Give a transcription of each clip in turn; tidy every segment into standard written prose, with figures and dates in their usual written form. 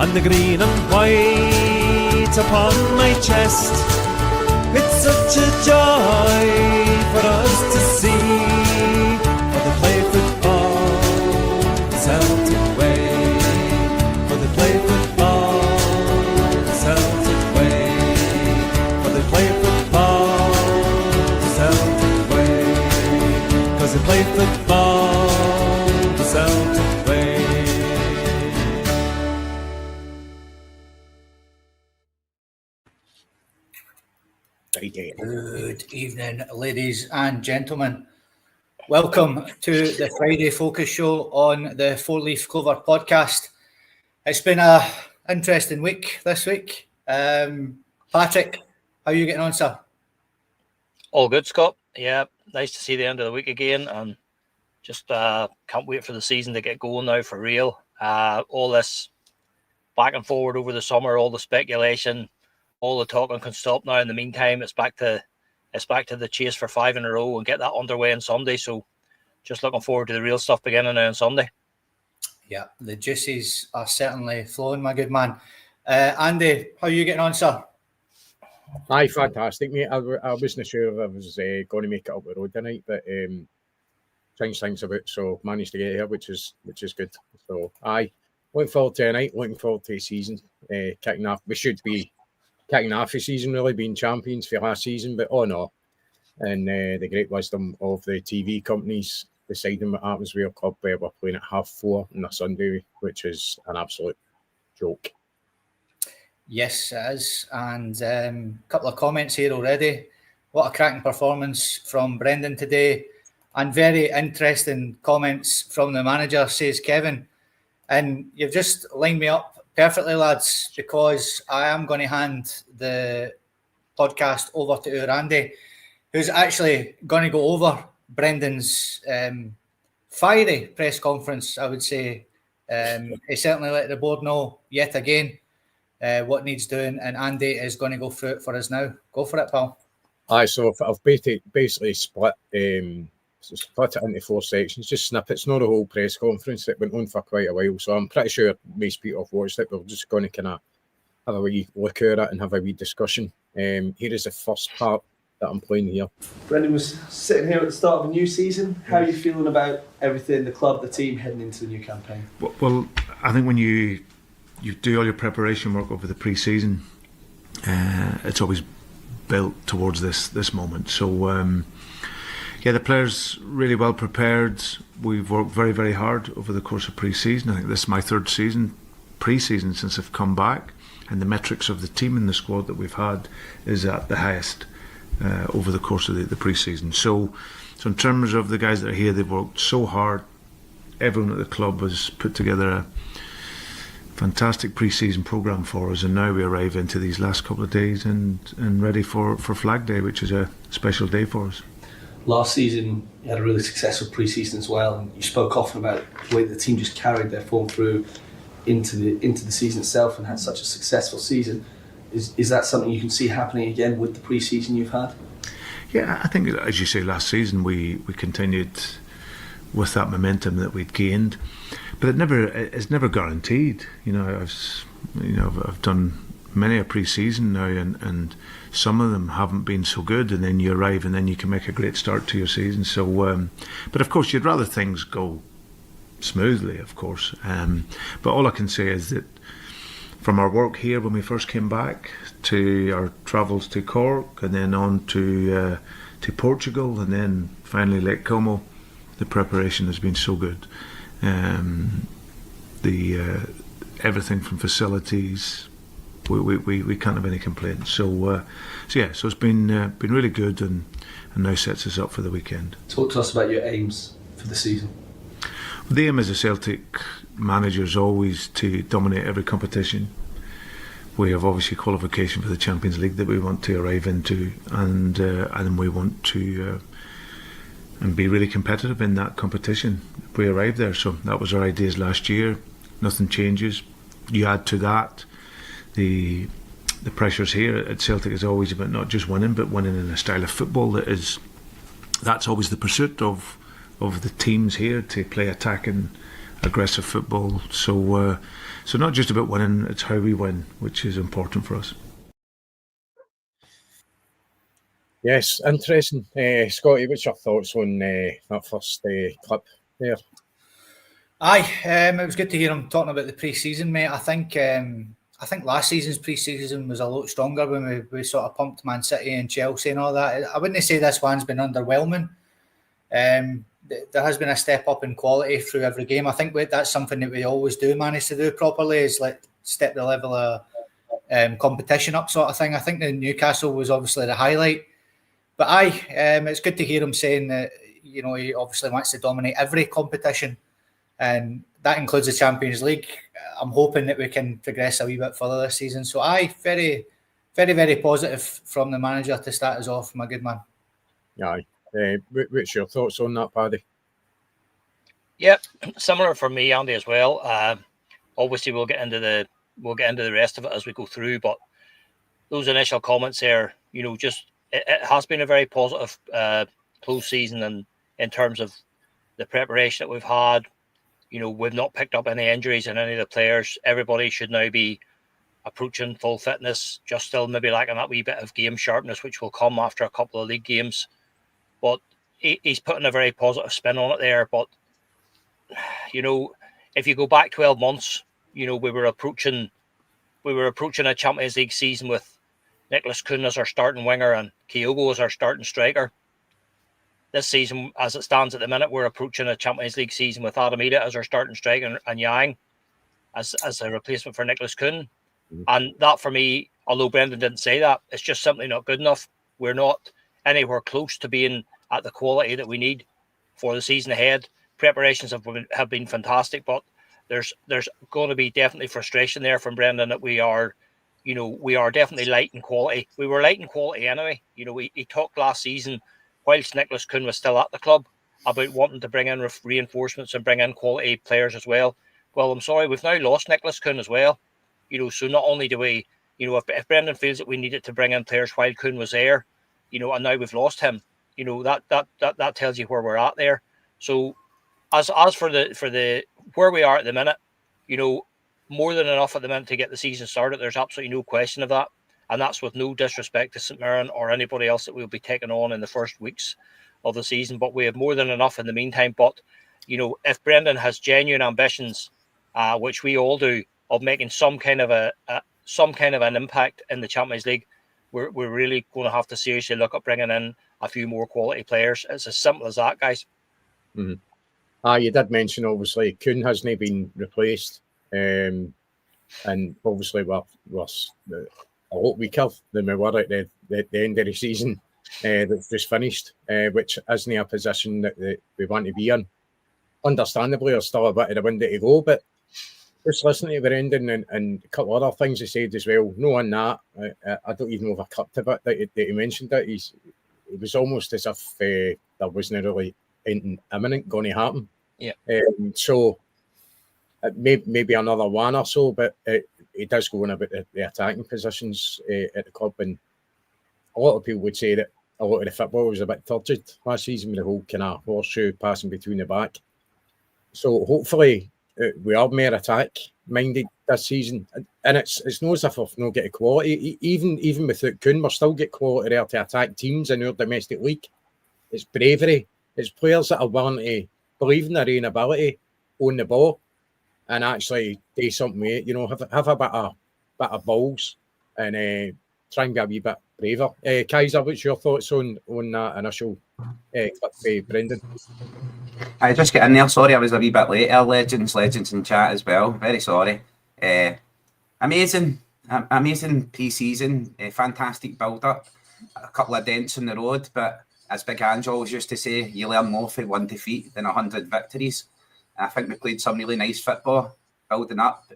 and the green and white upon my chest. It's such a joy for us to see, for they play football the Celtic way, for they play football the Celtic way, for they play football the Celtic way, 'cause they play football the Celtic way. Good evening, ladies and gentlemen. Welcome to the Friday Focus Show on the Four Leaf Clover podcast. It's been an interesting week this week. Patrick, how are you getting on, sir? All good, Scott. Yeah, nice to see the end of the week again, and just can't wait for the season to get going now for real. All this back and forward over the summer, all the speculation, all the talking can stop now. In the meantime, it's back to the chase for 5 in a row and get that underway on Sunday. So just looking forward to the real stuff beginning now on Sunday. Yeah, the juices are certainly flowing, my good man. Andy, how are you getting on, sir? Aye, fantastic, mate. I wasn't sure if I was going to make it up the road tonight, but change things about, so managed to get here, which is good. So, aye, looking forward to tonight, looking forward to the season kicking off. We should be kicking off the season, really, being champions for last season, but oh no. And the great wisdom of the TV companies deciding what happens with your club, where we're playing at 4:30 on a Sunday, which is an absolute joke. Yes, it is. And a couple of comments here already. What a cracking performance from Brendan today. And very interesting comments from the manager, says Kevin. And you've just lined me up perfectly, lads, because I am going to hand the podcast over to Andy, who's actually going to go over Brendan's fiery press conference, I would say. He certainly let the board know yet again what needs doing, and Andy is going to go through it for us now. Go for it, pal. Aye, so I've basically split it into 4 sections, just snippets, not a whole press conference that went on for quite a while. So I'm pretty sure most people have watched it. We're just going to kind of have a wee look at it and have a wee discussion. Here is the first part that I'm playing here. Brendan was sitting here at the start of a new season. How are you feeling about everything, the club, the team heading into the new campaign? Well, I think when you do all your preparation work over the pre-season, it's always built towards this moment. So yeah, the players really well prepared. We've worked very, very hard over the course of pre-season. I think this is my 3rd season, pre-season, since I've come back, and the metrics of the team and the squad that we've had is at the highest over the course of the pre-season. So in terms of the guys that are here, they've worked so hard. Everyone at the club has put together a fantastic pre-season programme for us, and now we arrive into these last couple of days and ready for Flag Day, which is a special day for us. Last season, you had a really successful pre-season as well, and you spoke often about the way the team just carried their form through into the season itself and had such a successful season. Is that something you can see happening again with the pre-season you've had? Yeah, I think, as you say, last season we continued with that momentum that we'd gained, but it's never guaranteed. I've done many a pre-season now, and some of them haven't been so good, and then you arrive and then you can make a great start to your season. So but of course you'd rather things go smoothly, of course, but all I can say is that from our work here when we first came back, to our travels to Cork, and then on to Portugal, and then finally Lake Como, the preparation has been so good. Everything from facilities, we can't have any complaints. So it's been really good, and now sets us up for the weekend. Talk to us about your aims for the season. The aim as a Celtic manager is always to dominate every competition. We have obviously qualification for the Champions League that we want to arrive into, and we want to and be really competitive in that competition if we arrive there. So that was our ideas last year. Nothing changes. You add to that the pressures here at Celtic is always about not just winning, but winning in a style of football that's always the pursuit of the teams here, to play attacking aggressive football. So not just about winning, it's how we win, which is important for us. Yes, interesting. Scotty, what's your thoughts on that first clip there? Aye, it was good to hear him talking about the pre-season, mate. I think last season's pre-season was a lot stronger when we sort of pumped Man City and Chelsea and all that. I wouldn't say this one's been underwhelming. There has been a step up in quality through every game. I think that's something that we always do manage to do properly, is like step the level of competition up, sort of thing. I think the Newcastle was obviously the highlight. But aye, it's good to hear him saying that, you know, he obviously wants to dominate every competition, and that includes the Champions League. I'm hoping that we can progress a wee bit further this season. So aye, very, very, very positive from the manager to start us off, my good man. Aye. What's your thoughts on that, Paddy? Yeah, similar for me, Andy, as well. Obviously, we'll get into the rest of it as we go through. But those initial comments there, you know, just it has been a very positive close season, and in terms of the preparation that we've had, you know, we've not picked up any injuries in any of the players. Everybody should now be approaching full fitness, just still maybe lacking that wee bit of game sharpness, which will come after a couple of league games. But he's putting a very positive spin on it there. But, you know, if you go back 12 months, you know, we were approaching a Champions League season with Nicholas Kuhn as our starting winger and Kyogo as our starting striker. This season, as it stands at the minute, we're approaching a Champions League season with Adam Ida as our starting striker and Yang as a replacement for Nicholas Kuhn. And that, for me, although Brendan didn't say that, it's just simply not good enough. We're not anywhere close to being at the quality that we need for the season ahead. Preparations have been fantastic, but there's going to be definitely frustration there from Brendan that we are definitely light in quality. We were light in quality anyway. You know, he talked last season, whilst Nicholas Kuhn was still at the club, about wanting to bring in reinforcements and bring in quality players as well. Well, I'm sorry, we've now lost Nicholas Kuhn as well. You know, so not only do we, you know, if Brendan feels that we needed to bring in players while Kuhn was there, you know, and now we've lost him, you know, that tells you where we're at there. So as for the where we are at the minute, you know, more than enough at the minute to get the season started. There's absolutely no question of that. And that's with no disrespect to St Mirren or anybody else that we'll be taking on in the first weeks of the season. But we have more than enough in the meantime. But, you know, if Brendan has genuine ambitions, which we all do, of making some kind of an impact in the Champions League, we're really going to have to seriously look at bringing in a few more quality players. It's as simple as that, guys. Mm-hmm. You did mention, obviously, Kuhn hasn't been replaced. And obviously we're a lot weaker than we were at the end of the season that's just finished, which isn't a position that we want to be in. Understandably, there's still a bit of the window to go, but just listening to Brendan and a couple of other things he said as well, knowing that, I don't even know if I cut to it that he mentioned it. It was almost as if there wasn't really anything imminent going to happen. Yeah. So maybe another one or so, but it does go on about the attacking positions at the club, and a lot of people would say that a lot of the football was a bit turgid last season with the whole kind of horseshoe passing between the back. So hopefully we are more attack minded this season, and it's not as if we've not get quality. Even without Kuhn, we still get quality there to attack teams in our domestic league. It's bravery. It's players that are willing to believe in their own ability, own the ball, and actually do something with it. You know, have a bit of balls and try and be a wee bit braver. Kaiser, what's your thoughts on that initial clip by Brendan? I just get in there. Sorry, I was a wee bit late. Our legends in chat as well. Very sorry. Amazing pre-season. Fantastic build-up. A couple of dents in the road, but as Big Ange always used to say, you learn more from 1 defeat than 100 victories. I think we played some really nice football, building up.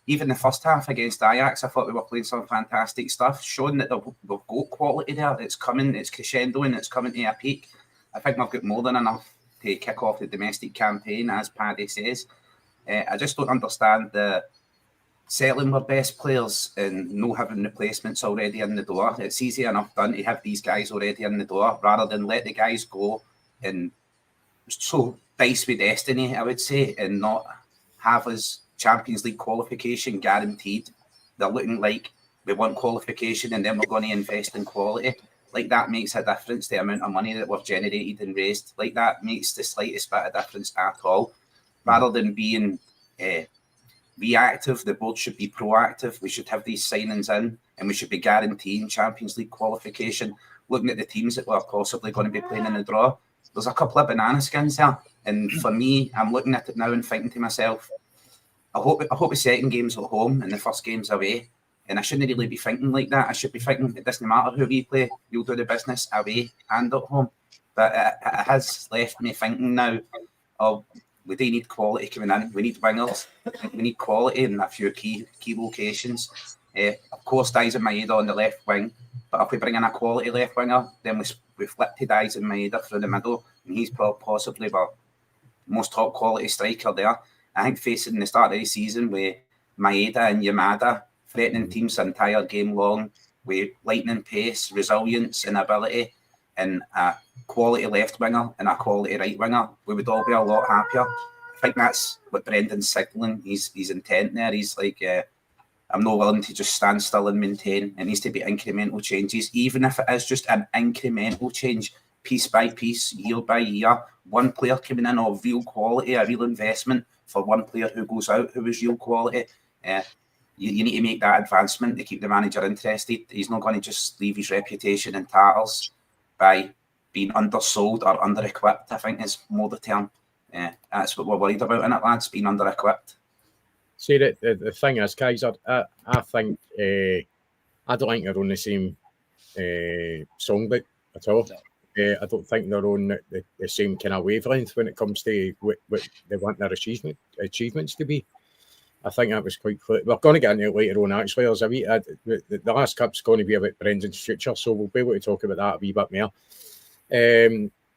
Even the first half against Ajax, I thought we were playing some fantastic stuff, showing that we've got quality there. It's coming, it's crescendoing, it's coming to a peak. I think we've got more than enough to kick off the domestic campaign, as Paddy says. I just don't understand the selling our best players and no having replacements already in the door. It's easy enough done to have these guys already in the door rather than let the guys go and so diced with destiny, I would say, and not have us Champions League qualification guaranteed. They're looking like we want qualification and then we're going to invest in quality. Like, that makes a difference, the amount of money that we've generated and raised. Like, that makes the slightest bit of difference at all. Rather than being reactive, the board should be proactive. We should have these signings in and we should be guaranteeing Champions League qualification. Looking at the teams that we're possibly going to be playing in the draw, there's a couple of banana skins here. And for me, I'm looking at it now and thinking to myself, I hope the second game's at home and the first game's away. And I shouldn't really be thinking like that. I should be thinking, it doesn't matter who we play, we'll do the business away and at home. But it has left me thinking now, we do need quality coming in. We need wingers. We need quality in a few key locations. Of course, Daizen Maeda on the left wing. But if we bring in a quality left winger, then we flip to Daizen Maeda through the middle. And he's possibly the most top quality striker there. I think facing the start of the season with Maeda and Yamada threatening teams the entire game long with lightning pace, resilience and ability, and a quality left winger and a quality right winger, we would all be a lot happier. I think that's what Brendan's signalling. He's intent there. He's like, I'm not willing to just stand still and maintain. It needs to be incremental changes, even if it is just an incremental change, piece by piece, year by year. One player coming in of real quality, a real investment for one player who goes out who is real quality. You need to make that advancement to keep the manager interested. He's not going to just leave his reputation in tatters by being undersold or under-equipped, I think is more the term. That's what we're worried about in it, lads, being under-equipped. See, the thing is, Kaiser, I think I don't think they're on the same songbook at all. I don't think they're on the same kind of wavelength when it comes to what they want their achievements to be. I think that was quite clear. We're going to get into it later on, actually. There's the last cup's going to be about Brendan's future, so we'll be able to talk about that a wee bit more.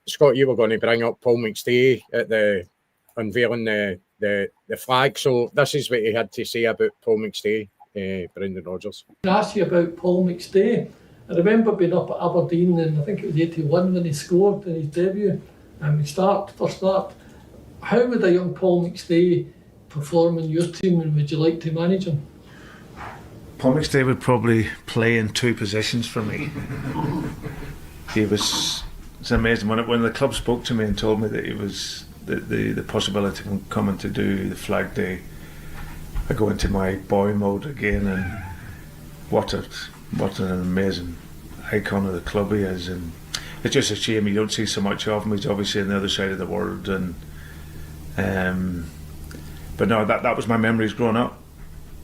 Scott, you were going to bring up Paul McStay at the unveiling the flag. So this is what he had to say about Paul McStay, Brendan Rodgers. I asked you about Paul McStay. I remember being up at Aberdeen in, I think it was 81 when he scored in his debut. First start. How would a young Paul McStay perform in your team, and would you like to manage him? Paul McStay would probably play in two positions for me. It's amazing when the club spoke to me and told me that he was the possibility of coming to do the flag day. I go into my boy mode again, and what an amazing icon of the club he is, and it's just a shame you don't see so much of him. He's obviously on the other side of the world, and but no, that was my memories growing up.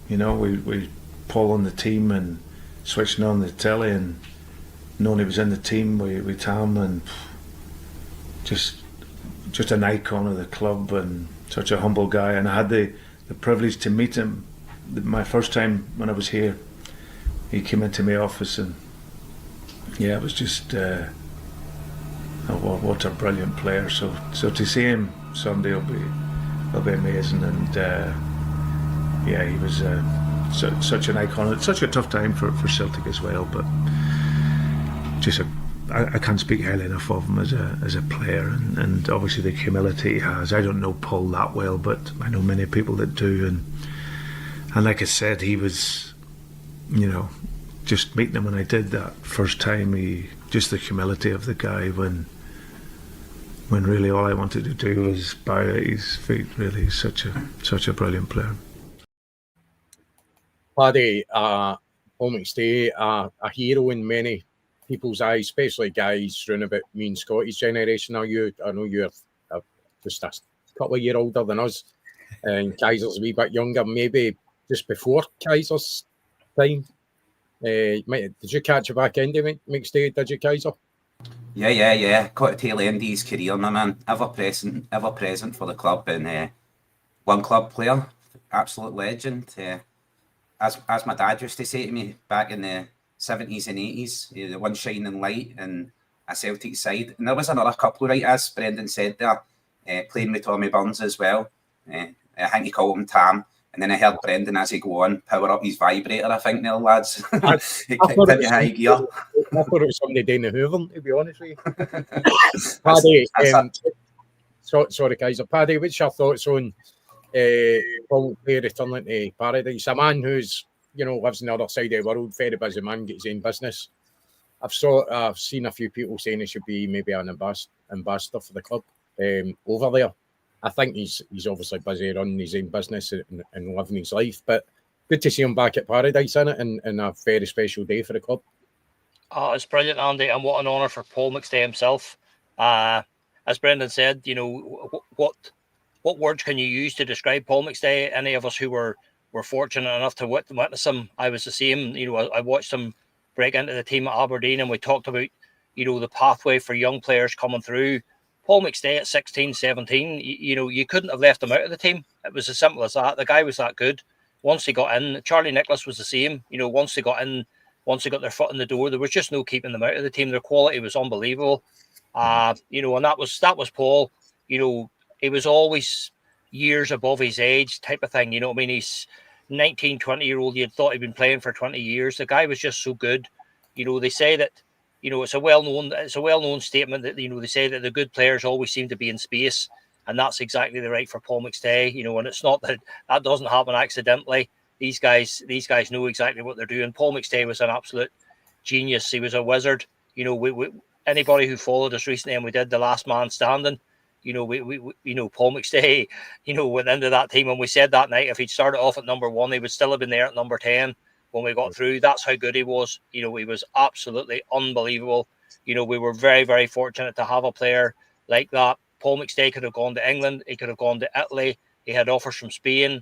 You know, we Paul on the team and switching on the telly and knowing he was in the team with Tam, and just an icon of the club and such a humble guy. And I had the privilege to meet him my first time when I was here. He came into my office, and yeah, it was just what a brilliant player. So to see him Sunday will be amazing. And yeah, he was such an icon. It's such a tough time for Celtic as well, but just I can't speak highly enough of him as a player, and obviously the humility he has. I don't know Paul that well, but I know many people that do, and like I said, he was, you know, just meeting him when I did that first time, just the humility of the guy when really all I wanted to do was bow at his feet. Really, he's such a brilliant player. Paddy, Paul McStay, a hero in many people's eyes, especially guys round about me and Scotty's generation. I know you're just a couple of years older than us, and Kaiser's a wee bit younger, maybe just before Kaiser's time. Did you catch a back end of McStay? Did you, Kaiser? Yeah. Caught a tail end of his career, my man. Ever present for the club, and one club player, absolute legend. As my dad used to say to me back in the 70s and 80s, the one shining light in a Celtic side. And there was another couple, right, as Brendan said there, playing with Tommy Burns as well. I think he called him Tam. And then I heard Brendan, as he go on, power up his vibrator, I think, now, lads. He kicked into high gear. I thought it was somebody doing the Hoover, to be honest with you. Paddy, Sorry, guys. Paddy, what's your thoughts on Paul McStay returning to Paradise? A man who's, lives on the other side of the world, very busy man, gets his own business. I've seen a few people saying he should be maybe an ambassador for the club over there. I think he's obviously busy running his own business and living his life, but good to see him back at Paradise, innit, and a very special day for the club. Oh, it's brilliant, Andy, and what an honour for Paul McStay himself. As Brendan said, what words can you use to describe Paul McStay? Any of us who were fortunate enough to witness him, I was the same. I watched him break into the team at Aberdeen, and we talked about, the pathway for young players coming through. Paul McStay at 16, 17, you couldn't have left him out of the team. It was as simple as that. The guy was that good. Once he got in, Charlie Nicholas was the same. Once they got in, once they got their foot in the door, there was just no keeping them out of the team. Their quality was unbelievable. And that was Paul. He was always years above his age type of thing. He's 19, 20-year-old. You'd thought he'd been playing for 20 years. The guy was just so good. They say that, it's a well-known statement that, they say that the good players always seem to be in space. And that's exactly the right for Paul McStay, and it's not that doesn't happen accidentally. These guys know exactly what they're doing. Paul McStay was an absolute genius. He was a wizard. Anybody who followed us recently, and we did the Last Man Standing, Paul McStay, went into that team, and we said that night if he'd started off at number 1, he would still have been there at number 10 when we got through. That's how good he was. He was absolutely unbelievable. We were very, very fortunate to have a player like that. Paul McStay could have gone to England. He could have gone to Italy. He had offers from Spain,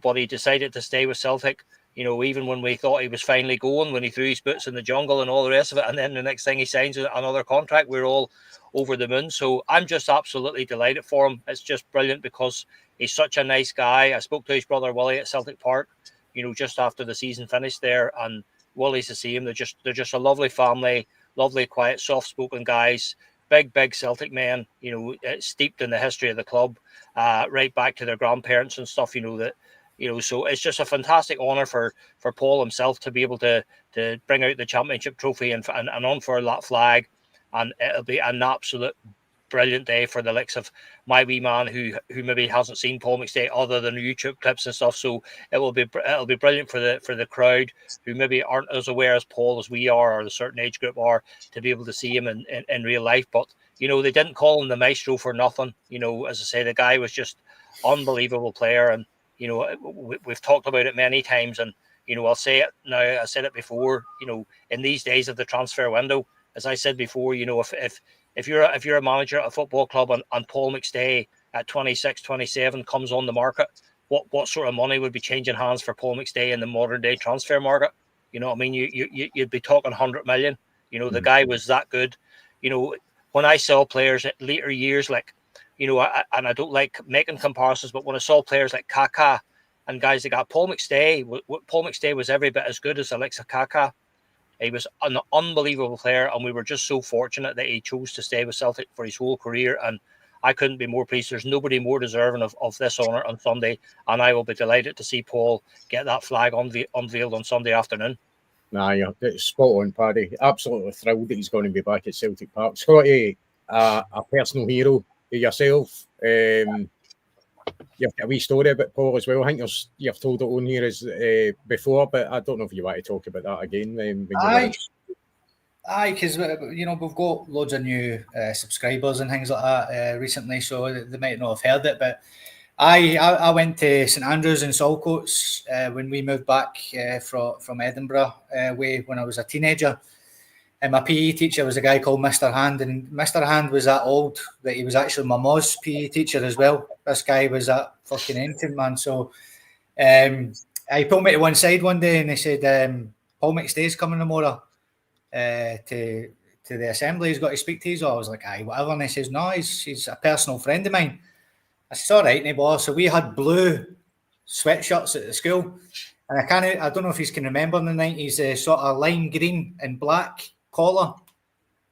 but he decided to stay with Celtic. Even when we thought he was finally going, when he threw his boots in the jungle and all the rest of it, and then the next thing he signs another contract, we're all over the moon. So I'm just absolutely delighted for him. It's just brilliant because he's such a nice guy. I spoke to his brother Willie at Celtic Park, just after the season finished there, and Willie's the same. They're just a lovely family, lovely, quiet, soft-spoken guys. Big Celtic men, steeped in the history of the club, right back to their grandparents and stuff. So it's just a fantastic honour for Paul himself to be able to bring out the championship trophy and unfurl that flag, and it'll be an absolute brilliant day for the likes of my wee man who maybe hasn't seen Paul McStay other than YouTube clips and stuff. So it'll be brilliant for the crowd who maybe aren't as aware as Paul as we are, or a certain age group are, to be able to see him in real life. But they didn't call him the maestro for nothing. As I say, the guy was just unbelievable player, and we've talked about it many times, and I'll say it now. I said it before. In these days of the transfer window, as I said before, if you're a manager at a football club and Paul McStay at 26, 27 comes on the market, what sort of money would be changing hands for Paul McStay in the modern day transfer market? You'd be talking 100 million. The guy was that good. When I saw players at later years, like, and I don't like making comparisons, but when I saw players like Kaká and guys that got Paul McStay was every bit as good as Alexa Kaká. He was an unbelievable player, and we were just so fortunate that he chose to stay with Celtic for his whole career, and I couldn't be more pleased. There's nobody more deserving of this honour on Sunday, and I will be delighted to see Paul get that flag unveiled on Sunday afternoon. Nah, yeah, it's spot on, Paddy. Absolutely thrilled that he's going to be back at Celtic Park. Scotty, a personal hero yourself. You've got a wee story about Paul as well. I think you've told it on here as before, but I don't know if you want to talk about that again. Aye, because we've got loads of new subscribers and things like that recently, so they might not have heard it. But I went to St Andrews in Saltcoats when we moved back from Edinburgh when I was a teenager. And my PE teacher was a guy called Mr. Hand, and Mr. Hand was that old that he was actually my Moz PE teacher as well. This guy was that fucking ancient, man. So he pulled me to one side one day and he said, Paul McStay's coming tomorrow to the assembly. He's got to speak to you. So I was like, aye, whatever. And he says, no, he's a personal friend of mine. I said, all right, neighbour. So we had blue sweatshirts at the school. And I don't know if you can remember in the 90s, sort of lime green and black collar.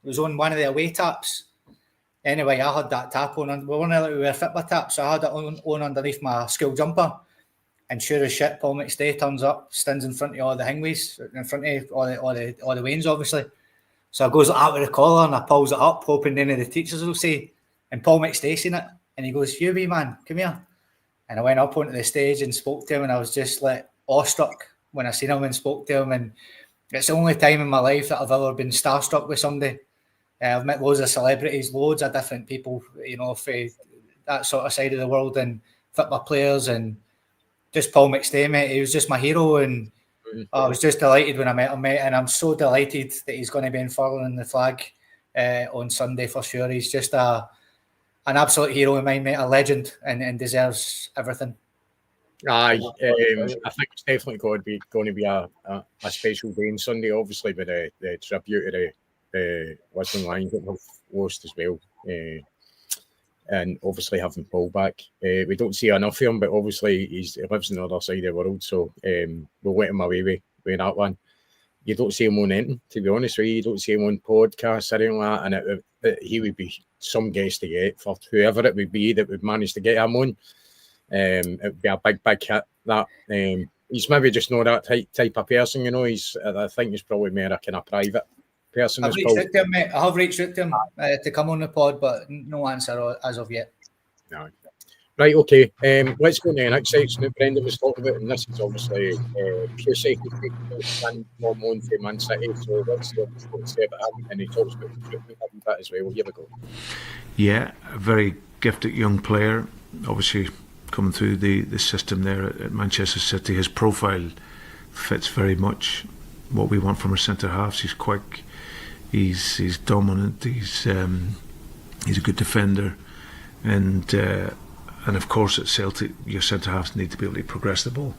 It was on one of the away taps. Anyway, I had that tap on. We were Fitbit taps, so I had it on underneath my school jumper. And sure as shit, Paul McStay turns up, stands in front of all the Hingways, in front of all the Waynes, obviously. So I goes like that with the collar and I pulls it up, hoping any of the teachers will say, And Paul McStay seen it, and he goes, "You wee man, come here." And I went up onto the stage and spoke to him, and I was just like awestruck when I seen him and spoke to him. And it's the only time in my life that I've ever been starstruck with somebody. I've met loads of celebrities, loads of different people, you know, for that sort of side of the world, and football players, and just Paul McStay, mate. He was just my hero, and I was just delighted when I met him, mate. And I'm so delighted that he's going to be unfurling the flag on Sunday for sure. He's just an absolute hero of mine, mate, a legend, and deserves everything. Aye, I think it's definitely going to be a special day on Sunday, obviously, with the tribute to the Lisbon Lions that we've lost as well. And obviously having Paul back. We don't see enough of him, but obviously he lives on the other side of the world, so we'll let him away with that one. You don't see him on anything, to be honest with you. You don't see him on podcasts or anything like that, and he would be some guest to get for whoever it would be that would manage to get him on. It would be a big hit. That he's maybe just not that type of person, you know. I think he's probably more a kind of private person. I've reached out to him, mate. I have reached out to him to come on the pod, but no answer as of yet. No. Right, okay. Let's go to the next section that Brendan was talking about, and this is obviously Pusey and on to Man City. So let's see what he's got to say about him, and he talks about that as well. Here we go. Yeah, a very gifted young player, obviously coming through the system there at Manchester City. His profile fits very much what we want from our centre halves. He's quick, he's dominant, he's a good defender, and of course at Celtic your centre halves need to be able to progress the ball,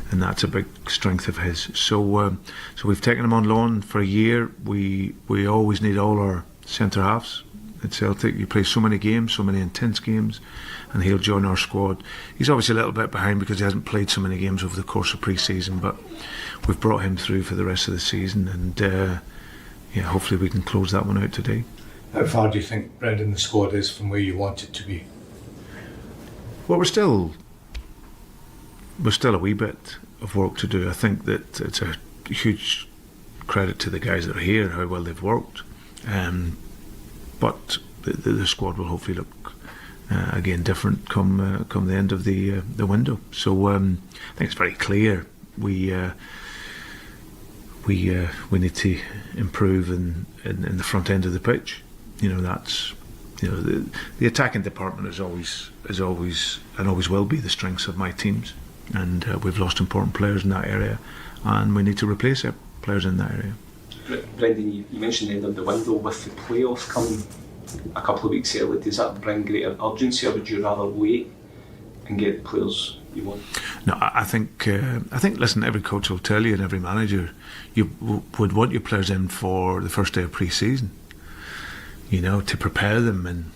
and that's a big strength of his. So we've taken him on loan for a year. We always need all our centre halves at Celtic. You play so many games, so many intense games, and he'll join our squad. He's obviously a little bit behind because he hasn't played so many games over the course of pre-season, but we've brought him through for the rest of the season, and hopefully we can close that one out today. How far do you think, Brendan, the squad is from where you want it to be? Well, we're still a wee bit of work to do. I think that it's a huge credit to the guys that are here, how well they've worked. But the squad will hopefully look again different come the end of the window. So I think it's very clear we need to improve in the front end of the pitch. You know, that's the attacking department is always and always will be the strengths of my teams, and we've lost important players in that area, and we need to replace our players in that area. Brendan, you mentioned the end of the window with the playoffs coming a couple of weeks early. Does that bring greater urgency, or would you rather wait and get the players you want? No, I think listen, every coach will tell you, and every manager, you would want your players in for the first day of pre-season, you know, to prepare them, and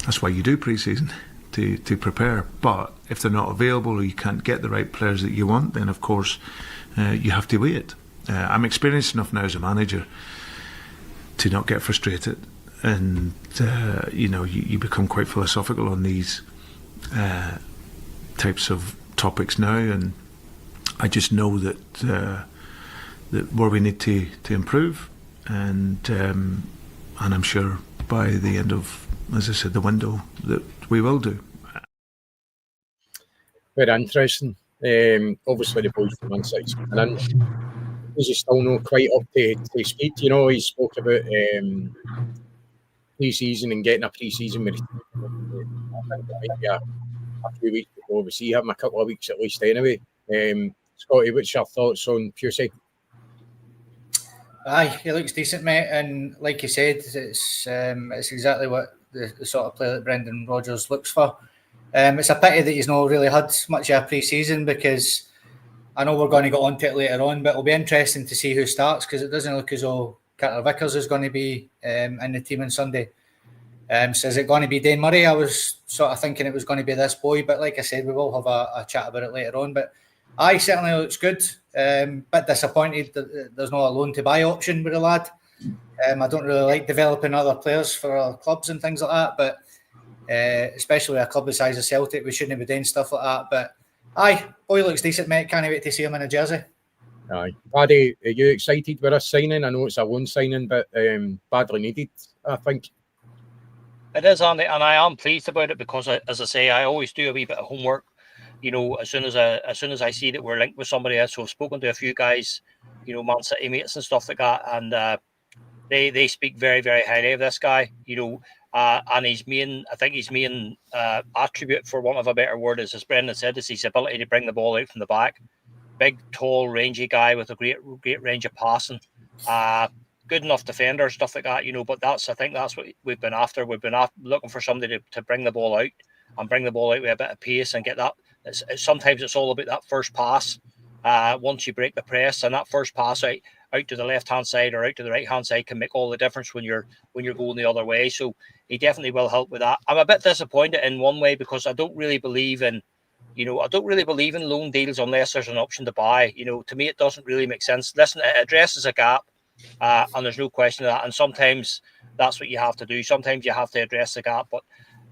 that's why you do pre-season, to prepare. But if they're not available, or you can't get the right players that you want, then of course you have to wait. I'm experienced enough now as a manager to not get frustrated, and you become quite philosophical on these types of topics now, and I just know that where we need to improve, and I'm sure by the end of, as I said, the window, that we will do. Very interesting. Obviously the boys from Man City, and he's still not quite up to speed. You know, he spoke about pre-season and getting a pre-season with I think it might be a few weeks before we see him, a couple of weeks at least anyway. Scotty, what's your thoughts on Pusey? Aye, he looks decent, mate, and like you said, it's exactly what the sort of player that Brendan Rodgers looks for. It's a pity that he's not really had much of a pre-season, because I know we're going to get on to it later on, but it'll be interesting to see who starts, because it doesn't look as though Carter Vickers is going to be in the team on Sunday. So is it going to be Dane Murray? I was sort of thinking it was going to be this boy, but like I said, we will have a chat about it later on. But aye, certainly looks good. Bit disappointed that there's no a loan to buy option with the lad. I don't really like developing other players for our clubs and things like that, but especially a club the size of Celtic, we shouldn't be doing stuff like that. But aye, boy looks decent, mate. Can't wait to see him in a jersey. Aye. Paddy, are you excited with this signing? I know it's a loan signing, but badly needed, I think. Aye, he looks decent, mate, and like you said, it's exactly what the sort of player that Brendan Rodgers looks for. It's a pity that he's not really had much of a pre-season, because I know we're going to get on to it later on, but it'll be interesting to see who starts, because it doesn't look as though Carter Vickers is going to be in the team on Sunday. So is it going to be Dane Murray? I was sort of thinking it was going to be this boy, but like I said, we will have a chat about it later on. But aye, boy looks decent, mate. Can't wait to see him in a jersey. Paddy, are you excited with us signing? I know it's a loan signing, but It is, Andy, and I am pleased about it because, as I say, I always do a wee bit of homework. As soon as I see that we're linked with somebody else, so I've spoken to a few guys, Man City mates and stuff like that, and they speak very, very highly of this guy. And his main attribute, for want of a better word, is, as Brendan said, is his ability to bring the ball out from the back. Big, tall, rangy guy with a great range of passing. Good enough defender, stuff like that, but I think that's what we've been after. We've been looking for somebody to bring the ball out and bring the ball out with a bit of pace and get that. Sometimes it's all about that first pass. Once you break the press, and that first pass out to the left-hand side or out to the right-hand side can make all the difference when you're going the other way. So he definitely will help with that. I'm a bit disappointed in one way because I don't really believe in loan deals unless there's an option to buy. To me, it doesn't really make sense. Listen, it addresses a gap. And there's no question of that. And sometimes that's what you have to do. Sometimes you have to address the gap. But,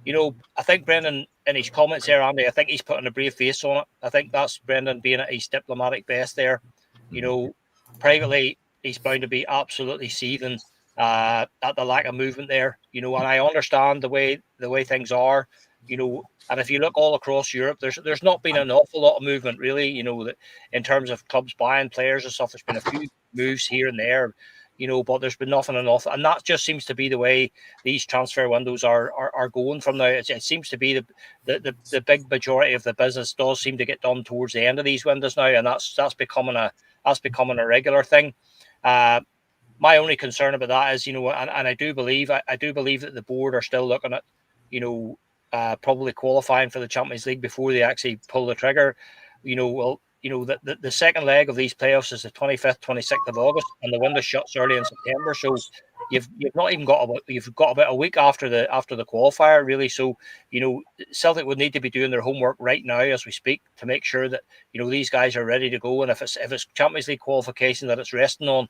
I think Brendan, in his comments there, Andy, I think he's putting a brave face on it. I think that's Brendan being at his diplomatic best there. Privately, he's bound to be absolutely seething at the lack of movement there. And I understand the way things are. And if you look all across Europe, there's not been an awful lot of movement, really. That in terms of clubs buying players and stuff, there's been a few moves here and there, but there's been nothing enough, and that just seems to be the way these transfer windows are going from now. It seems to be the big majority of the business does seem to get done towards the end of these windows now, and that's becoming a regular thing. My only concern about that is, and I do believe that the board are still looking at, probably qualifying for the Champions League before they actually pull the trigger. The second leg of these playoffs is the 25th, 26th of August, and the window shuts early in September. So you've not even got about a week after the qualifier, really. So Celtic would need to be doing their homework right now as we speak to make sure that these guys are ready to go. And if it's Champions League qualification that it's resting on,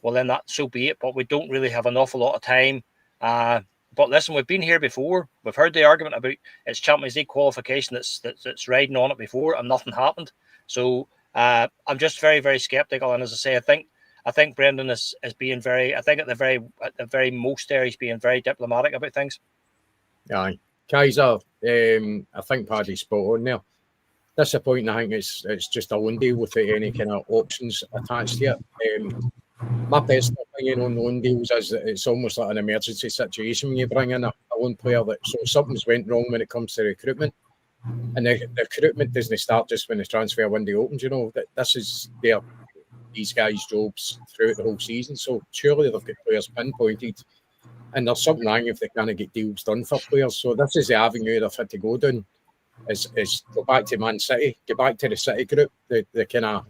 well then that so be it. But we don't really have an awful lot of time. But listen, we've been here before. We've heard the argument about it's Champions League qualification that's riding on it before, and nothing happened. So I'm just very, very sceptical. And as I say, I think Brendan is being very. I think at the very most there, he's being very diplomatic about things. Aye, Kaiser. I think Paddy's spot on there. Disappointing. I think it's just a loan deal without any kind of options attached to it. My personal opinion on loan deals is that it's almost like an emergency situation when you bring in a loan player so something's went wrong when it comes to recruitment. And the recruitment doesn't start just when the transfer window opens. This is these guys' jobs throughout the whole season. So surely they've got players pinpointed, and there's something wrong if they can't get deals done for players. So this is the avenue they've had to go down. Is go back to Man City, get back to the City group. The kind of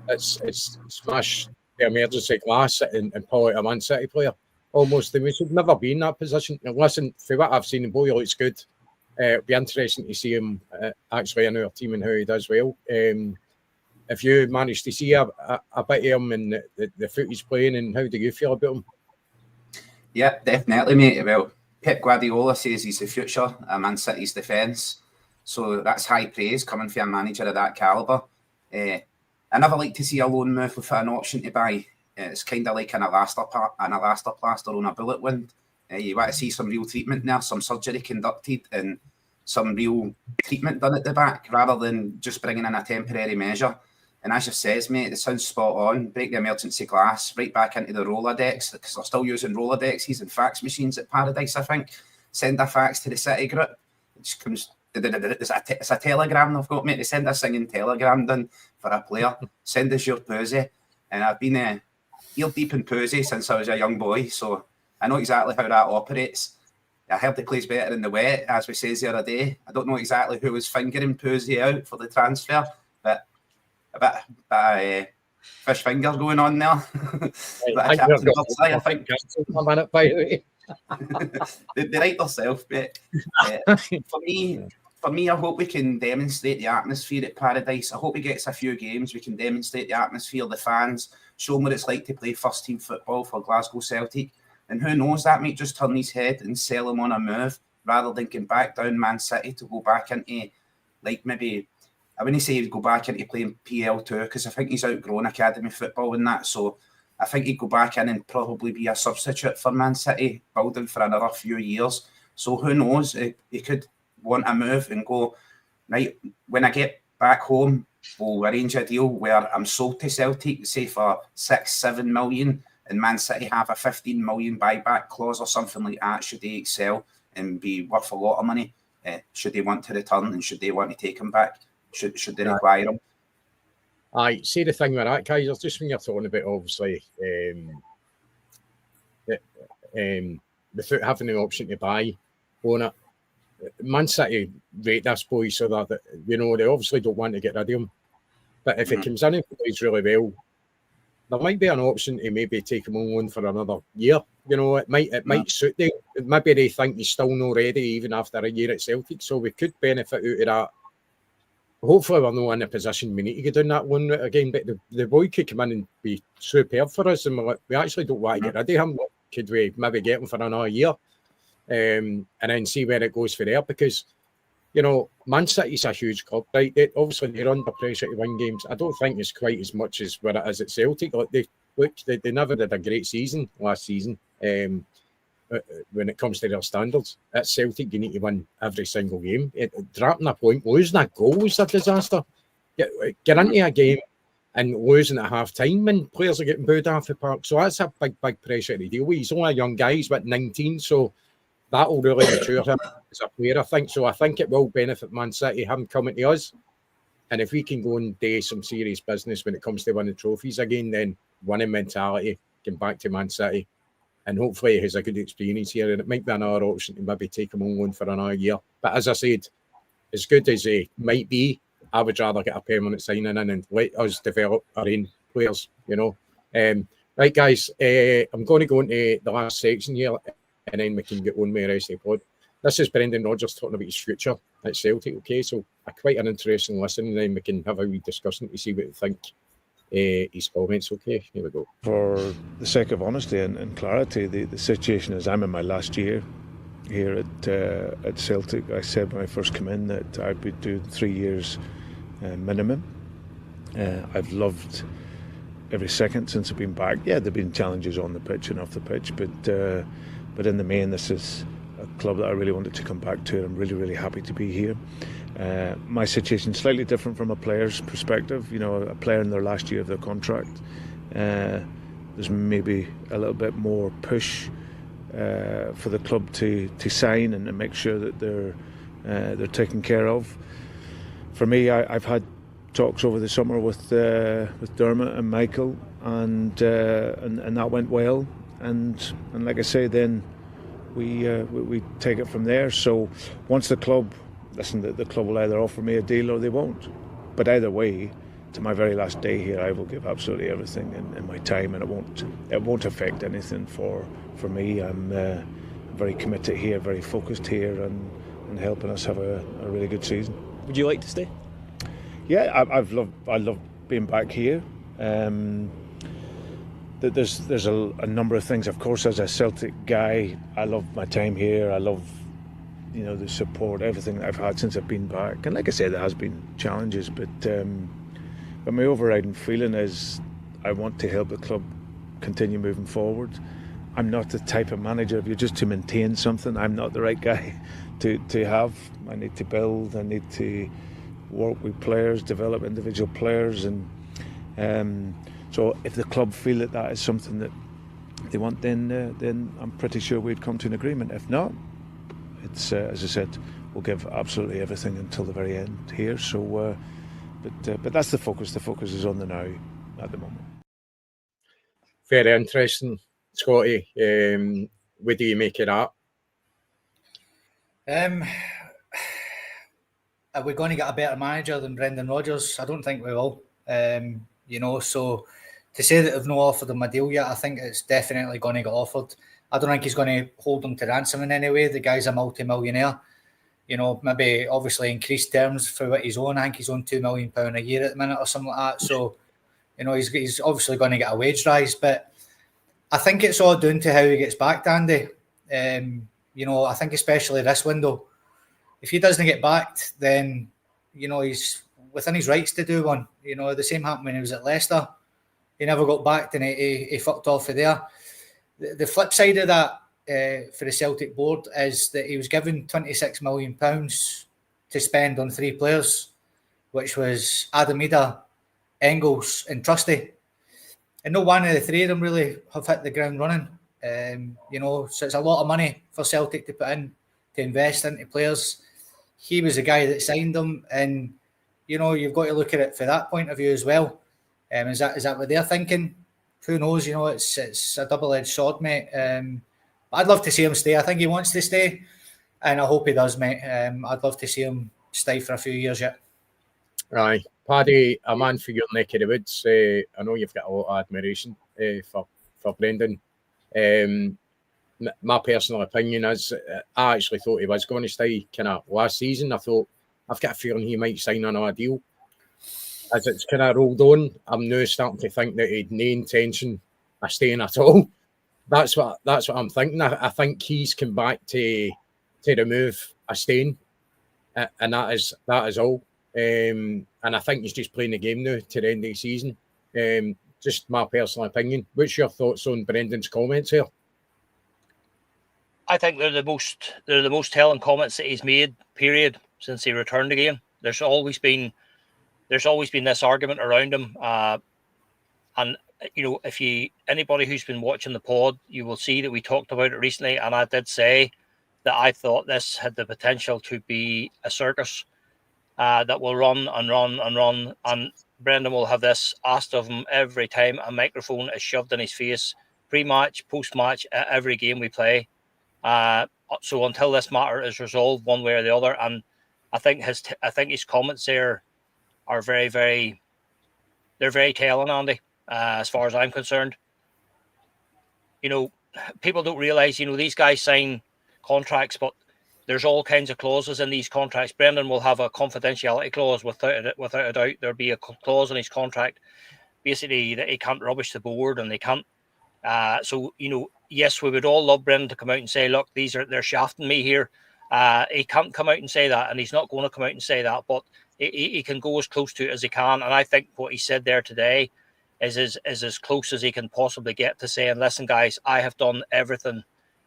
it's smash the emergency glass and pull out a Man City player. Almost, we should never be in that position. And listen, for what I've seen, the boy looks good. It'll be interesting to see him actually in our team and how he does well. If you manage to see a bit of him and the foot he's playing, and how do you feel about him? Yeah, definitely, mate. Well, Pep Guardiola says he's the future of Man City's defence. So that's high praise coming from a manager of that calibre. I never like to see a loan move with an option to buy. It's kind of like an elaster plaster on a bullet wound. You want to see some real treatment there, some surgery conducted, and some real treatment done at the back, rather than just bringing in a temporary measure. And as you says, mate, it sounds spot on. Break the emergency glass right back into the Rolodex, because they're still using Rolodexes and fax machines at Paradise, I think. Send a fax to the City group. It just comes. It's a telegram they've got, mate. They send a singing telegram done for a player. Send us your Pussy. And I've been ear deep in Pussy since I was a young boy, so I know exactly how that operates. I heard it plays better in the wet, as we says the other day. I don't know exactly who was fingering Pussy out for the transfer, but a bit fish finger going on there. I think. By the way. They write themselves, but for me, I hope we can demonstrate the atmosphere at Paradise. I hope he gets a few games. We can demonstrate the atmosphere, the fans, show them what it's like to play first team football for Glasgow Celtic. And who knows, that might just turn his head and sell him on a move rather than going back down Man City to go back into, like, maybe, I wouldn't say he'd go back into playing PL2, because I think he's outgrown academy football and that. So I think he'd go back in and probably be a substitute for Man City, building for another few years. So who knows? He could want a move and go, right, when I get back home, we'll arrange a deal where I'm sold to Celtic, say for 6-7 million, and Man City have a 15 million buyback clause or something like that, should they excel and be worth a lot of money, should they want to return and should they want to take him back, should they require him. Aye, see the thing with that, Kaiser, just when you're talking about, obviously, without having the option to buy on it, Man City rate this boy so that, you know, they obviously don't want to get rid of him. But if it comes in and plays really well, there might be an option to maybe take him on for another year. You know, it might suit them. Maybe they think he's still not ready even after a year at Celtic, so we could benefit out of that. Hopefully we're not in a position we need to get down that one route again, but the boy could come in and be superb for us, and we actually don't want to get rid of him. Could we maybe get him for another year and then see where it goes for there? Because, you know, Man City's a huge club, right? Obviously they're under pressure to win games. I don't think it's quite as much as where it is at Celtic. Like they never did a great season last season. When it comes to their standards at Celtic, you need to win every single game. Dropping a point, losing a goal is a disaster. Get into a game and losing at half time when players are getting booed off the park. So that's a big pressure to deal with. He's only a young guy, he's about 19, so that will really mature him as a player, I think. So I think it will benefit Man City, him coming to us. And if we can go and do some serious business when it comes to winning trophies again, then winning mentality, get back to Man City. And hopefully he has a good experience here, and it might be another option to maybe take him on loan for another year. But as I said, as good as he might be, I would rather get a permanent signing in and let us develop our own players, you know. Right, guys, I'm going to go into the last section here, and then we can get on with the rest of the pod. This is Brendan Rodgers talking about his future at Celtic, okay? So quite an interesting listen, and then we can have a wee discussion to see what you think. His comments, okay? Here we go. For the sake of honesty and clarity, the situation is I'm in my last year here at Celtic. I said when I first came in that I'd be doing 3 years minimum. I've loved every second since I've been back. Yeah, there've been challenges on the pitch and off the pitch, but in the main, this is a club that I really wanted to come back to, and I'm really happy to be here. My situation is slightly different from a player's perspective. You know, a player in their last year of their contract, there's maybe a little bit more push for the club to sign and make sure that they're taken care of. For me, I've had talks over the summer with Dermot and Michael, and that went well. And like I say, then we take it from there. So once the club. Listen, the club will either offer me a deal or they won't. But either way, to my very last day here, I will give absolutely everything in my time, and it won't affect anything for me. I'm very committed here, very focused here, and helping us have a really good season. Would you like to stay? Yeah, I love being back here. There's a number of things. Of course, as a Celtic guy, I love my time here. I love, you know, the support, everything that I've had since I've been back. And like I said, there has been challenges, but my overriding feeling is I want to help the club continue moving forward. I'm not the type of manager, if you're just to maintain something, I'm not the right guy to have. I need to build, I need to work with players, develop individual players, and so if the club feel that is something that they want, then I'm pretty sure we'd come to an agreement. If not, it's as I said, we'll give absolutely everything until the very end here. So, but that's the focus. The focus is on the now at the moment. Very interesting, Scotty. What do you make of that? Are we going to get a better manager than Brendan Rodgers? I don't think we will. You know, so to say that they've not offered him a deal yet, I think it's definitely going to get offered. I don't think he's going to hold him to ransom in any way. The guy's a multi-millionaire. You know, maybe obviously increased terms for what he's on. I think he's on £2 million a year at the minute or something like that. So, you know, he's obviously going to get a wage rise. But I think it's all down to how he gets backed, Andy. You know, I think especially this window. If he doesn't get backed, then, you know, he's within his rights to do one. You know, the same happened when he was at Leicester. he never got backed and he fucked off of there. The flip side of that for the Celtic board is that he was given £26 million to spend on 3 players, which was Adam Ida, Engels and Trusty. And no one of the 3 of them really have hit the ground running. So it's a lot of money for Celtic to put in, to invest into players. He was the guy that signed them, and you've got to look at it from that point of view as well. Is that what they're thinking? Who knows? It's a double-edged sword, mate. But I'd love to see him stay. I think he wants to stay, and I hope he does, mate. I'd love to see him stay for a few years yet. Aye, Paddy, a man for your neck of the woods. I know you've got a lot of admiration for Brendan. My personal opinion is, I actually thought he was going to stay kind of last season. I thought, I've got a feeling he might sign another deal. As it's kind of rolled on, I'm now starting to think that he'd no intention of staying at all. That's what I'm thinking. I think he's come back to remove a stain, and that is all. And I think he's just playing the game now to the end of the season. Just my personal opinion. What's your thoughts on Brendan's comments here? I think they're the most telling comments that he's made, period, since he returned again. There's always been this argument around him, and if anybody who's been watching the pod, you will see that we talked about it recently, and I did say that I thought this had the potential to be a circus that will run and run and run, and Brendan will have this asked of him every time a microphone is shoved in his face, pre-match, post-match, at every game we play. So until this matter is resolved one way or the other, and I think his comments there are very, very, they're very telling, Andy, as far as I'm concerned. People don't realise, these guys sign contracts, but there's all kinds of clauses in these contracts. Brendan will have a confidentiality clause without a doubt. There'll be a clause in his contract, basically, that he can't rubbish the board and they can't. Yes, we would all love Brendan to come out and say, look, they're shafting me here. He can't come out and say that, and he's not going to come out and say that, but he can go as close to it as he can. And I think what he said there today is as close as he can possibly get to saying, listen, guys, I have done everything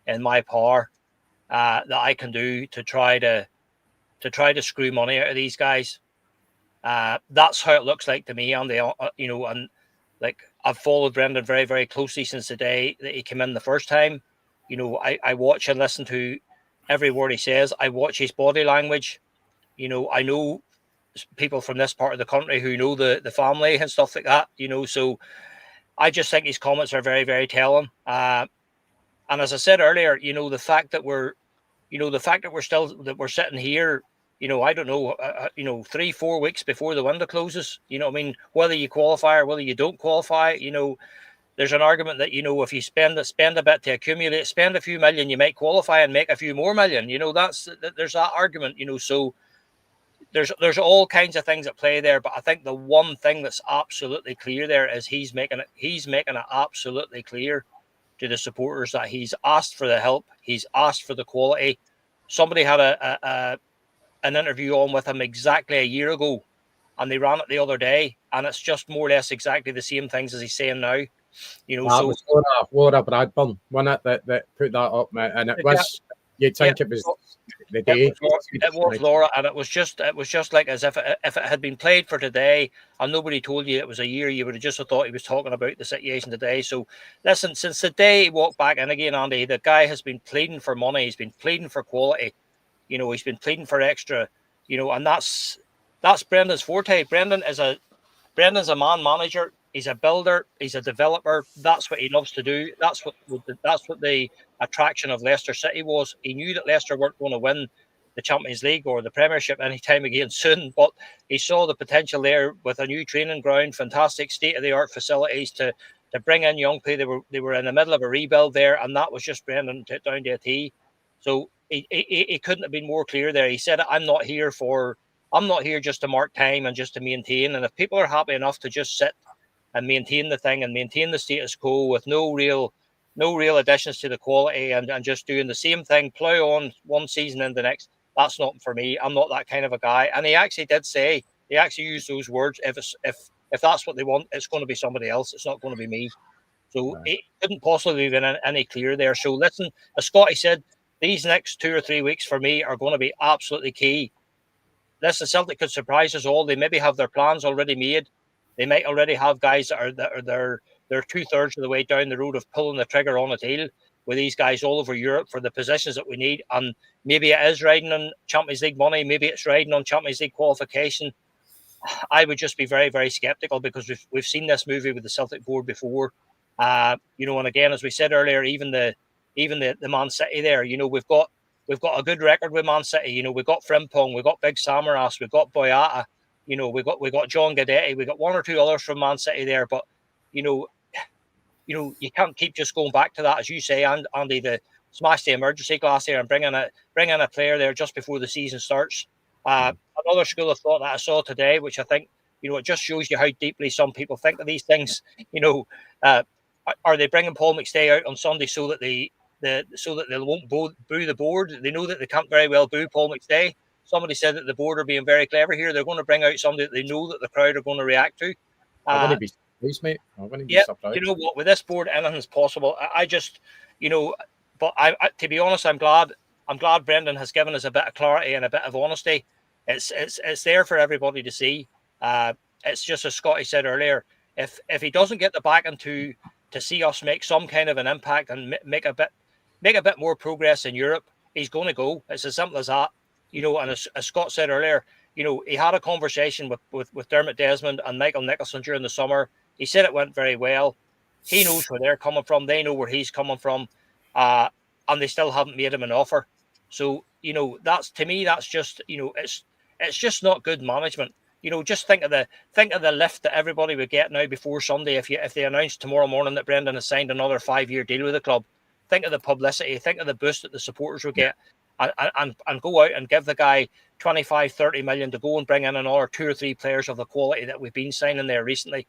in my power that I can do to try to screw money out of these guys. That's how it looks like to me. And I've followed Brendan very, very closely since the day that he came in the first time. I watch and listen to every word he says. I watch his body language. I know people from this part of the country who know the family and stuff like that. So I just think his comments are very, very telling. And as I said earlier, the fact that we're sitting here, I don't know, 3-4 weeks before the window closes, whether you qualify or whether you don't qualify, there's an argument that, if you spend a bit to accumulate, spend a few million, you might qualify and make a few more million, there's that argument, so there's all kinds of things at play there. But I think the one thing that's absolutely clear there is he's making it absolutely clear to the supporters that he's asked for the help, he's asked for the quality. Somebody had an interview on with him exactly a year ago, and they ran it the other day, and it's just more or less exactly the same things as he's saying now. That was Laura Bradburn, wasn't it, that put that up, and it was. You'd think it was the day. It was Laura, and it was just like as if it had been played for today, and nobody told you it was a year, you would have just thought he was talking about the situation today. So listen, since the day he walked back in again, Andy, the guy has been pleading for money, he's been pleading for quality, he's been pleading for extra, and that's Brendan's forte. Brendan's a man manager. He's a builder. He's a developer. That's what he loves to do. That's what the attraction of Leicester City was. He knew that Leicester weren't going to win the Champions League or the Premiership anytime again soon, but he saw the potential there with a new training ground, fantastic state-of-the-art facilities to bring in young people. They were in the middle of a rebuild there, and that was just Brendan down to a T. So he couldn't have been more clear there. He said, I'm not here just to mark time and just to maintain. And if people are happy enough to just sit and maintain the thing and maintain the status quo with no real additions to the quality and just doing the same thing, plough on one season into the next, that's not for me. I'm not that kind of a guy. And he actually did say, he actually used those words, if if that's what they want, it's going to be somebody else. It's not going to be me. So it couldn't possibly have been any clearer there. So listen, as Scotty said, these next 2 or 3 weeks for me are going to be absolutely key. Listen, Celtic could surprise us all. They maybe have their plans already made. They might already have guys that are they're 2/3 of the way down the road of pulling the trigger on a deal with these guys all over Europe for the positions that we need. And maybe it is riding on Champions League money. Maybe it's riding on Champions League qualification. I would just be very, very sceptical because we've seen this movie with the Celtic board before. And again, as we said earlier, even the Man City there, we've got a good record with Man City. We've got Frimpong, we've got Big Samaras, we've got Boyata, we got John Guidetti, we got one or two others from Man City there, but you can't keep just going back to that, as you say, Andy, the smash the emergency glass there and bring in a player there just before the season starts. Another school of thought that I saw today, which I think, it just shows you how deeply some people think of these things. Are they bringing Paul McStay out on Sunday so that they won't boo the board? They know that they can't very well boo Paul McStay. Somebody said that the board are being very clever here. They're going to bring out somebody that they know that the crowd are going to react to. I'm going to be surprised, mate. I'm going to be surprised. You know what? With this board, anything's possible. I just, but I to be honest, I'm glad Brendan has given us a bit of clarity and a bit of honesty. It's there for everybody to see. It's just as Scotty said earlier, if he doesn't get the backing to see us make some kind of an impact and make a bit more progress in Europe, he's going to go. It's as simple as that. And as Scott said earlier, he had a conversation with Dermot Desmond and Michael Nicholson during the summer. He said it went very well. He knows where they're coming from. They know where he's coming from. And they still haven't made him an offer. So, that's just, it's just not good management. Just think of the lift that everybody would get now before Sunday if they announce tomorrow morning that Brendan has signed another 5-year deal with the club. Think of the publicity. Think of the boost that the supporters would get, and go out and give the guy 25-30 million to go and bring in another 2 or 3 players of the quality that we've been signing there recently.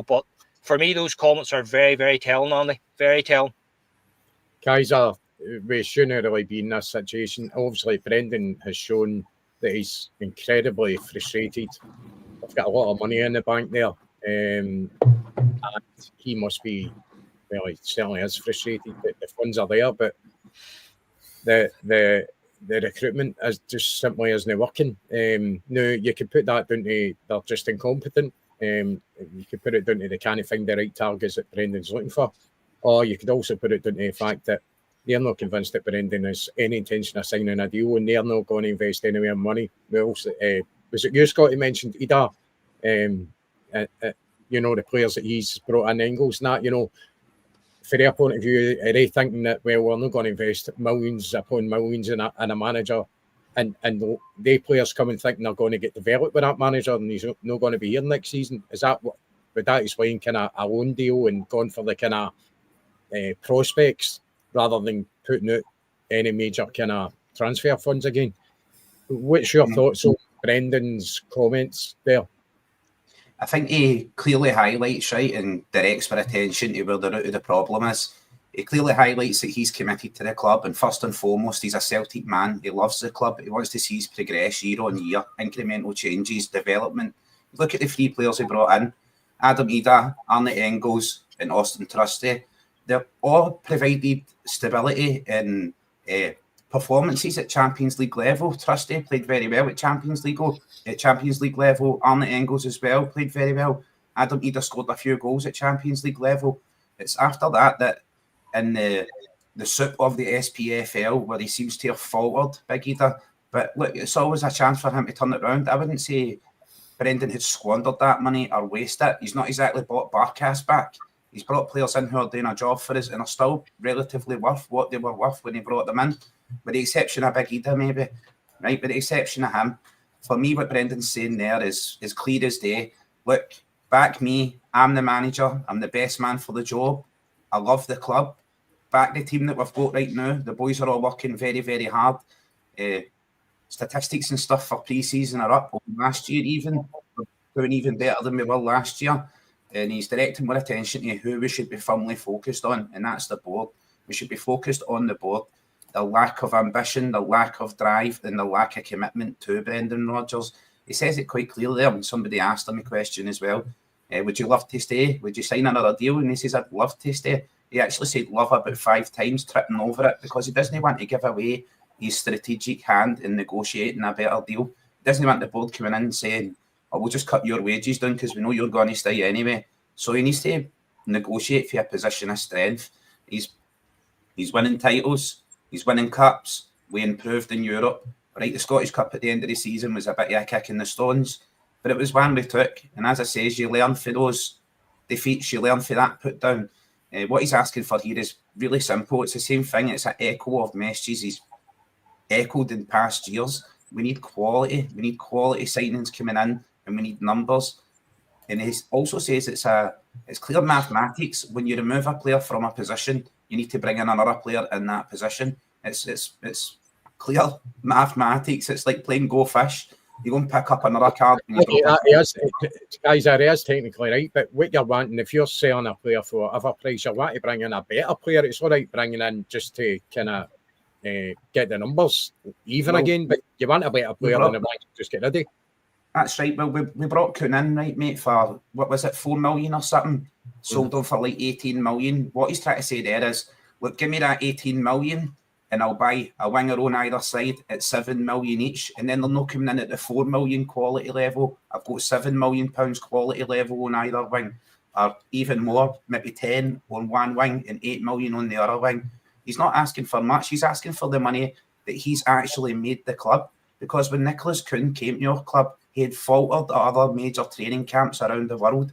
But for me, those comments are very, very telling, Andy. Very telling. Guys, we shouldn't really be in this situation. Obviously, Brendan has shown that he's incredibly frustrated. I've got a lot of money in the bank there. And he must be, well, he certainly is frustrated that the funds are there, but the recruitment is just simply isn't working. No, you could put that down to they're just incompetent. You could put it down to they can't find the right targets that Brendan's looking for. Or you could also put it down to the fact that they're not convinced that Brendan has any intention of signing a deal and they're not going to invest any more money. Was it you, Scott, who mentioned Ida? The players that he's brought in, Engels and that, for their point of view, are they thinking that, well, we're not going to invest millions upon millions in a manager and the players come and thinking they're going to get developed with that manager and he's not going to be here next season? Is that what, would that explain kind of a loan deal and gone for the kind of prospects rather than putting out any major kind of transfer funds again? What's your thoughts on Brendan's comments there? I think he clearly highlights, right, and directs for attention to where the root of the problem is. He clearly highlights that he's committed to the club, and first and foremost, he's a Celtic man. He loves the club. He wants to see us progress year on year, incremental changes, development. Look at the 3 players he brought in: Adam Ida, Arne Engels, and Austin Trusty. They've all provided stability in performances at Champions League level. Trusty played very well at Champions League level. Arne Engels as well played very well. Adam Ida scored a few goals at Champions League level. It's after that in the soup of the SPFL where he seems to have faltered, Big Ida. But look, it's always a chance for him to turn it around. I wouldn't say Brendan had squandered that money or wasted it. He's not exactly bought Barkas back. He's brought players in who are doing a job for us and are still relatively worth what they were worth when he brought them in. With the exception of Big Ida, maybe. Right? With the exception of him. For me, what Brendan's saying there is clear as day. Look, back me. I'm the manager. I'm the best man for the job. I love the club. Back the team that we've got right now. The boys are all working very, very hard. Statistics and stuff for pre-season are up. Last year even. We're doing even better than we were last year. And he's directing more attention to who we should be firmly focused on, and that's the board. We should be focused on the board. The lack of ambition, the lack of drive, and the lack of commitment to Brendan Rodgers. He says it quite clearly there when somebody asked him a question as well. would you love to stay? Would you sign another deal? And he says, I'd love to stay. He actually said love about 5 times, tripping over it, because he doesn't want to give away his strategic hand in negotiating a better deal. He doesn't want the board coming in and saying, oh, we'll just cut your wages down because we know you're going to stay anyway. So he needs to negotiate for a position of strength. He's winning titles, he's winning cups, we improved in Europe. Right, the Scottish Cup at the end of the season was a bit of a kick in the stones, but it was one we took. And as I says, you learn for those defeats, you learn for that put down. What he's asking for here is really simple. It's the same thing. It's an echo of messages he's echoed in past years. We need quality. We need quality signings coming in, and we need numbers. And he also says it's clear mathematics. When you remove a player from a position, you need to bring in another player in that position. It's clear mathematics. It's like playing Go Fish. You go and pick up another card. Guys, that is technically right, but what you're wanting, if you're selling a player for whatever price, you want to bring in a better player. It's all right bringing in just to kind of get the numbers even again, but you want a better player than the one you just get rid of. That's right. Well, we brought Kuhn in, right, mate, for, what was it, 4 million or something? Sold him for like 18 million. What he's trying to say there is, look, give me that 18 million and I'll buy a winger on either side at 7 million each, and then they're not coming in at the 4 million quality level. I've got £7 million quality level on either wing, or even more, maybe 10 on one wing and 8 million on the other wing. He's not asking for much. He's asking for the money that he's actually made the club. Because when Nicholas Kuhn came to your club, he had faltered at other major training camps around the world.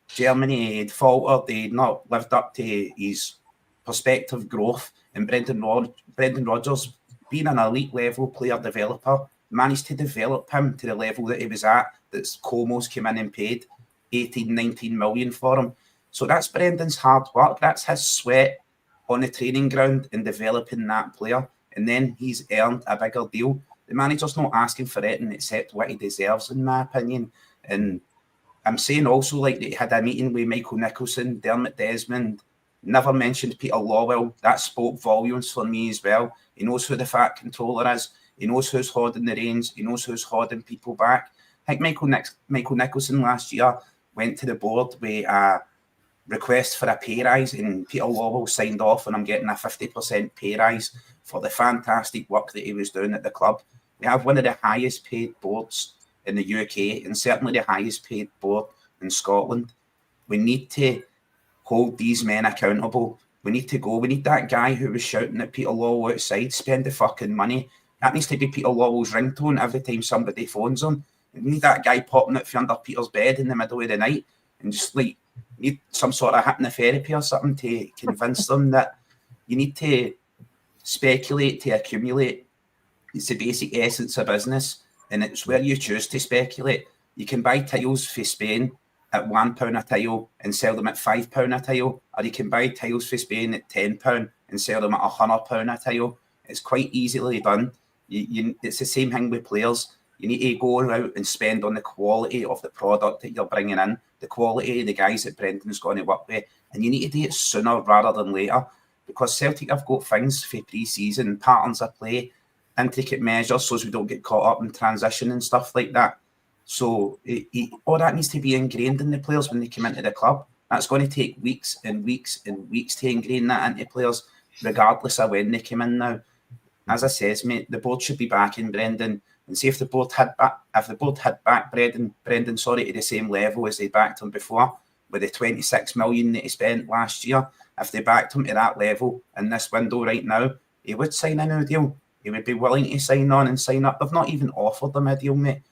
Germany, he had faltered. They had not lived up to his prospective growth. And Brendan Rodgers, being an elite level player developer, managed to develop him to the level that he was at, that Como's came in and paid 18, 19 million for him. So that's Brendan's hard work. That's his sweat on the training ground and developing that player. And then he's earned a bigger deal. The manager's not asking for anything except what he deserves, in my opinion. And I'm saying also, like, that he had a meeting with Michael Nicholson, Dermot Desmond, never mentioned Peter Lawwell. That spoke volumes for me as well. He knows who the fat controller is. He knows who's holding the reins. He knows who's holding people back. I think Michael Nicholson last year went to the board with a request for a pay rise, and Peter Lawwell signed off, and I'm getting a 50% pay rise for the fantastic work that he was doing at the club. We have one of the highest paid boards in the UK, and certainly the highest paid board in Scotland. We need to hold these men accountable. We need to go. We need that guy who was shouting at Peter Lawwell outside, spend the fucking money. That needs to be Peter Lawwell's ringtone every time somebody phones him. We need that guy popping out from under Peter's bed in the middle of the night, and just like need some sort of hypnotherapy or something to convince them that you need to speculate to accumulate. It's the basic essence of business, and it's where you choose to speculate. You can buy tiles for Spain at £1 a tile and sell them at £5 a tile, or you can buy tiles for Spain at £10 and sell them at £100 a tile. It's quite easily done. It's the same thing with players. You need to go out and spend on the quality of the product that you're bringing in, the quality of the guys that Brendan's going to work with, and you need to do it sooner rather than later, because Celtic have got things for pre-season, patterns of play, intricate measures, so as we don't get caught up in transition and stuff like that. So all that needs to be ingrained in the players when they come into the club. That's going to take weeks and weeks and weeks to ingrain that into players, regardless of when they come in now. As I says, mate, the board should be backing Brendan, and see if the board had back Brendan, to the same level as they backed him before, with the 26 million that he spent last year. If they backed him to that level in this window right now, he would sign a new deal. He would be willing to sign on and sign up. They've not even offered them a deal, mate.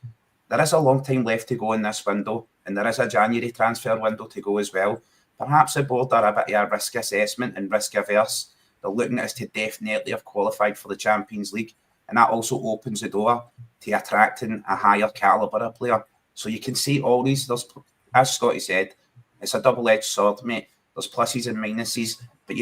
There is a long time left to go in this window, and there is a January transfer window to go as well. Perhaps the board are a bit of a risk assessment and risk averse. They're looking at us to definitely have qualified for the Champions League, and that also opens the door to attracting a higher calibre of player. So you can see all these, as Scotty said, it's a double-edged sword, mate. There's pluses and minuses, but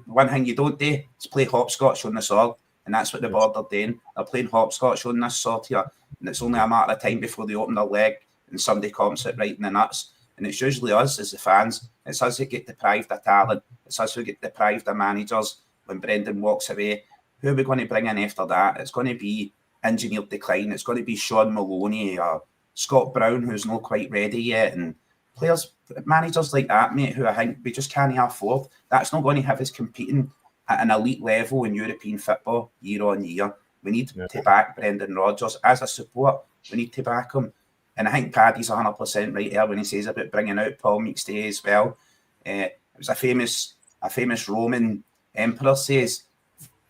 one thing you don't do is play hopscotch on the sword, and that's what the board are doing. They're playing hopscotch on this sword here, and it's only a matter of time before they open their leg and somebody comps it right in the nuts. And it's usually us as the fans. It's us who get deprived of talent. It's us who get deprived of managers when Brendan walks away. Who are we going to bring in after that? It's going to be engineered decline. It's going to be Sean Maloney or Scott Brown, who's not quite ready yet. And managers like that, mate, who I think we just can't afford. That's not going to have us competing at an elite level in European football year on year. We need to back Brendan Rodgers as a support. We need to back him. And I think Paddy's 100% right there when he says about bringing out Paul McStay as well. It was a famous Roman emperor says,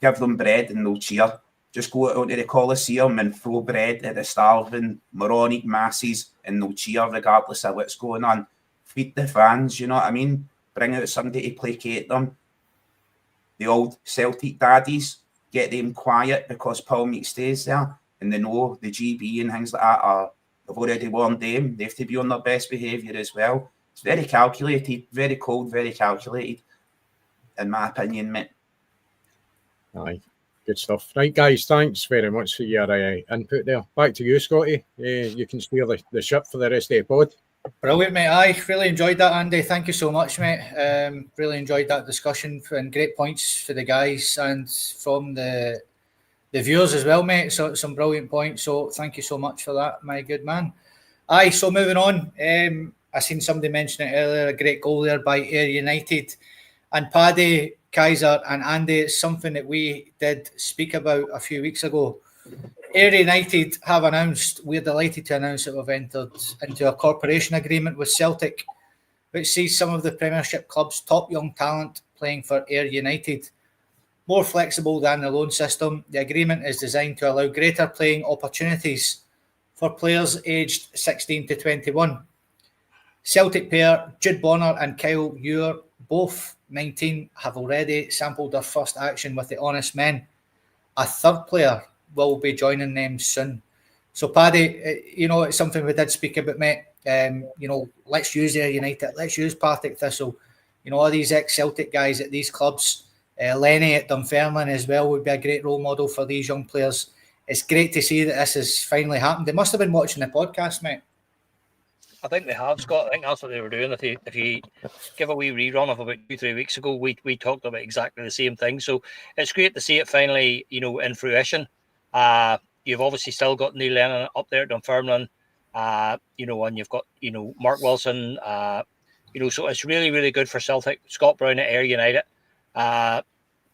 give them bread and they'll cheer. Just go out to the Colosseum and throw bread at the starving, moronic masses and they'll cheer regardless of what's going on. Feed the fans, you know what I mean? Bring out somebody to placate them. The old Celtic daddies, get them quiet because Paul McStay's there and they know the GB and things like that have already warned them. They have to be on their best behaviour as well. It's very calculated, very cold, very calculated, in my opinion, mate. Aye. Good stuff. Right, guys, thanks very much for your input there. Back to you, Scotty. You can steer the ship for the rest of the pod. Brilliant, mate. I really enjoyed that, Andy. Thank you so much, mate. Really enjoyed that discussion and great points for the guys and from the viewers as well, mate. So some brilliant points. So thank you so much for that, my good man. Aye, so moving on. I seen somebody mention it earlier, a great goal there by Ayr United. And Paddy, Kaiser and Andy, it's something that we did speak about a few weeks ago. Ayr United have announced, we're delighted to announce that we've entered into a cooperation agreement with Celtic, which sees some of the Premiership club's top young talent playing for Ayr United. More flexible than the loan system, the agreement is designed to allow greater playing opportunities for players aged 16 to 21. Celtic pair Jude Bonner and Kyle Ure, both 19, have already sampled their first action with the Honest Men. A third player will be joining them soon. So, Paddy, it's something we did speak about, mate. Let's use Ayr United. Let's use Partick Thistle. All these ex-Celtic guys at these clubs. Lenny at Dunfermline as well would be a great role model for these young players. It's great to see that this has finally happened. They must have been watching the podcast, mate. I think they have, Scott. I think that's what they were doing. If you give a wee rerun of about 2-3 weeks ago, we talked about exactly the same thing. So it's great to see it finally, in fruition. You've obviously still got Neil Lennon up there at Dunfermline, and you've got, Mark Wilson, so it's really, really good for Celtic. Scott Brown at Ayr United,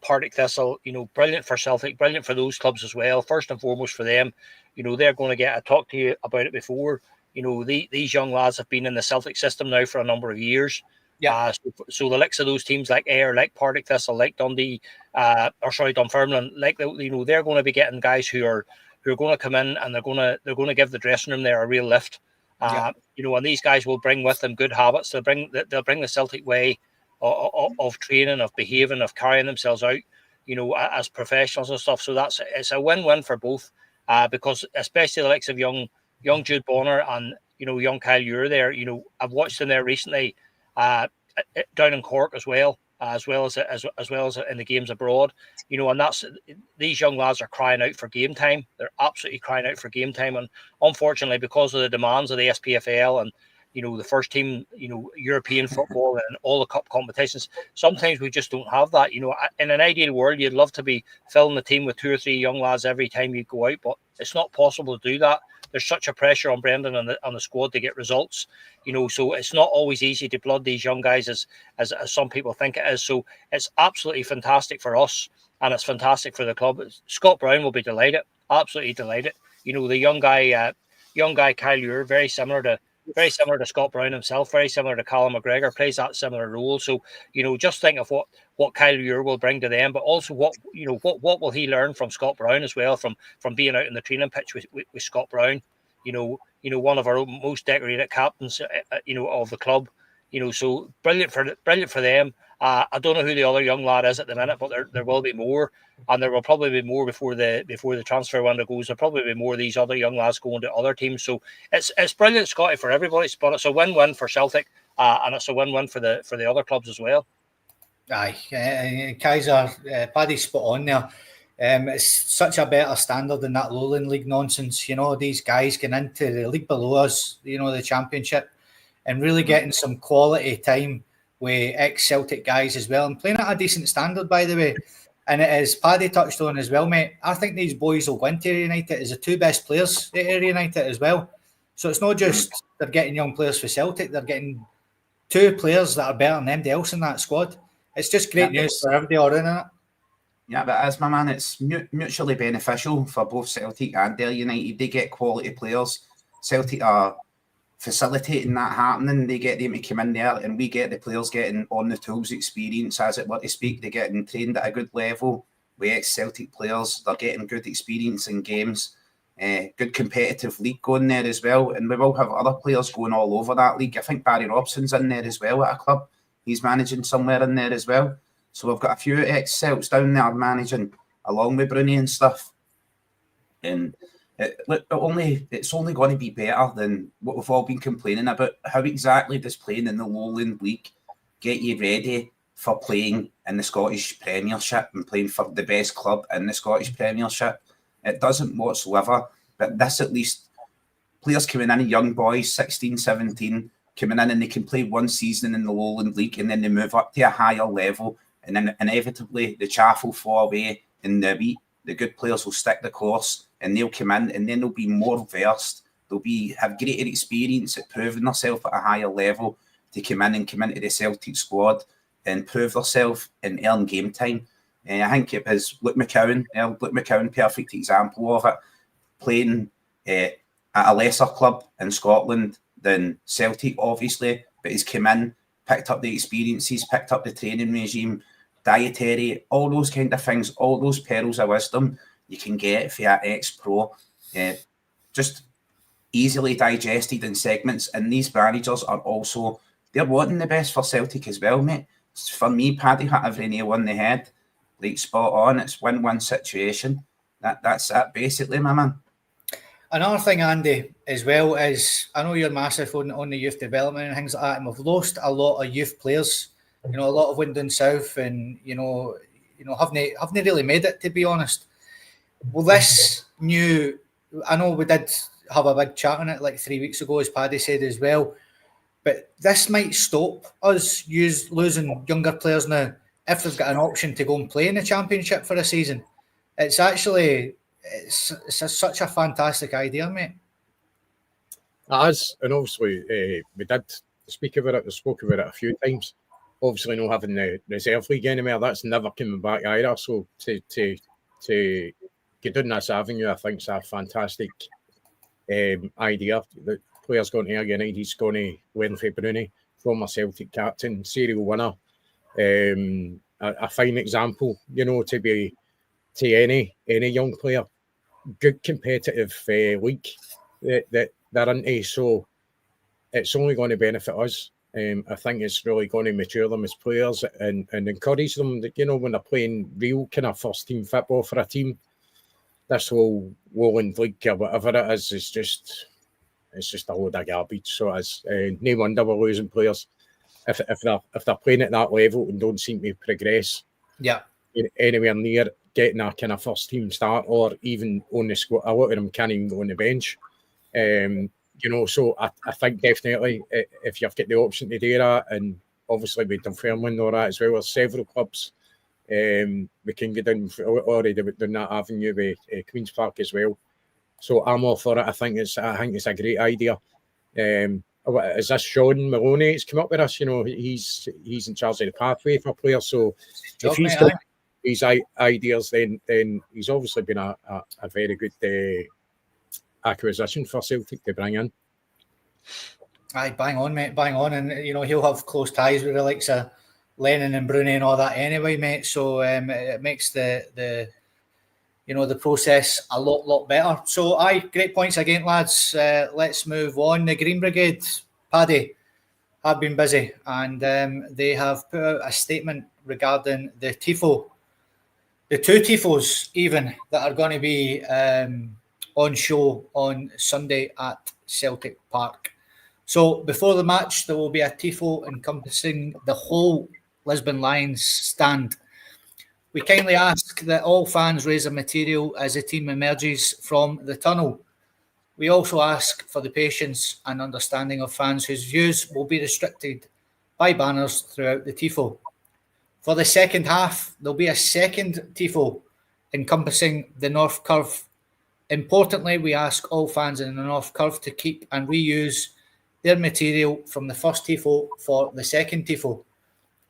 Partick Thistle, brilliant for Celtic, brilliant for those clubs as well. First and foremost for them, they're going to get, I talked to you about it before, these young lads have been in the Celtic system now for a number of years. Yeah. So the likes of those teams like Ayr, like Partick Thistle, like Dundee, Dunfermline, they're going to be getting guys who are going to come in and they're going to give the dressing room there a real lift. And these guys will bring with them good habits. They'll bring the Celtic way of training, of behaving, of carrying themselves out, as professionals and stuff. So it's a win-win for both, because especially the likes of young Jude Bonner and young Kyle Ure there. I've watched them there recently, down in Cork as well as in the games abroad. And that's, these young lads are crying out for game time. They're absolutely crying out for game time, and unfortunately, because of the demands of the SPFL and the first team, European football and all the cup competitions, sometimes we just don't have that. In an ideal world, you'd love to be filling the team with 2 or 3 young lads every time you go out, but it's not possible to do that. There's such a pressure on Brendan and the squad to get results, so it's not always easy to blood these young guys as some people think it is. So it's absolutely fantastic for us, and it's fantastic for the club. Scott Brown will be delighted, absolutely delighted. The young guy Kyle Ure, very similar to Scott Brown himself, very similar to Callum McGregor, plays that similar role. So, just think of what Kyle Ure will bring to them, but also what will he learn from Scott Brown as well, from being out in the training pitch with Scott Brown, one of our most decorated captains, of the club, so brilliant for them. I don't know who the other young lad is at the minute, but there will be more, and there will probably be more before the transfer window goes. There'll probably be more of these other young lads going to other teams. So it's brilliant, Scotty, for everybody. But it's a win-win for Celtic, and it's a win-win for the other clubs as well. Aye, Kaiser, Paddy's spot on there. It's such a better standard than that Lowland League nonsense. These guys getting into the league below us, the Championship, and really getting some quality time with ex-Celtic guys as well, and playing at a decent standard, by the way. And it is, Paddy touched on as well, mate, I think these boys will go into Ayr United as the 2 best players at Ayr United as well. So it's not just they're getting young players for Celtic, they're getting 2 players that are better than anybody else in that squad. It's just great news for everybody all around it. Yeah, but as my man, it's mutually beneficial for both Celtic and Dale United. They get quality players. Celtic are facilitating that happening. They get them to come in there, and we get the players getting on the tools experience, as it were to speak. They're getting trained at a good level with ex-Celtic players. They're getting good experience in games. Good competitive league going there as well. And we will have other players going all over that league. I think Barry Robson's in there as well at a club. He's managing somewhere in there as well. So we've got a few ex-Celts down there managing along with Bruni and stuff. And it's only going to be better than what we've all been complaining about. How exactly does playing in the Lowland League get you ready for playing in the Scottish Premiership and playing for the best club in the Scottish Premiership? It doesn't whatsoever. But this, at least, players coming in, young boys, 16, 17, coming in and they can play one season in the Lowland League and then they move up to a higher level. And then inevitably the chaff will fall away and the good players will stick the course and they'll come in and then they'll be more versed. They'll have greater experience at proving themselves at a higher level to come into the Celtic squad and prove themselves and earn game time. I think it was Luke McCowan, perfect example of it, playing at a lesser club in Scotland than Celtic, obviously, but he's come in, picked up the experiences, picked up the training regime, dietary, all those kind of things, all those pearls of wisdom you can get for an ex-pro, just easily digested in segments. And these managers are also, they're wanting the best for Celtic as well, mate. For me, Paddy hit every nail on the head, like spot on. It's win-win situation. That's it, basically, my man. Another thing, Andy, as well, is I know you're massive on the youth development and things like that, and we've lost a lot of youth players. A lot of Wyndon South, and haven't really made it, to be honest. Well, this new, I know we did have a big chat on it like 3 weeks ago, as Paddy said as well, but this might stop us losing younger players now if they've got an option to go and play in the Championship for a season. It's actually, it's such a fantastic idea, mate. As and obviously we did speak about it. We spoke about it a few times. Obviously, not having the reserve league anymore, that's never coming back either. So to get down this avenue, I think is a fantastic idea. The player's going to United. He's going to learn for Bruni, former Celtic captain, serial winner. A fine example, to be to any young player. Good competitive league that they're into. So it's only going to benefit us. I think it's really going to mature them as players and encourage them that, when they're playing real kind of first team football for a team, this whole Lowland League or whatever it is just a load of garbage. So it's no wonder we're losing players if they're playing at that level and don't seem to progress. Yeah. Anywhere near getting a kind of first team start or even on the squad. A lot of them can't even go on the bench. So I think definitely if you've got the option to do that, and obviously with Dunfermline and all that as well, there's several clubs we can get down already down that avenue with Queen's Park as well. So I'm all for it. I think it's a great idea. Is this Sean Maloney? He's come up with us. He's in charge of the pathway for players. So if he's got these ideas, then he's obviously been a very good acquisition for Celtic to bring in. Aye, bang on, mate, bang on. And, he'll have close ties with the likes of Lennon and Bruni and all that anyway, mate. So it makes the process a lot better. So, aye, great points again, lads. Let's move on. The Green Brigade, Paddy, have been busy and they have put out a statement regarding the Tifo. The 2 Tifos, even, that are going to be on show on Sunday at Celtic Park. So before the match, there will be a Tifo encompassing the whole Lisbon Lions stand. We kindly ask that all fans raise their material as the team emerges from the tunnel. We also ask for the patience and understanding of fans whose views will be restricted by banners throughout the Tifo. For the second half, there'll be a second Tifo encompassing the North Curve Importantly, we ask all fans in the North Curve to keep and reuse their material from the first Tifo for the second Tifo.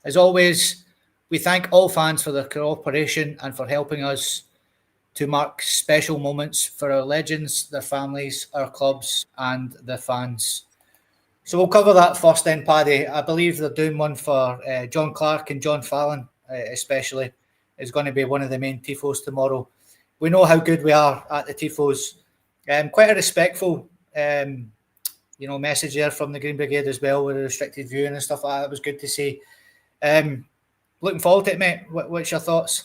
As always, we thank all fans for their cooperation and for helping us to mark special moments for our legends, their families, our clubs, and the fans. So we'll cover that first then, Paddy. I believe they're doing one for John Clark and John Fallon, especially, is going to be one of the main Tifos tomorrow. We know how good we are at the Tifos. Quite a respectful, message there from the Green Brigade as well, with a restricted viewing and stuff like that. It was good to see. Looking forward to it, mate. What's your thoughts?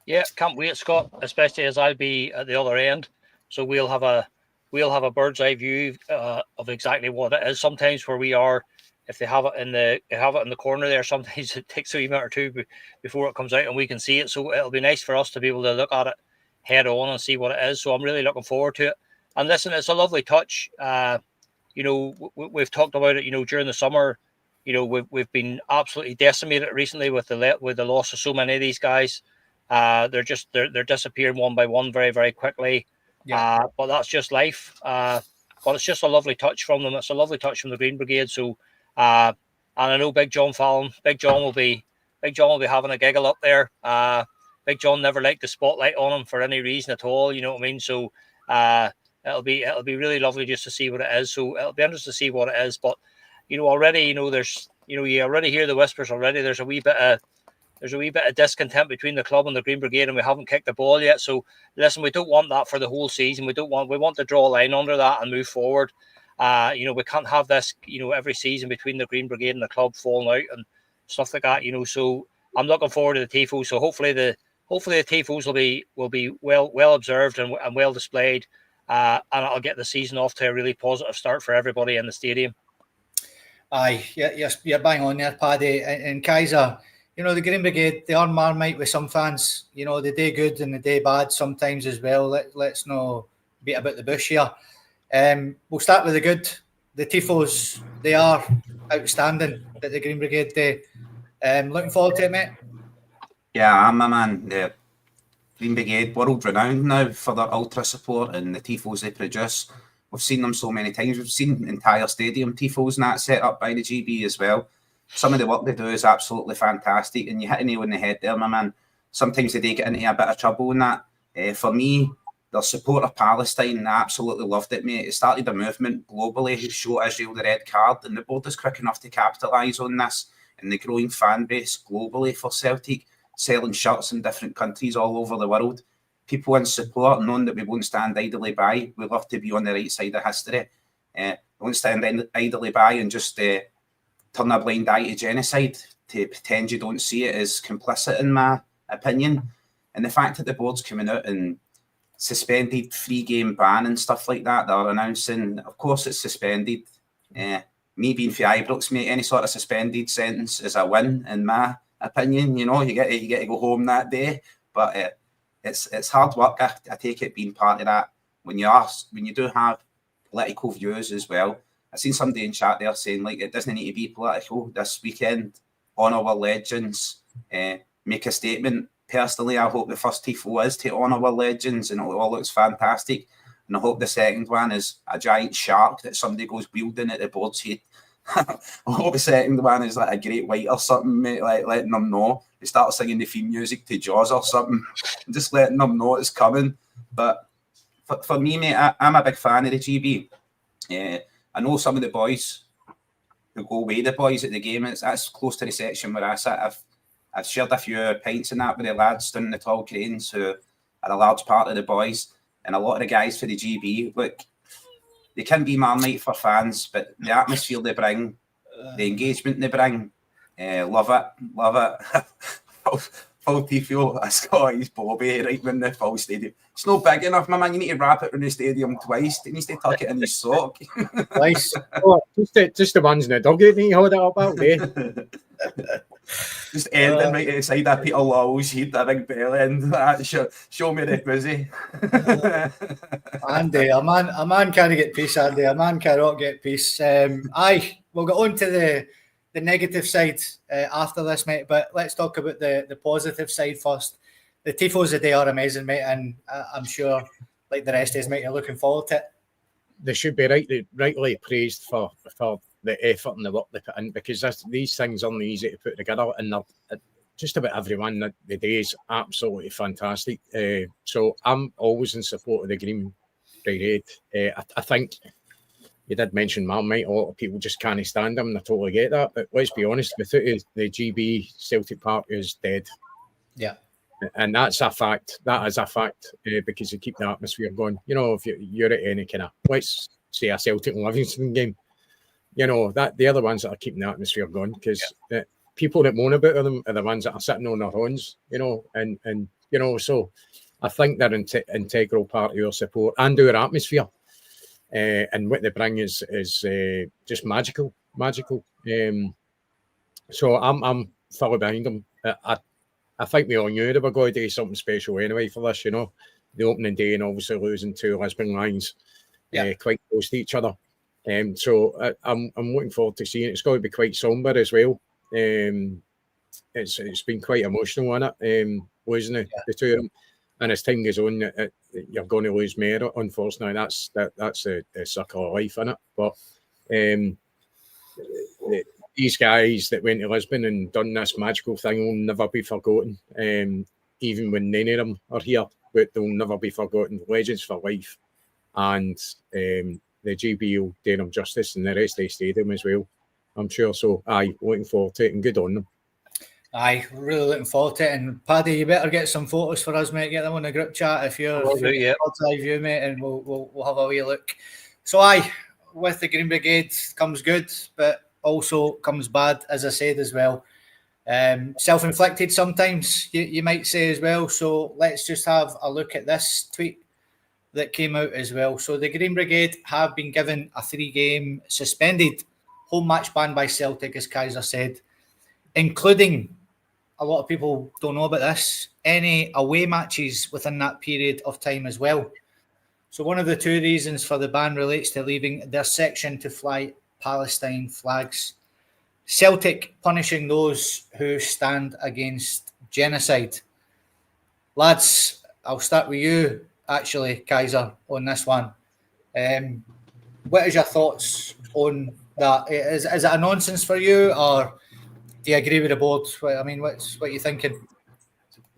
Yeah, can't wait, Scott. Especially as I'll be at the other end, so we'll have a bird's eye view of exactly what it is. Sometimes where we are, if they have it in the corner there, sometimes it takes a wee minute or two before it comes out and we can see it. So it'll be nice for us to be able to look at it head on and see what it is. So I'm really looking forward to it. And listen, it's a lovely touch. We've talked about it. During the summer, we've been absolutely decimated recently with the loss of so many of these guys. They're disappearing one by one very, very quickly. Yeah. But that's just life. But it's just a lovely touch from them. It's a lovely touch from the Green Brigade. So, and I know Big John Fallon, Big John will be having a giggle up there. Big John never liked the spotlight on him for any reason at all. You know what I mean? So, it'll be really lovely just to see what it is. So it'll be interesting to see what it is. But already, there's you already hear the whispers already. There's a wee bit of discontent between the club and the Green Brigade, and we haven't kicked the ball yet. So listen, we don't want that for the whole season. We want to draw a line under that and move forward. We can't have this, every season between the Green Brigade and the club falling out and stuff like that. So I'm looking forward to the Tifos. So hopefully the Tifos will be well observed and well displayed, and it'll get the season off to a really positive start for everybody in the stadium. Aye, you're bang on there, Paddy. And Kaiser, the Green Brigade, they are Marmite with some fans. They do good and they do bad sometimes as well. Let's not beat about the bush here. We'll start with the good. The Tifos, they are outstanding that the Green Brigade do. Looking forward to it, mate. Yeah, I'm a man. The Green Brigade, world renowned now for their ultra support and the Tifos they produce. We've seen them so many times. We've seen entire stadium Tifos and that set up by the GB as well. Some of the work they do is absolutely fantastic, and you hit a nail on the head there, my man. Sometimes they do get into a bit of trouble in that. For me, their support of Palestine, I absolutely loved it, mate. It started a movement globally who show Israel the red card, and the board is quick enough to capitalise on this and the growing fan base globally for Celtic, selling shirts in different countries all over the world. People in support, knowing that we won't stand idly by. We love to be on the right side of history. We won't stand idly by and just turn a blind eye to genocide, to pretend you don't see it is complicit, in my opinion. And the fact that the board's coming out and suspended 3-game ban and stuff like that, they're announcing, of course it's suspended. Me being for Ibrox, mate, any sort of suspended sentence is a win, in my opinion. You get to go home that day. But it's hard work. I take it being part of that. When you do have political views as well. I've seen somebody in chat there saying, like, it doesn't need to be political this weekend. Honour our legends. Make a statement. Personally, I hope the first Tifo is to honour our legends and it all looks fantastic. And I hope the second one is a giant shark that somebody goes wielding at the board's head. I hope the second one is like a great white or something, mate, like letting them know. They start singing the theme music to Jaws or something. Just letting them know it's coming. But for me, mate, I'm a big fan of the GB. I know some of the boys who go away, the boys at the game. That's close to the section where I sit. I've shared a few pints in that with the lads down in the tall cranes who are a large part of the boys. And a lot of the guys for the GB, look, they can be Marmite for fans, but the atmosphere they bring, the engagement they bring, love it. Full Tifo, a Scottish Bobby, right when the full stadium. It's not big enough, my man. You need to wrap it around the stadium twice. He needs to tuck it in his sock. Twice. Just the ones in the dugout need to hold it up out there. Just ending right outside that Peter Lawwell's head, that big belly, and show me the busy. Andy, a man can't get peace, Andy. A man cannot get peace. We'll get on to the negative side after this, mate, but let's talk about the positive side first. The Tifos today are amazing, mate, and I'm sure like the rest of us might be looking forward to it. They should be rightly praised for the effort and the work they put in, because these things aren't easy to put together, and just about everyone the day is absolutely fantastic. So I'm always in support of the Green Brigade. I think you did mention Marmite. A lot of people just can't stand them, and I totally get that. But let's be honest, without the GB, Celtic Park is dead. Yeah. And that's a fact. That is a fact, because you keep the atmosphere going. You know, if you're at any kind of, let's say, a Celtic and Livingston game, you know, that the other ones that are keeping the atmosphere going, because people that moan about them are the ones that are sitting on their horns, you know, and you know, so I think they're an integral part of your support and our atmosphere, and what they bring is just magical. So I'm fully behind them. I think we all knew they were going to do something special anyway for this, you know, the opening day, and obviously losing two Lisbon Lions quite close to each other. So I'm looking forward to seeing it. It's going to be quite somber as well. It's been quite emotional, isn't it? Losing the two of them, and as time goes on, you're going to lose more. Unfortunately, that's the circle of life, isn't it? But these guys that went to Lisbon and done this magical thing will never be forgotten. Even when none of them are here, but they'll never be forgotten. Legends for life, and the GB will do them justice, and the rest of the stadium as well, I'm sure. So, looking forward to it, and good on them. Really looking forward to it. And Paddy, you better get some photos for us, mate. Get them on the group chat if you're bird's eye view, mate, and we'll have a wee look. So, with the Green Brigade comes good, but also comes bad, as I said as well. Self-inflicted sometimes, you might say as well. So let's just have a look at this tweet that came out as well. So the Green Brigade have been given a 3-game suspended home match ban by Celtic, as Kaiser said, including, a lot of people don't know about this, any away matches within that period of time as well. So one of the 2 reasons for the ban relates to leaving their section to fly Palestine flags. Celtic punishing those who stand against genocide. Lads, I'll start with you, actually, Kaiser, on this one. What is your thoughts on that? Is it a nonsense for you, or do you agree with the board? I mean, what are you thinking?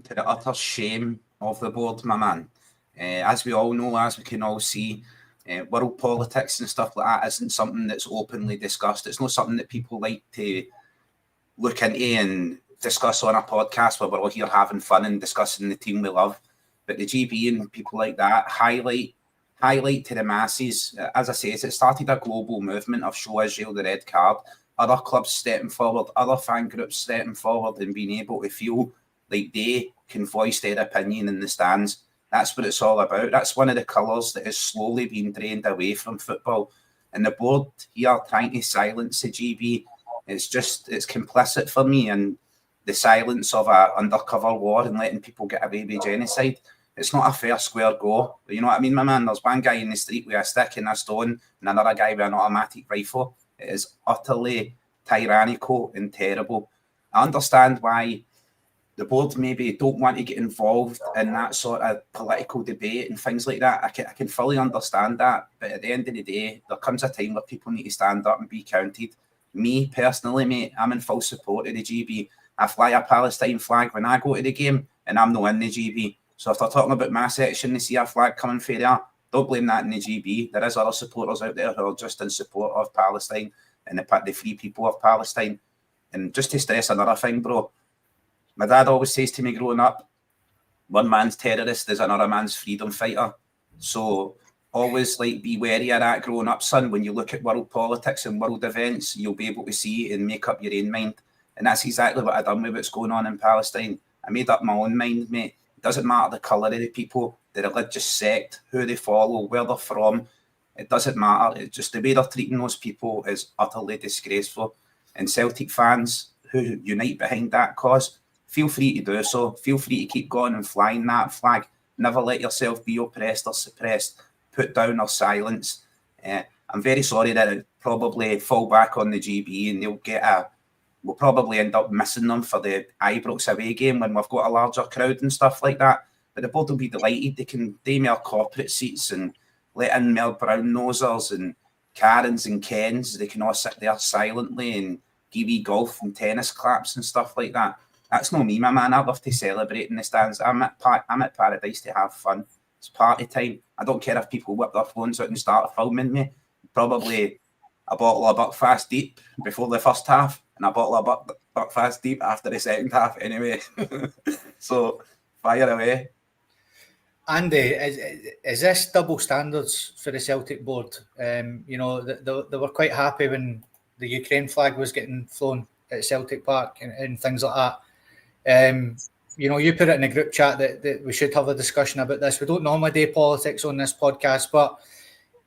To the utter shame of the board, my man. As we all know, as we can all see, world politics and stuff like that isn't something that's openly discussed. It's not something that people like to look into and discuss on a podcast where we're all here having fun and discussing the team we love. But the GB and people like that highlight to the masses. As I say, it started a global movement of show Israel the red card. Other clubs stepping forward, other fan groups stepping forward and being able to feel like they can voice their opinion in the stands. That's what it's all about. That's one of the colours that is slowly being drained away from football. And the board here trying to silence the GB, it's complicit for me in the silence of an undercover war and letting people get away with genocide. It's not a fair square go. You know what I mean, my man? There's one guy in the street with a stick and a stone and another guy with an automatic rifle. It is utterly tyrannical and terrible. I understand why the board maybe don't want to get involved in that sort of political debate and things like that. I can fully understand that. But at the end of the day, there comes a time where people need to stand up and be counted. Me, personally, mate, I'm in full support of the GB. I fly a Palestine flag when I go to the game, and I'm not in the GB. So if they're talking about my section, they see a flag coming for there, don't blame that in the GB. There is other supporters out there who are just in support of Palestine and the free people of Palestine. And just to stress another thing, bro, my dad always says to me growing up, one man's terrorist is another man's freedom fighter. So always be wary of that growing up, son. When you look at world politics and world events, you'll be able to see and make up your own mind. And that's exactly what I've done with what's going on in Palestine. I made up my own mind, mate. It doesn't matter the colour of the people, the religious sect, who they follow, where they're from. It doesn't matter. It's just the way they're treating those people is utterly disgraceful. And Celtic fans who unite behind that cause, feel free to do so. Feel free to keep going and flying that flag. Never let yourself be oppressed or suppressed, put down or silenced. I'm very sorry that it probably fall back on the GB and we'll probably end up missing them for the Ibrox away game when we've got a larger crowd and stuff like that. but the board will be delighted. They can do more corporate seats and let in more brown nosers and Karens and Kens. They can all sit there silently and give you golf and tennis claps and stuff like that. That's not me, my man. I love to celebrate in the stands. I'm at Paradise to have fun. It's party time. I don't care if people whip their phones out and start filming me. Probably a bottle of Buckfast Deep before the first half and a bottle of Buckfast Deep after the second half anyway. So, fire away. Andy, is this double standards for the Celtic board? You know, they were quite happy when the Ukraine flag was getting flown at Celtic Park and things like that. You know, you put it in a group chat that we should have a discussion about this. We don't normally do politics on this podcast, but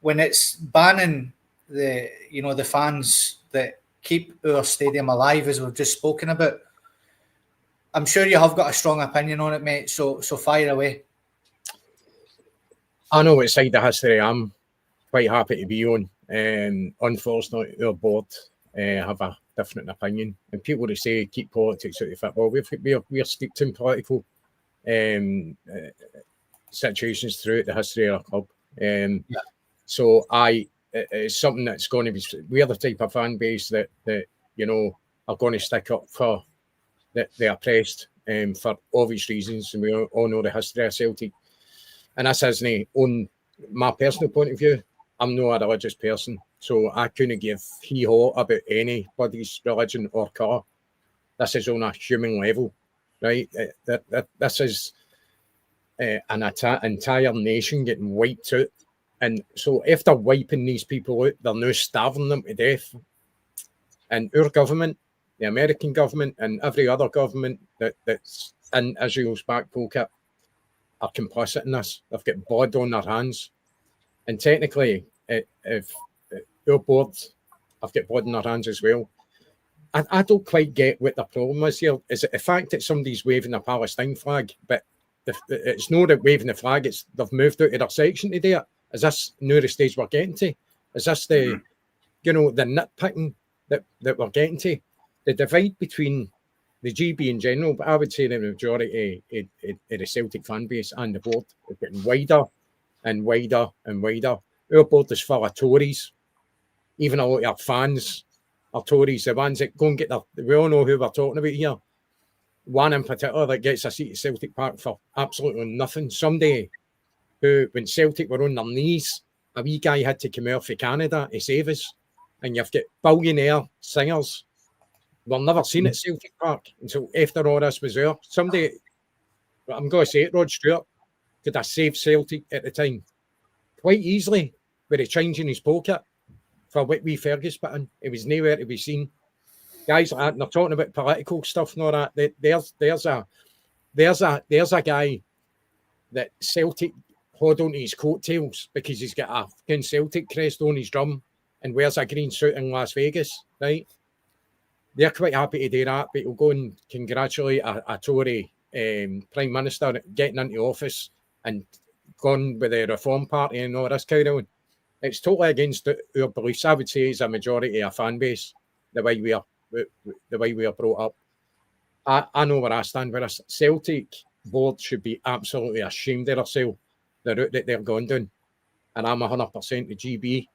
when it's banning the fans that keep our stadium alive, as we've just spoken about, I'm sure you have got a strong opinion on it, mate. So fire away. I know what side of history I'm quite happy to be on. Unfortunately, our board have a different opinion. And people who say keep politics out of football, we're steeped in political situations throughout the history of our club. So it's something that's going to be. We're the type of fan base that you know are going to stick up for the oppressed for obvious reasons, and we all know the history of Celtic. And this isn't on my personal point of view. I'm not a religious person, so I couldn't give hee-haw about anybody's religion or colour. This is on a human level, right? This is an entire nation getting wiped out. And so if they're wiping these people out, they're now starving them to death. And our government, the American government and every other government that's in Israel's back pocket are complicit in this. They've got blood on their hands. And technically, if our board have got blood on their hands as well, I don't quite get what the problem is here. Is it the fact that somebody's waving a Palestine flag, but it's not that waving the flag, it's they've moved out of their section to do it? Is this now the stage we're getting to? Is this the, you know, the nitpicking that we're getting to? The divide between the GB in general, but I would say the majority of the Celtic fan base and the board is getting wider and wider and wider. Our board is full of Tories. Even a lot of our fans are Tories. The ones that go and get we all know who we're talking about here. One in particular that gets a seat at Celtic Park for absolutely nothing. Somebody who, when Celtic were on their knees, a wee guy had to come out for Canada to save us. And you've got billionaire singers we're never seen at Celtic Park until after all this was there. Somebody, I'm going to say it, Rod Stewart, could have saved Celtic at the time quite easily with a change in his pocket for what we Fergus put in. It was nowhere to be seen. Guys like that, and they're talking about political stuff and all that. There's a guy that Celtic hold onto his coattails because he's got a fucking Celtic crest on his drum and wears a green suit in Las Vegas, right? They're quite happy to do that, but we'll go and congratulate a Tory Prime Minister getting into office and gone with the Reform Party and all this kind of one. It's totally against our beliefs. I would say as a majority of our fan base, the way we are brought up. I know where I stand with this. Celtic board should be absolutely ashamed of themselves, the route that they're going down. And I'm 100% the GB.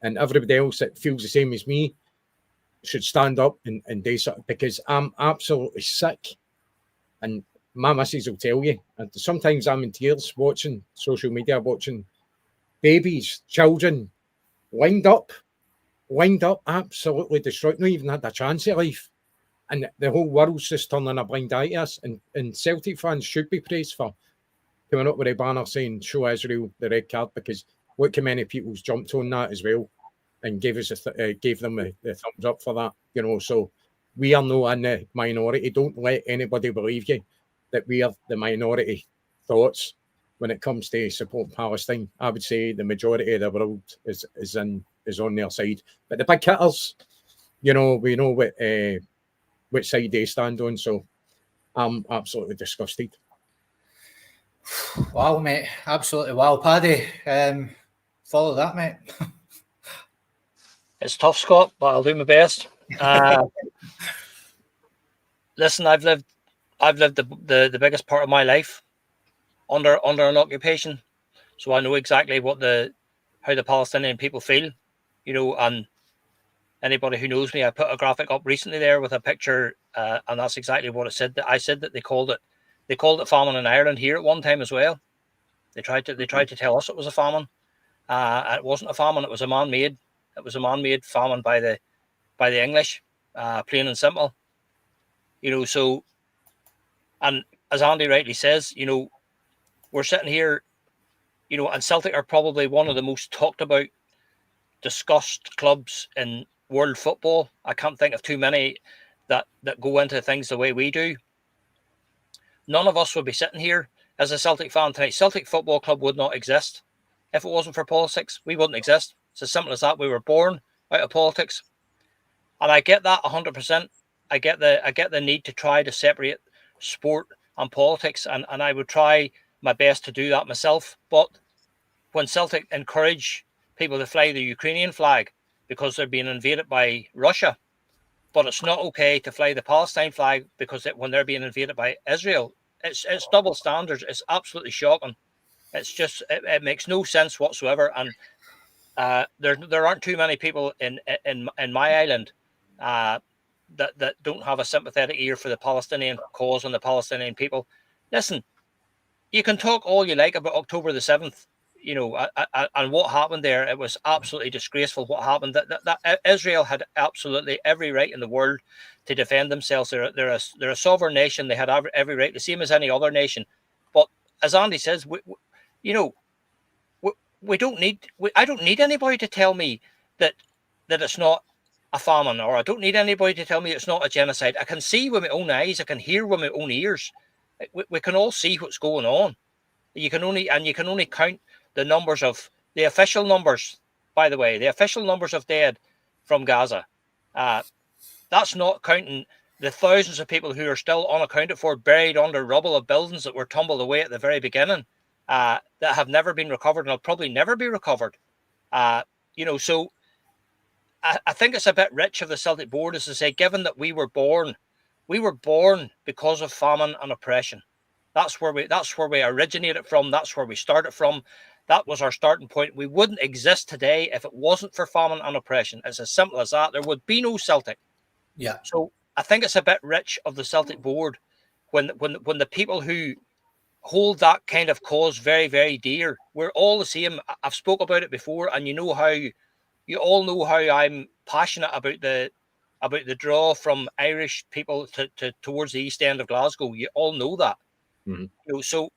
And everybody else that feels the same as me should stand up and do something, because I'm absolutely sick. And my missus will tell you. And sometimes I'm in tears watching social media, watching babies, children lined up, absolutely destroyed, not even had a chance at life. And the whole world's just turning a blind eye to us. And Celtic fans should be praised for coming up with a banner saying, show Israel the red card, because look how many people's jumped on that as well and gave them the thumbs up for that. You know, so we are no in the minority. Don't let anybody believe you that we are the minority thoughts when it comes to support Palestine. I would say the majority of the world is on their side. But the big hitters, you know, we know which side they stand on. So I'm absolutely disgusted. Wow, mate. Absolutely wow. Paddy, follow that, mate. It's tough, Scott, but I'll do my best. Listen, I've lived the biggest part of my life under an occupation, so I know exactly how the Palestinian people feel, and anybody who knows me, I put a graphic up recently there with a picture, and that's exactly what it said. That I said that they called it famine in Ireland here at one time as well. They tried to tell us it was a famine. It wasn't a famine. It was a man-made. It was a man-made famine by the English, plain and simple. So, and as Andy rightly says, we're sitting here, and Celtic are probably one of the most talked about, discussed clubs in world football. I can't think of too many that go into things the way we do. None of us would be sitting here as a Celtic fan tonight. Celtic Football Club would not exist if it wasn't for politics. We wouldn't exist. It's as simple as that. We were born out of politics, and I get that 100%. I get the need to try to separate sport and politics, and I would try my best to do that myself. But when Celtic encourage people to fly the Ukrainian flag because they're being invaded by Russia, but it's not okay to fly the Palestine flag because when they're being invaded by Israel, it's double standards. It's absolutely shocking. It's just it makes no sense whatsoever. And there aren't too many people in my island that don't have a sympathetic ear for the Palestinian cause and the Palestinian people. Listen, you can talk all you like about October the 7th, and what happened there. It was absolutely disgraceful what happened. That Israel had absolutely every right in the world to defend themselves. They're a sovereign nation. They had every right, the same as any other nation. But as Andy says, we don't need. I don't need anybody to tell me that it's not a famine, or I don't need anybody to tell me it's not a genocide. I can see with my own eyes. I can hear with my own ears. We can all see what's going on. You can only count the numbers of the official numbers. By the way, the official numbers of dead from Gaza. That's not counting the thousands of people who are still unaccounted for, buried under rubble of buildings that were tumbled away at the very beginning, that have never been recovered and will probably never be recovered. So I think it's a bit rich of the Celtic board, as to say, given that we were born because of famine and oppression. That's where we originated from. That's where we started from. That was our starting point. We wouldn't exist today if it wasn't for famine and oppression. It's as simple as that. There would be no Celtic. Yeah. So I think it's a bit rich of the Celtic board when the people who hold that kind of cause very, very dear. We're all the same. I've spoke about it before, and you all know how I'm passionate about the draw from Irish people towards the East End of Glasgow. You all know that. Mm-hmm. So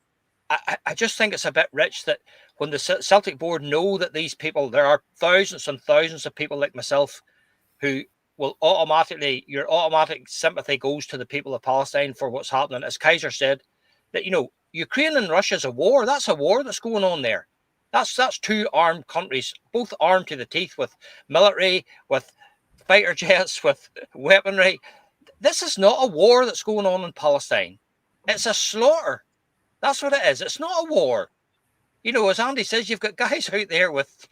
I just think it's a bit rich that when the Celtic board know that these people, there are thousands and thousands of people like myself who will your automatic sympathy goes to the people of Palestine for what's happening. As Kaiser said, that Ukraine and Russia is a war. That's a war that's going on there. That's two armed countries, both armed to the teeth with military, with fighter jets, with weaponry. This is not a war that's going on in Palestine. It's a slaughter. That's what it is. It's not a war. As Andy says, you've got guys out there with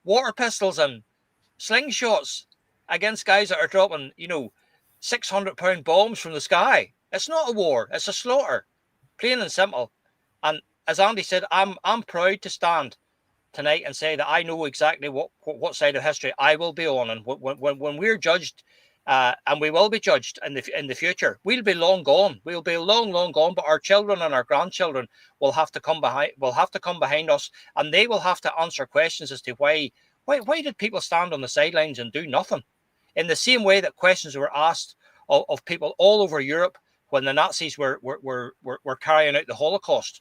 water pistols and slingshots against guys that are dropping, 600-pound bombs from the sky. It's not a war. It's a slaughter, plain and simple. And as Andy said, I'm proud to stand tonight and say that I know exactly what side of history I will be on, and when we're judged, and we will be judged in the future, we'll be long gone. We'll be long gone. But our children and our grandchildren will have to come behind us, and they will have to answer questions as to why did people stand on the sidelines and do nothing, in the same way that questions were asked of people all over Europe when the Nazis were carrying out the Holocaust.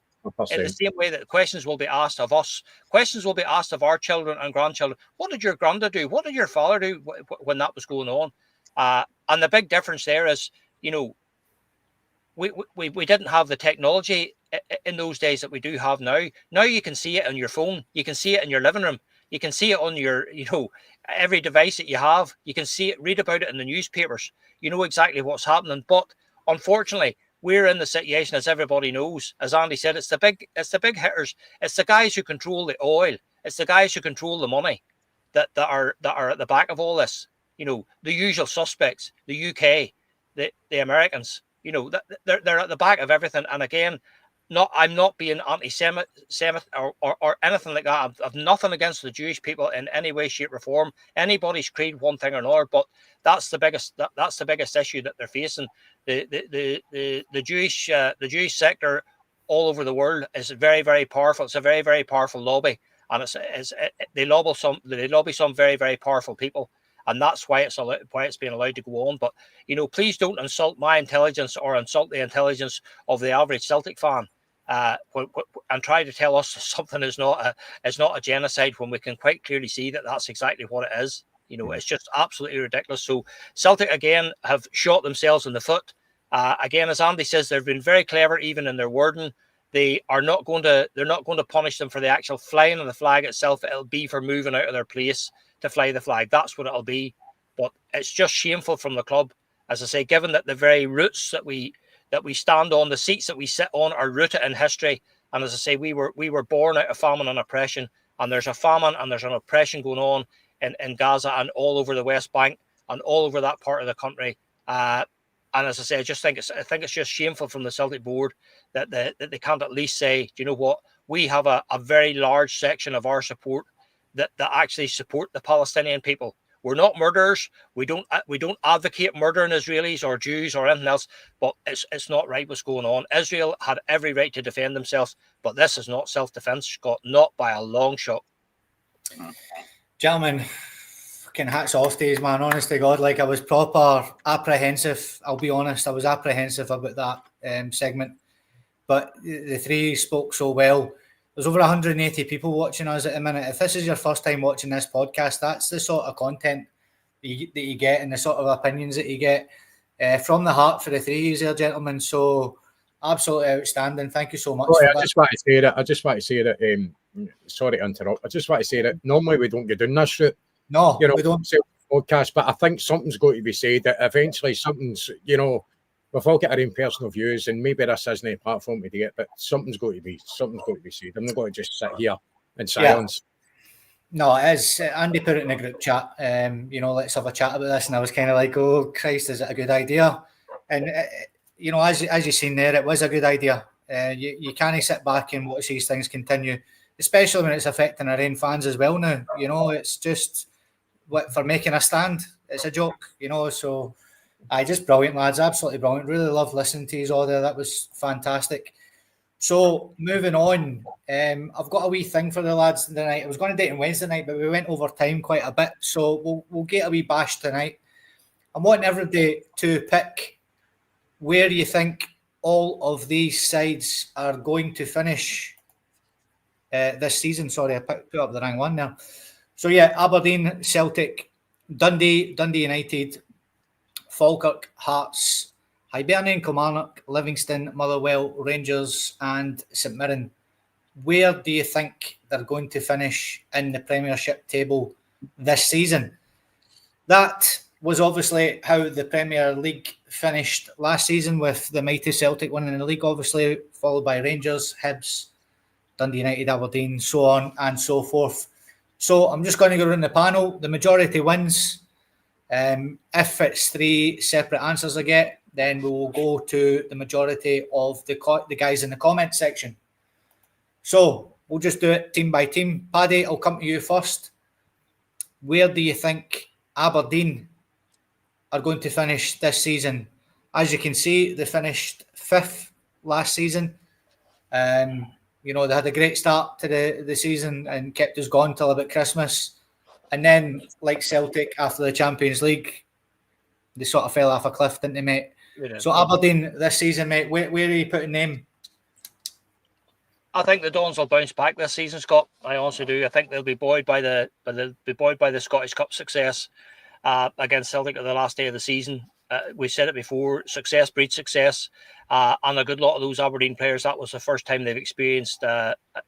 In the same way that questions will be asked of us, questions will be asked of our children and grandchildren. What did your granddad do? What did your father do when that was going on? And the big difference there is, we didn't have the technology in those days that we do have now. Now you can see it on your phone. You can see it in your living room. You can see it on your, every device that you have. You can see it, read about it in the newspapers. You know exactly what's happening. But unfortunately, we're in the situation, as everybody knows. As Andy said, it's the big hitters. It's the guys who control the oil. It's the guys who control the money that are at the back of all this. The usual suspects, the UK, the Americans. They're at the back of everything. And again, I'm not being anti-Semite or anything like that. I've nothing against the Jewish people in any way, shape, or form. Anybody's creed, one thing or another, but that's the biggest issue that they're facing. The Jewish sector all over the world is very, very powerful. It's a very, very powerful lobby, and they lobby some very, very powerful people. And that's why it's being allowed to go on. But please don't insult my intelligence or insult the intelligence of the average Celtic fan, and try to tell us something is not a genocide when we can quite clearly see that that's exactly what it is. It's just absolutely ridiculous. So Celtic again have shot themselves in the foot. Again, as Andy says, they've been very clever even in their wording. They're not going to punish them for the actual flying of the flag itself. It'll be for moving out of their place to fly the flag. That's what it'll be. But it's just shameful from the club, as I say, given that the very roots that we stand on, the seats that we sit on, are rooted in history. And as I say, we were born out of famine and oppression, and there's a famine and there's an oppression going on in Gaza and all over the West Bank and all over that part of the country. And as I say, I think it's just shameful from the Celtic board that they can't at least say, do you know what? We have a very large section of our support that actually support the Palestinian people. We're not murderers. We don't advocate murdering Israelis or Jews or anything else. But it's not right what's going on. Israel had every right to defend themselves, but this is not self-defense, Scott. Not by a long shot. Gentlemen, fucking hats off to you, man. Honest to God, like I was proper apprehensive. I'll be honest, I was apprehensive about that segment. But the three spoke so well. There's over 180 people watching us at the minute. If this is your first time watching this podcast, that's the sort of content that you get and the sort of opinions that you get from the heart for the three of you there, gentlemen. So absolutely outstanding. Thank you so much. I just want to say that. Sorry to interrupt. I just want to say that normally we don't get down this route. No, we don't say podcast, but I think something's got to be said. That eventually something's, we've all got our own personal views, and maybe this isn't a platform to do it, but something's got to be said. I'm not going to just sit here in silence. Yeah. No, it is. Andy put it in a group chat. Let's have a chat about this, and I was kind of like, "Oh Christ, is it a good idea?" And as you've seen there, it was a good idea. You can't sit back and watch these things continue, especially when it's affecting our own fans as well. Now, it's just for making a stand. It's a joke, So. Just brilliant, lads. Absolutely brilliant. Really love listening to you all there. That was fantastic. So, moving on, I've got a wee thing for the lads tonight. I was going to do it on Wednesday night, but we went over time quite a bit. So, we'll get a wee bash tonight. I'm wanting everybody to pick where you think all of these sides are going to finish this season. Sorry, I put up the wrong one there. So, yeah, Aberdeen, Celtic, Dundee United, Falkirk, Hearts, Hibernian, Kilmarnock, Livingston, Motherwell, Rangers and St Mirren. Where do you think they're going to finish in the Premiership table this season? That was obviously how the Premier League finished last season, with the mighty Celtic winning the league, obviously, followed by Rangers, Hibs, Dundee United, Aberdeen, so on and so forth. So I'm just going to go around the panel. The majority wins. If it's three separate answers I get, then we will go to the majority of the guys in the comment section. So we'll just do it team by team. Paddy, I'll come to you first. Where do you think Aberdeen are going to finish this season? As you can see, they finished 5th last season. They had a great start to the season and kept us going till about Christmas. And then, like Celtic, after the Champions League, they sort of fell off a cliff, didn't they, mate? So Aberdeen this season, mate, where are you putting them? I think the Dons will bounce back this season, Scott. I honestly do. I think they'll be buoyed by the Scottish Cup success against Celtic at the last day of the season. We said it before: success breeds success, and a good lot of those Aberdeen players, that was the first time they've experienced,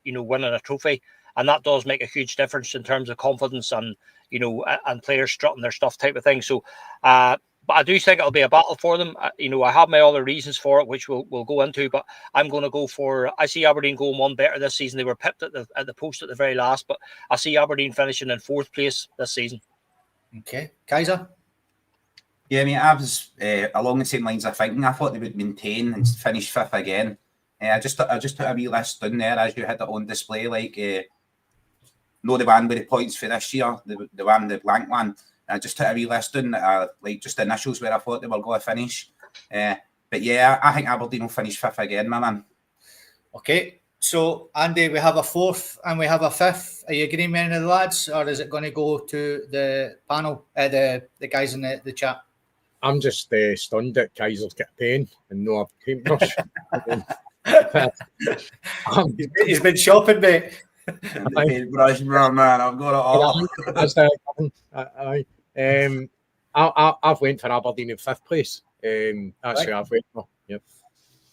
winning a trophy. And that does make a huge difference in terms of confidence and, and players strutting their stuff type of thing. So, but I do think it'll be a battle for them. I have my other reasons for it, which we'll go into, but I'm going to go for, I see Aberdeen going one better this season. They were pipped at the post at the very last, but I see Aberdeen finishing in 4th place this season. Okay. Kaiser? Yeah, I mean, I was along the same lines of thinking. I thought they would maintain and finish 5th again. I just put a wee list down there as you had it on display, like no the one with the points for this year, the one, the blank one. I just took a wee list down, like just the initials where I thought they were going to finish. But yeah, I think Aberdeen will finish 5th again, my man. Okay, so Andy, we have a 4th and we have a 5th. Are you agreeing with any of the lads, or is it going to go to the panel, the guys in the chat? I'm just stunned that Kaiser's got a pen and no a paintbrush. He's been shopping, mate. Paintbrush, man, I've got it all. I've went for Aberdeen in 5th place. That's who I've went for. Yep.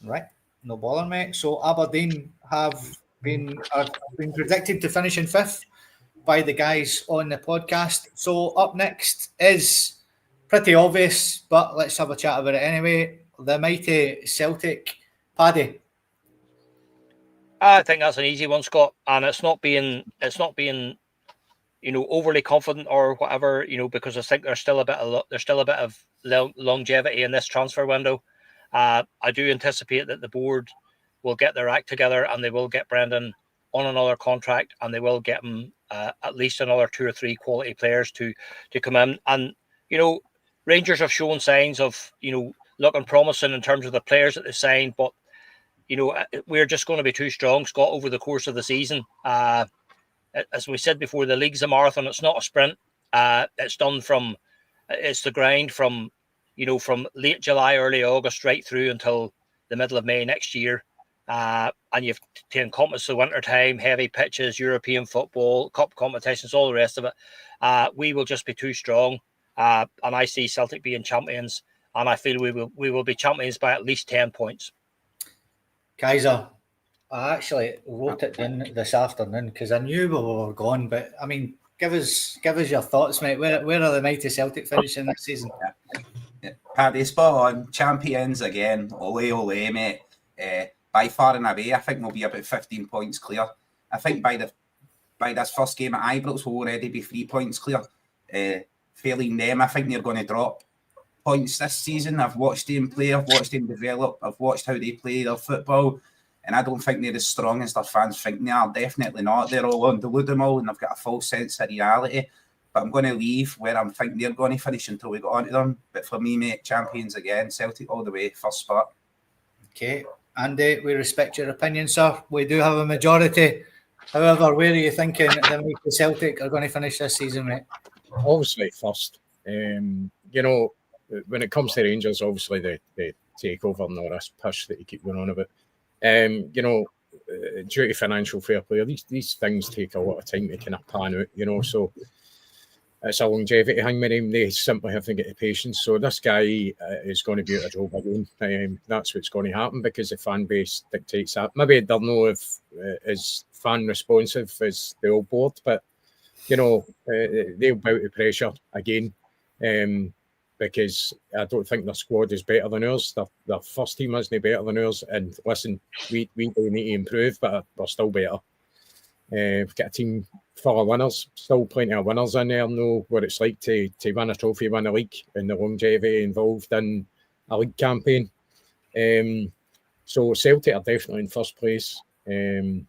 Right, no bother, mate. So Aberdeen have been predicted to finish in 5th by the guys on the podcast. So up next is pretty obvious, but let's have a chat about it anyway. The mighty Celtic. Paddy. I think that's an easy one, Scott, and it's not being overly confident or whatever, because I think there's still a bit of longevity in this transfer window. I do anticipate that the board will get their act together and they will get Brendan on another contract, and they will get him at least another 2 or 3 quality players to come in. And Rangers have shown signs of looking promising in terms of the players that they signed, but we're just going to be too strong, Scott, over the course of the season. As we said before, the league's a marathon. It's not a sprint. It's the grind from late July, early August, right through until the middle of May next year. And you've to encompass the winter time, heavy pitches, European football, cup competitions, all the rest of it. We will just be too strong. And I see Celtic being champions, and I feel we will be champions by at least 10 points. Kaiser, I actually wrote it in this afternoon because I knew we were gone. But I mean, give us your thoughts, mate. Where are the mighty Celtic finishing this season? Paddy, spot on. Champions again. Ole, mate. By far and away, I think we'll be about 15 points clear. I think by this first game at Ibrox, we'll already be 3 points clear. Failing them, I think they're going to drop points this season. I've watched them play, I've watched them develop, I've watched how they play their football, and I don't think they're as strong as their fans think they are. Definitely not. They're all on delusional and they've got a false sense of reality. But I'm going to leave where I'm thinking they're going to finish until we get onto them. But for me, mate, champions again, Celtic all the way, first spot. Okay, Andy, we respect your opinion, sir. We do have a majority. However, where are you thinking the Celtic are going to finish this season, mate? Obviously, first. When it comes to Rangers, obviously the takeover and all this push that you keep going on about. Due to financial fair play, these things take a lot of time to kind of pan out, so it's a longevity thing with them. They simply have to get the patience. So this guy is going to be out of job again. That's what's going to happen because the fan base dictates that. Maybe I don't know if as fan responsive as the old board, but they'll bow to pressure again. Because I don't think their squad is better than ours. Their first team isn't better than ours. And listen, we do need to improve, but we're still better. We've got a team full of winners, still plenty of winners in there, know what it's like to win a trophy, win a league, and the longevity involved in a league campaign. So Celtic are definitely in first place. And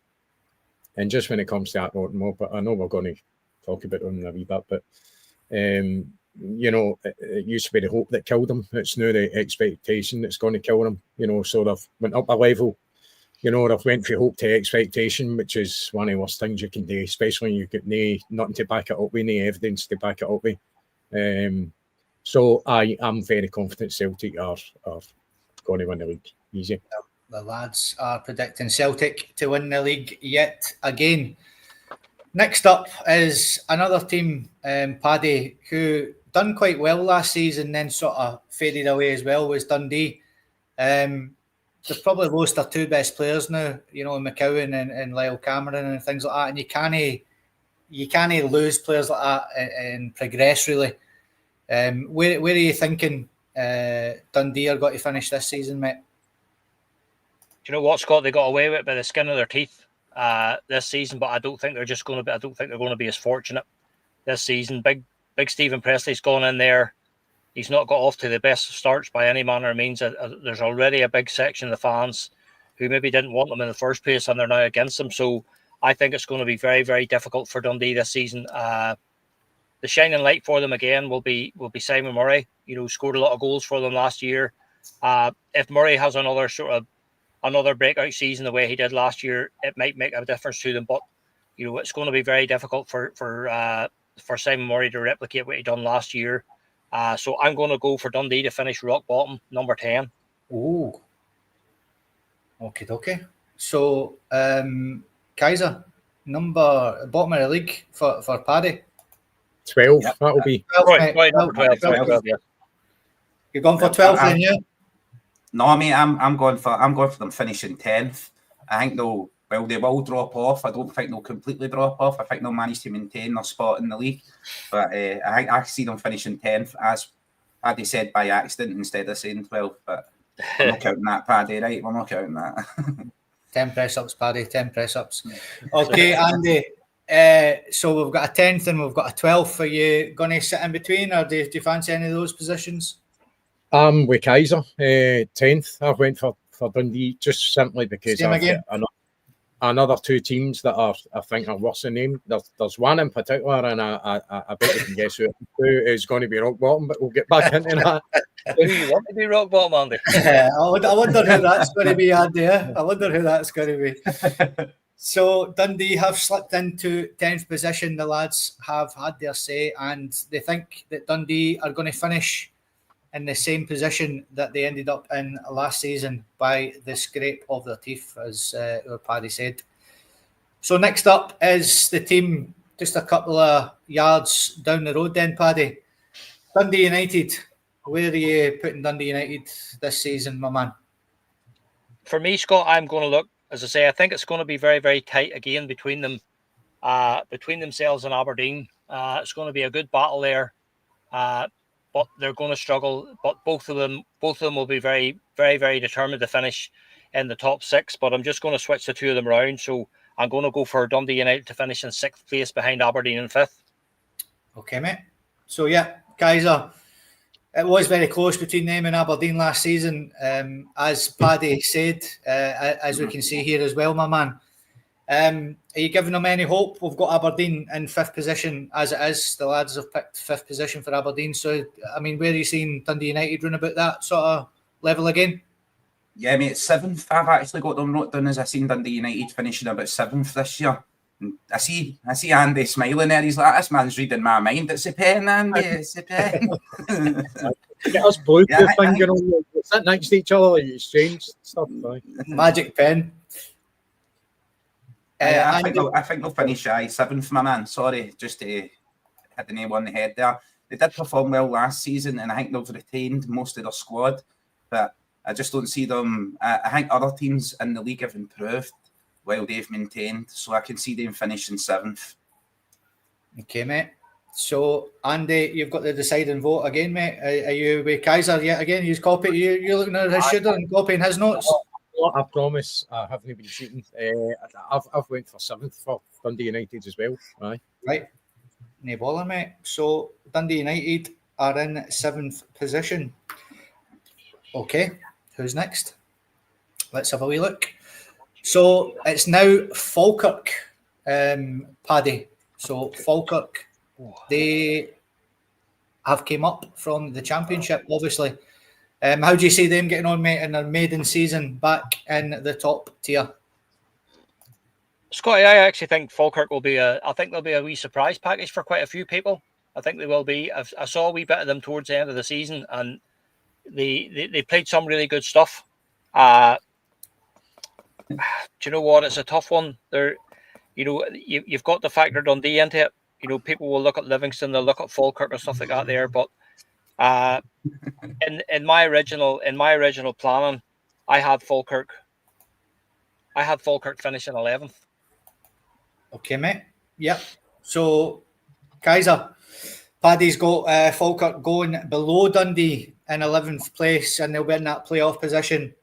just when it comes to that, more, but I know we're going to talk about them in a wee bit, but it used to be the hope that killed them. It's now the expectation that's going to kill them. So they've went up a level. They've went from hope to expectation, which is one of the worst things you can do, especially when you get nothing to back it up with, no evidence to back it up with. So I'm very confident Celtic are going to win the league. Easy. The lads are predicting Celtic to win the league yet again. Next up is another team, Paddy, who done quite well last season, then sort of faded away as well, was Dundee. They've probably lost their 2 best players now, McCowan and Lyle Cameron and things like that. And you can't lose players like that and progress really. Where are you thinking Dundee are going to finish this season, mate? Do you know what, Scott? They got away with it by the skin of their teeth this season, but I don't think they're going to be as fortunate this season. Big Stephen Presley's gone in there. He's not got off to the best starts by any manner of means. There's already a big section of the fans who maybe didn't want them in the first place, and they're now against them. So I think it's going to be very, very difficult for Dundee this season. The shining light for them again will be Simon Murray. Scored a lot of goals for them last year. If Murray has another breakout season the way he did last year, it might make a difference to them. But it's going to be very difficult for Simon Murray to replicate what he done last year. So I'm going to go for Dundee to finish rock bottom, number 10. Oh, okay. So Kaiser, bottom of the league for Paddy. 12. Yep. That'll be. 12, Right, mate. number 12. 12, yeah. You're going for 12 then, yeah? No, mate, I'm going for them finishing 10th. I think they will drop off. I don't think they'll completely drop off. I think they'll manage to maintain their spot in the league. But I see them finishing 10th, as Paddy said, by accident instead of saying 12. But we're not counting that, Paddy, right? We're not counting that. 10 press-ups, Paddy, 10 press-ups. Okay, Andy. So we've got a 10th and we've got a 12th. Are you going to sit in between, or do you fancy any of those positions? With Kaiser, 10th. I went for Dundee just simply because Same I've again. got another two teams that I think are worse than them. There's one in particular, and I bet you can guess who is going to be rock bottom, but we'll get back into that. Who do you want to be rock bottom, Andy? I wonder who that's going to be, Andy. I wonder who that's going to be. So Dundee have slipped into 10th position. The lads have had their say, and they think that Dundee are going to finish in the same position that they ended up in last season by the scrape of their teeth, as our Paddy said. So next up is the team just a couple of yards down the road then, Paddy. Dundee United. Where are you putting Dundee United this season, my man? For me, Scott, I'm going to look, as I say, I think it's going to be very, very tight again between them, between themselves and Aberdeen. It's going to be a good battle there. But they're going to struggle. But both of them will be very, very, very determined to finish in the top 6. But I'm just going to switch the two of them around. So I'm going to go for Dundee United to finish in 6th place behind Aberdeen in 5th. Okay, mate. So yeah, Kaiser, it was very close between them and Aberdeen last season. As Paddy said, as we can see here as well, my man. Are you giving them any hope? We've got Aberdeen in 5th position as it is. The lads have picked 5th position for Aberdeen. So, I mean, where are you seeing Dundee United run about that sort of level again? Yeah, mate, 7th. I've actually got them wrote down as I seen Dundee United finishing about 7th this year. And I see Andy smiling there. He's like, this man's reading my mind. It's a pen, Andy. It's a pen. Get us Bluetooth Yeah, thing going on. Sit next to each other, like exchange stuff. Magic pen. I think they'll finish 7th, my man. Sorry, just to hit the name on the head there. They did perform well last season, and I think they've retained most of their squad. But I just don't see them. I think other teams in the league have improved while they've maintained. So I can see them finishing 7th. Okay, mate. So, Andy, you've got the deciding vote again, mate. Are you with Kaiser yet again? You're looking at his shoulder and copying his notes? I promise I haven't been cheating. I've went for 7th for Dundee United as well. Aye. Right. No bother, mate. So Dundee United are in 7th position. Okay. Who's next? Let's have a wee look. So it's now Falkirk, Paddy. So Falkirk, they have came up from the Championship, obviously. How do you see them getting on, mate, in their maiden season back in the top tier? Scotty, I actually think Falkirk will be I think they'll be a wee surprise package for quite a few people. I think they will be. I saw a wee bit of them towards the end of the season, and they played some really good stuff. Do you know what? It's a tough one. You've got to factor Dundee into it. People will look at Livingston, they'll look at Falkirk and stuff like that there, but in my original planning, I had Falkirk finishing 11th. Okay, mate. Yep. So Kaiser, Paddy's got Falkirk going below Dundee in 11th place, and they'll be in that playoff position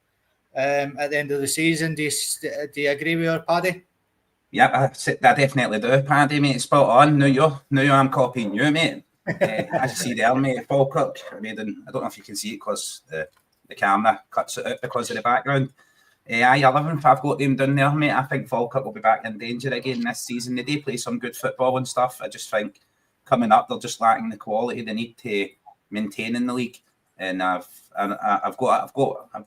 at the end of the season. Do you agree with her, Paddy? Yep, I definitely do, Paddy, mate. Spot on. Now I'm copying you, mate. As you see there, mate, Falkirk. I don't know if you can see it because the camera cuts it out because of the background. Aye, 11th, I've got them down there, mate. I think Falkirk will be back in danger again this season. They do play some good football and stuff. I just think coming up, they're just lacking the quality they need to maintain in the league. And I've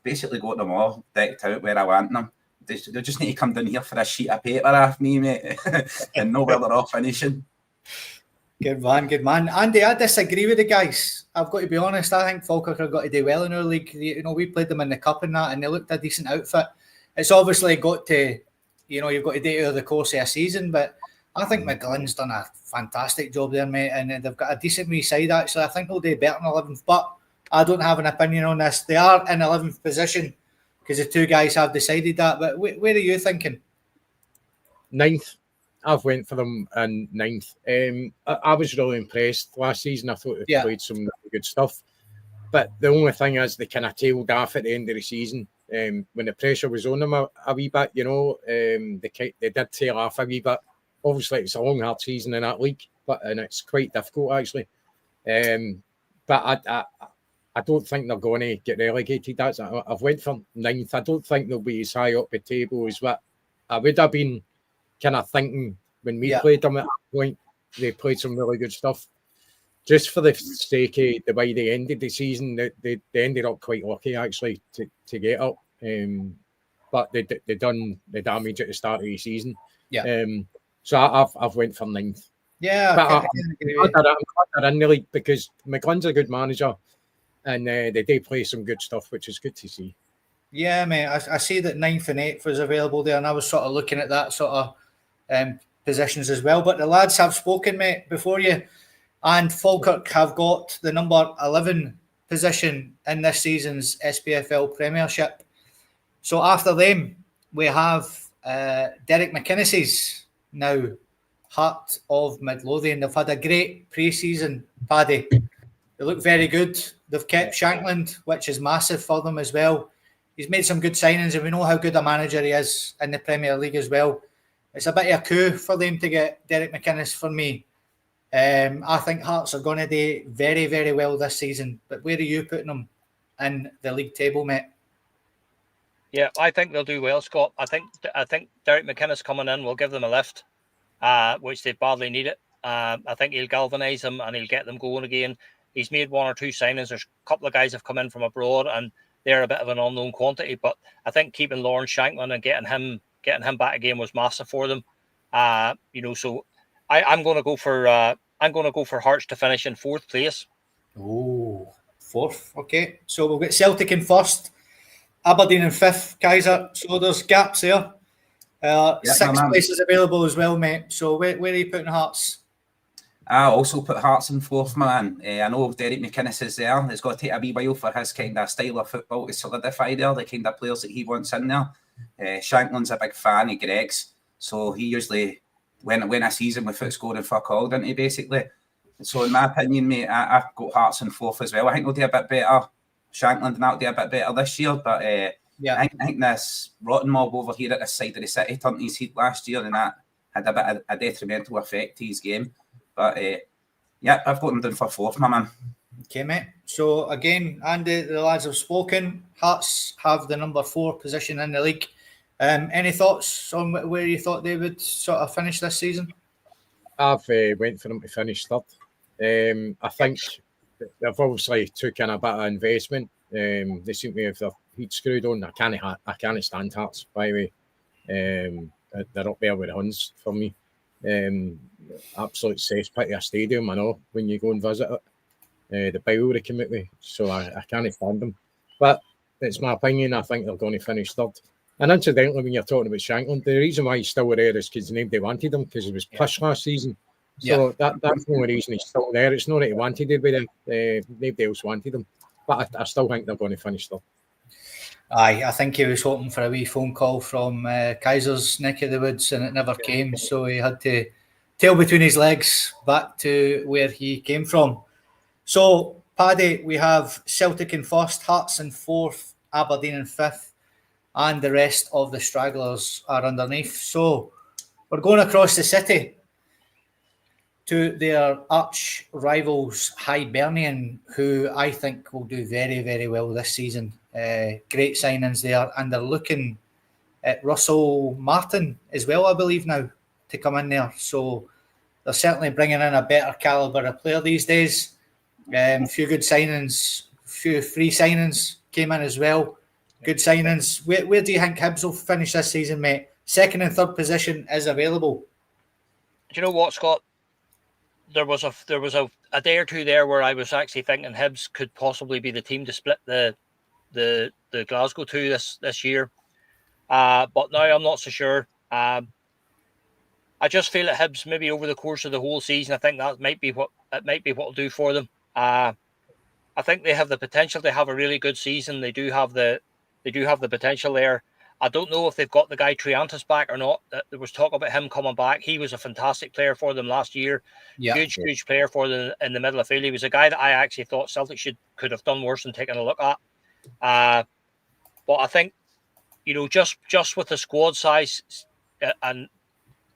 basically got them all decked out where I want them. They just need to come down here for a sheet of paper off me, mate, and know where they're all finishing. Good man. Andy, I disagree with the guys. I've got to be honest. I think Falkirk have got to do well in our league. You know, we played them in the cup and that, and they looked a decent outfit. It's obviously got to, you know, you've got to do it over the course of a season, but I think McGlynn's done a fantastic job there, mate, and they've got a decent wee side, actually. I think they'll do better in 11th, but I don't have an opinion on this. They are in 11th position because the two guys have decided that, but where are you thinking? 9th. I've went for them in 9th. I was really impressed last season. I thought they played some really good stuff. But the only thing is they kind of tailed off at the end of the season. When the pressure was on them a wee bit, you know, they did tail off a wee bit. Obviously, it's a long, hard season in that league, and it's quite difficult, actually. But I don't think they're going to get relegated. I've went for 9th. I don't think they'll be as high up the table as what I would have been kind of thinking when we played them at that point. They played some really good stuff. Just for the sake of the way they ended the season, they ended up quite lucky, actually, to get up. But they done the damage at the start of the season. Yeah. So I've went for 9th. Yeah, but I'm glad they're in the league because McGlynn's a good manager, and they do play some good stuff, which is good to see. Yeah, mate. I see that 9th and 8th was available there, and I was sort of looking at that sort of positions as well. But the lads have spoken, mate, before you, and Falkirk have got the number 11 position in this season's SPFL Premiership. So after them, we have Derek McInnes's now Heart of Midlothian. They've had a great pre-season, Paddy. They look very good. They've kept Shankland, which is massive for them as well. He's made some good signings, and we know how good a manager he is in the Premier League as well. It's a bit of a coup for them to get Derek McInnes for me. I think Hearts are going to do very, very well this season. But where are you putting them in the league table, mate? Yeah, I think they'll do well, Scott. I think Derek McInnes coming in will give them a lift, which they badly need it. I think he'll galvanise them and he'll get them going again. He's made one or two signings. There's a couple of guys have come in from abroad and they're a bit of an unknown quantity. But I think keeping Lawrence Shankland and getting him back again was massive for them. So I'm going to go for Hearts to finish in 4th place. Oh, 4th. Okay, so we'll get Celtic in 1st, Aberdeen in 5th, Kaiser. So there's gaps there. 6th place is available as well, mate. So where are you putting Hearts? I also put Hearts in 4th, man. I know Derek McInnes is there. It's got to take a wee while for his kind of style of football to solidify there, the kind of players that he wants in there. Shankland's a big fan of Greg's, so he usually win a season without scoring fuck all, didn't he, basically? So in my opinion, mate, I've got Hearts in 4th as well. I think they'll do a bit better. Shankland and that'll do a bit better this year, but I think this rotten mob over here at the side of the city turned his heat last year, and that had a bit of a detrimental effect to his game. But I've got them down for 4th, my man. Okay, mate. So again, Andy, the lads have spoken. Hearts have the number 4 position in the league. Any thoughts on where you thought they would sort of finish this season? I've went for them to finish 3rd. I think they've obviously taken a bit of investment. They seem to have their heat screwed on. I can't stand Hearts, by the way. They're up there with the Huns for me. Absolute cesspit of a stadium, I know, when you go and visit it. The bile they come out with, so I can't stand them. But it's my opinion, I think they're going to finish 3rd. And incidentally, when you're talking about Shankland, the reason why he's still there is because nobody wanted him, because he was pushed last season. So that's the only reason he's still there. It's not that he wanted to be there. Nobody else wanted him. But I still think they're going to finish 3rd. Aye, I think he was hoping for a wee phone call from Kaiser's neck of the woods, and it never came. So he had to tail between his legs back to where he came from. So, Paddy, we have Celtic in 1st, Hearts in 4th, Aberdeen in 5th, and the rest of the stragglers are underneath. So we're going across the city to their arch rivals, Hibernian, who I think will do very, very well this season. Great signings there, and they're looking Russell Martin as well, I believe now, to come in there. So they're certainly bringing in a better calibre of player these days. A few good signings, a few free signings came in as well. Good signings. Where do you think Hibs will finish this season, mate? Second and third position is available. Do you know what, Scott? There was a day or two there where I was actually thinking Hibs could possibly be the team to split the Glasgow to this year. But now I'm not so sure. I just feel that Hibs, maybe over the course of the whole season, I think that might be what will do for them. I think they have the potential to have a really good season. They do have the potential there. I don't know if they've got the guy Triantis back or not. There was talk about him coming back. He was a fantastic player for them last year. Yeah. Huge player for them in the middle of the field. He was a guy that I actually thought Celtic could have done worse than taking a look at. But I think, just with the squad size and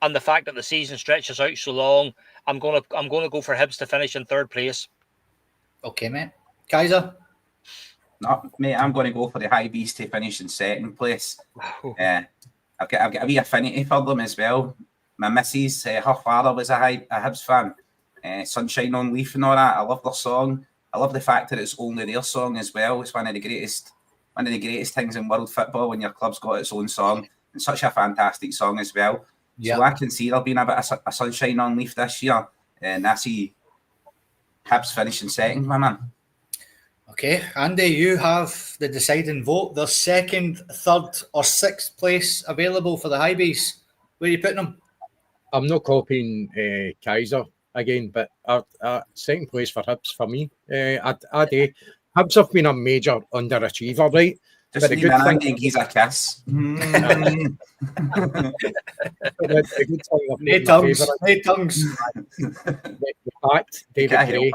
the fact that the season stretches out so long, I'm gonna go for Hibs to finish in third place. Okay, mate. Kaiser? No, mate, I'm going to go for the High Bees to finish in second place. I've got a wee affinity for them as well. My missus, her father was a Hibs fan. Sunshine on Leaf and all that. I love their song. I love the fact that it's only their song as well. It's one of the greatest things in world football when your club's got its own song, and such a fantastic song as well. Yeah. So I can see there'll be a bit of a sunshine on Leaf this year, and I see Hibs finishing second, my man. Okay, Andy, you have the deciding vote. There's second, third, or sixth place available for the High Bees. Where are you putting them? I'm not copying Kaiser again, but second place for Hibs for me. Hibs have been a major underachiever, right? Just need an Andy and he's a kiss. The good thing No tongues. The fact David Gray,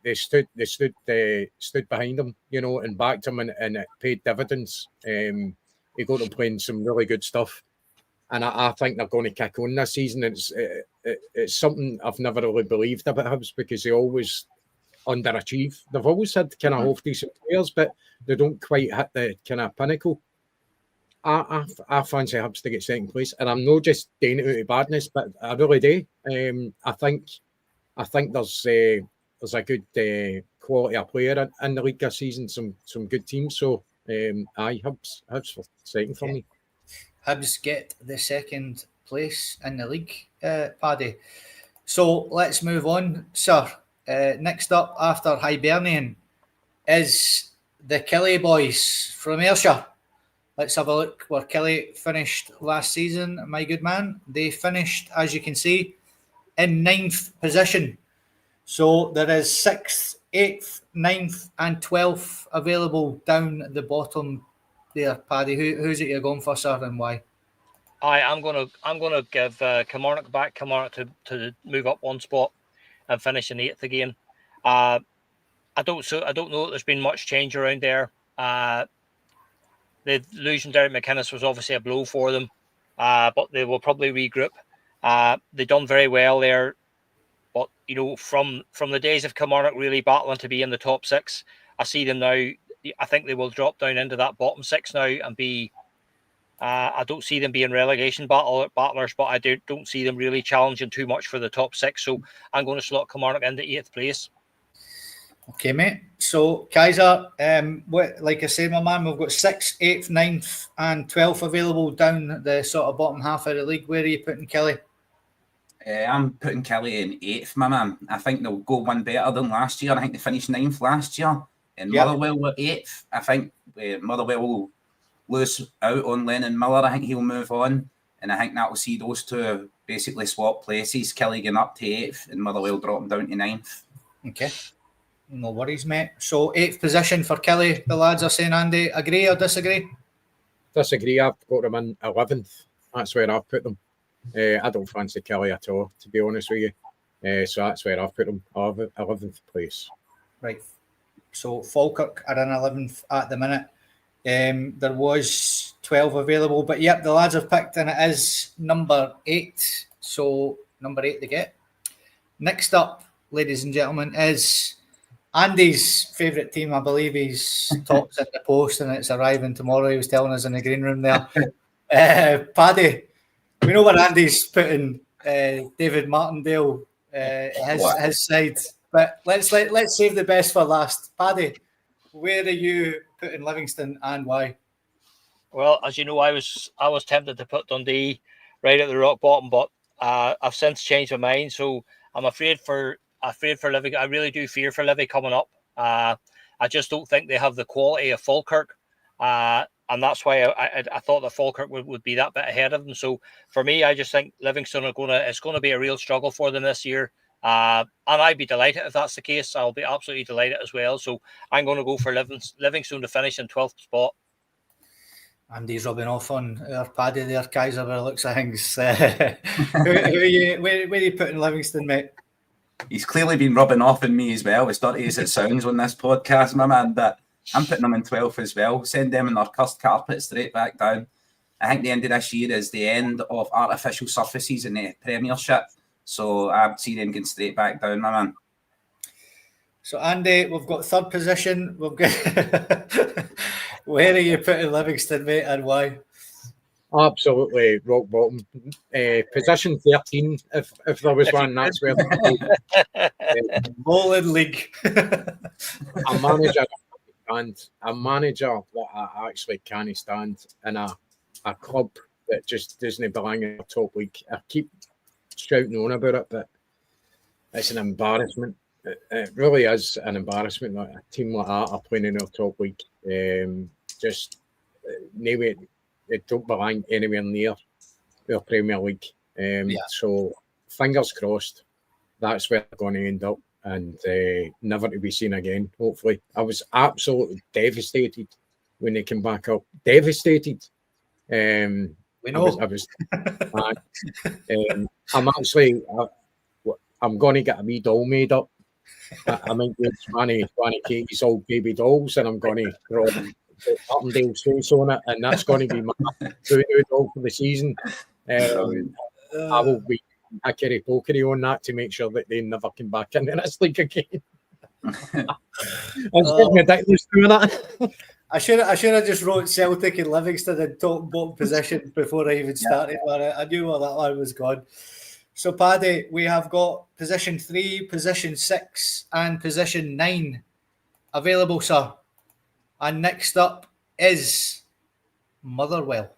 they stood behind him, and backed him, and it paid dividends. He got them playing some really good stuff, and I think they're going to kick on this season. It's something I've never really believed about Hibs, because they always underachieve. They've always had kind of half decent players, but they don't quite hit the kind of pinnacle. I fancy Hibs to get second place, and I'm not just doing it out of badness, but I really do. I think there's a good quality of player in the league this season. Some good teams. So Hibs for second for me. Hibs get the second place in the league, Paddy. So let's move on, sir. Next up after Hibernian is the Kelly boys from Ayrshire. Let's have a look where Kelly finished last season, my good man. They finished, as you can see, in 9th position. So there is 6th, 8th, 9th and 12th available down the bottom there, Paddy. Who's it you're going for, sir, and why? I'm gonna give Kilmarnock back. Kilmarnock to move up one spot and finish in 8th again. I don't know that there's been much change around there. The losing Derek McInnes was obviously a blow for them, but they will probably regroup. They've done very well there, but from the days of Kilmarnock really battling to be in the top 6, I see them now. I think they will drop down into that bottom 6 now and be. I don't see them being relegation battlers, but I don't see them really challenging too much for the top 6. So I'm going to slot Kilmarnock into 8th place. Okay, mate. So Kaiser, like I said, my man, we've got 6th, 8th, 9th, and 12th available down the sort of bottom half of the league. Where are you putting Kelly? I'm putting Kelly in 8th, my man. I think they'll go one better than last year. I think they finished 9th last year. And Motherwell were 8th. I think Motherwell will lose out on Lennon Miller. I think he'll move on, and I think that will see those two basically swap places. Kelly going up to 8th and Motherwell dropping down to 9th. Okay, no worries, mate. So 8th position for Kelly, the lads are saying. Andy, agree or disagree? Disagree. I've got them in 11th. That's where I've put them. I don't fancy Kelly at all, to be honest with you. So that's where I've put them, 11th place. Right. So Falkirk are in 11th at the minute. There was 12 available, but yep, the lads have picked, and it is number 8. So number 8 they get. Next up, ladies and gentlemen, is Andy's favourite team, I believe he's tops at the post and it's arriving tomorrow. He was telling us in the green room there. Paddy, we know where Andy's putting David Martindale, his side, but let's save the best for last. Paddy, where are you putting Livingston and why? Well, as you know, I was tempted to put Dundee right at the rock bottom, but I've since changed my mind. So I'm afraid for Livy. I really do fear for Livy coming up. I just don't think they have the quality of Falkirk, and that's why I thought that Falkirk would be that bit ahead of them. So for me, I just think Livingston it's going to be a real struggle for them this year. And I'd be delighted if that's the case. I'll be absolutely delighted as well. So I'm going to go for Livingston to finish in 12th spot. Andy's rubbing off on our Paddy there, Kaiser, by the looks of things. where are you putting Livingston, mate? He's clearly been rubbing off on me as well, as dirty as it sounds on this podcast, my man. But I'm putting them in 12th as well. Send them in their cussed carpet straight back down. I think the end of this year is the end of artificial surfaces in the Premiership. So I'd see them getting straight back down, my man. So, Andy, we've got third position. We've got where are you putting Livingston, mate, and why? Absolutely rock bottom. Position 13, if there was one, that's where Bowling League. a manager that I actually can't stand in a club that just doesn't belong in the top league. I keep shouting on about it, but it's an embarrassment. It really is an embarrassment that a team like that are playing in our top league. Anyway, they don't belong anywhere near the Premier League. So fingers crossed that's where they're going to end up and never to be seen again, hopefully. I was absolutely devastated when they came back up. Devastated. We know. I'm going to get a wee doll made up. I might get 20 Katie's old baby dolls, and I'm going to draw Martindale's face on it, and that's going to be my voodoo doll for the season. I will be hickory pokery on that to make sure that they never come back into this league again. It's getting ridiculous doing that. I should have just wrote Celtic and Livingston in top and bottom position before I even started. But I knew where that one was gone. So, Paddy, we have got position 3, position 6, and position 9 available, sir. And next up is Motherwell.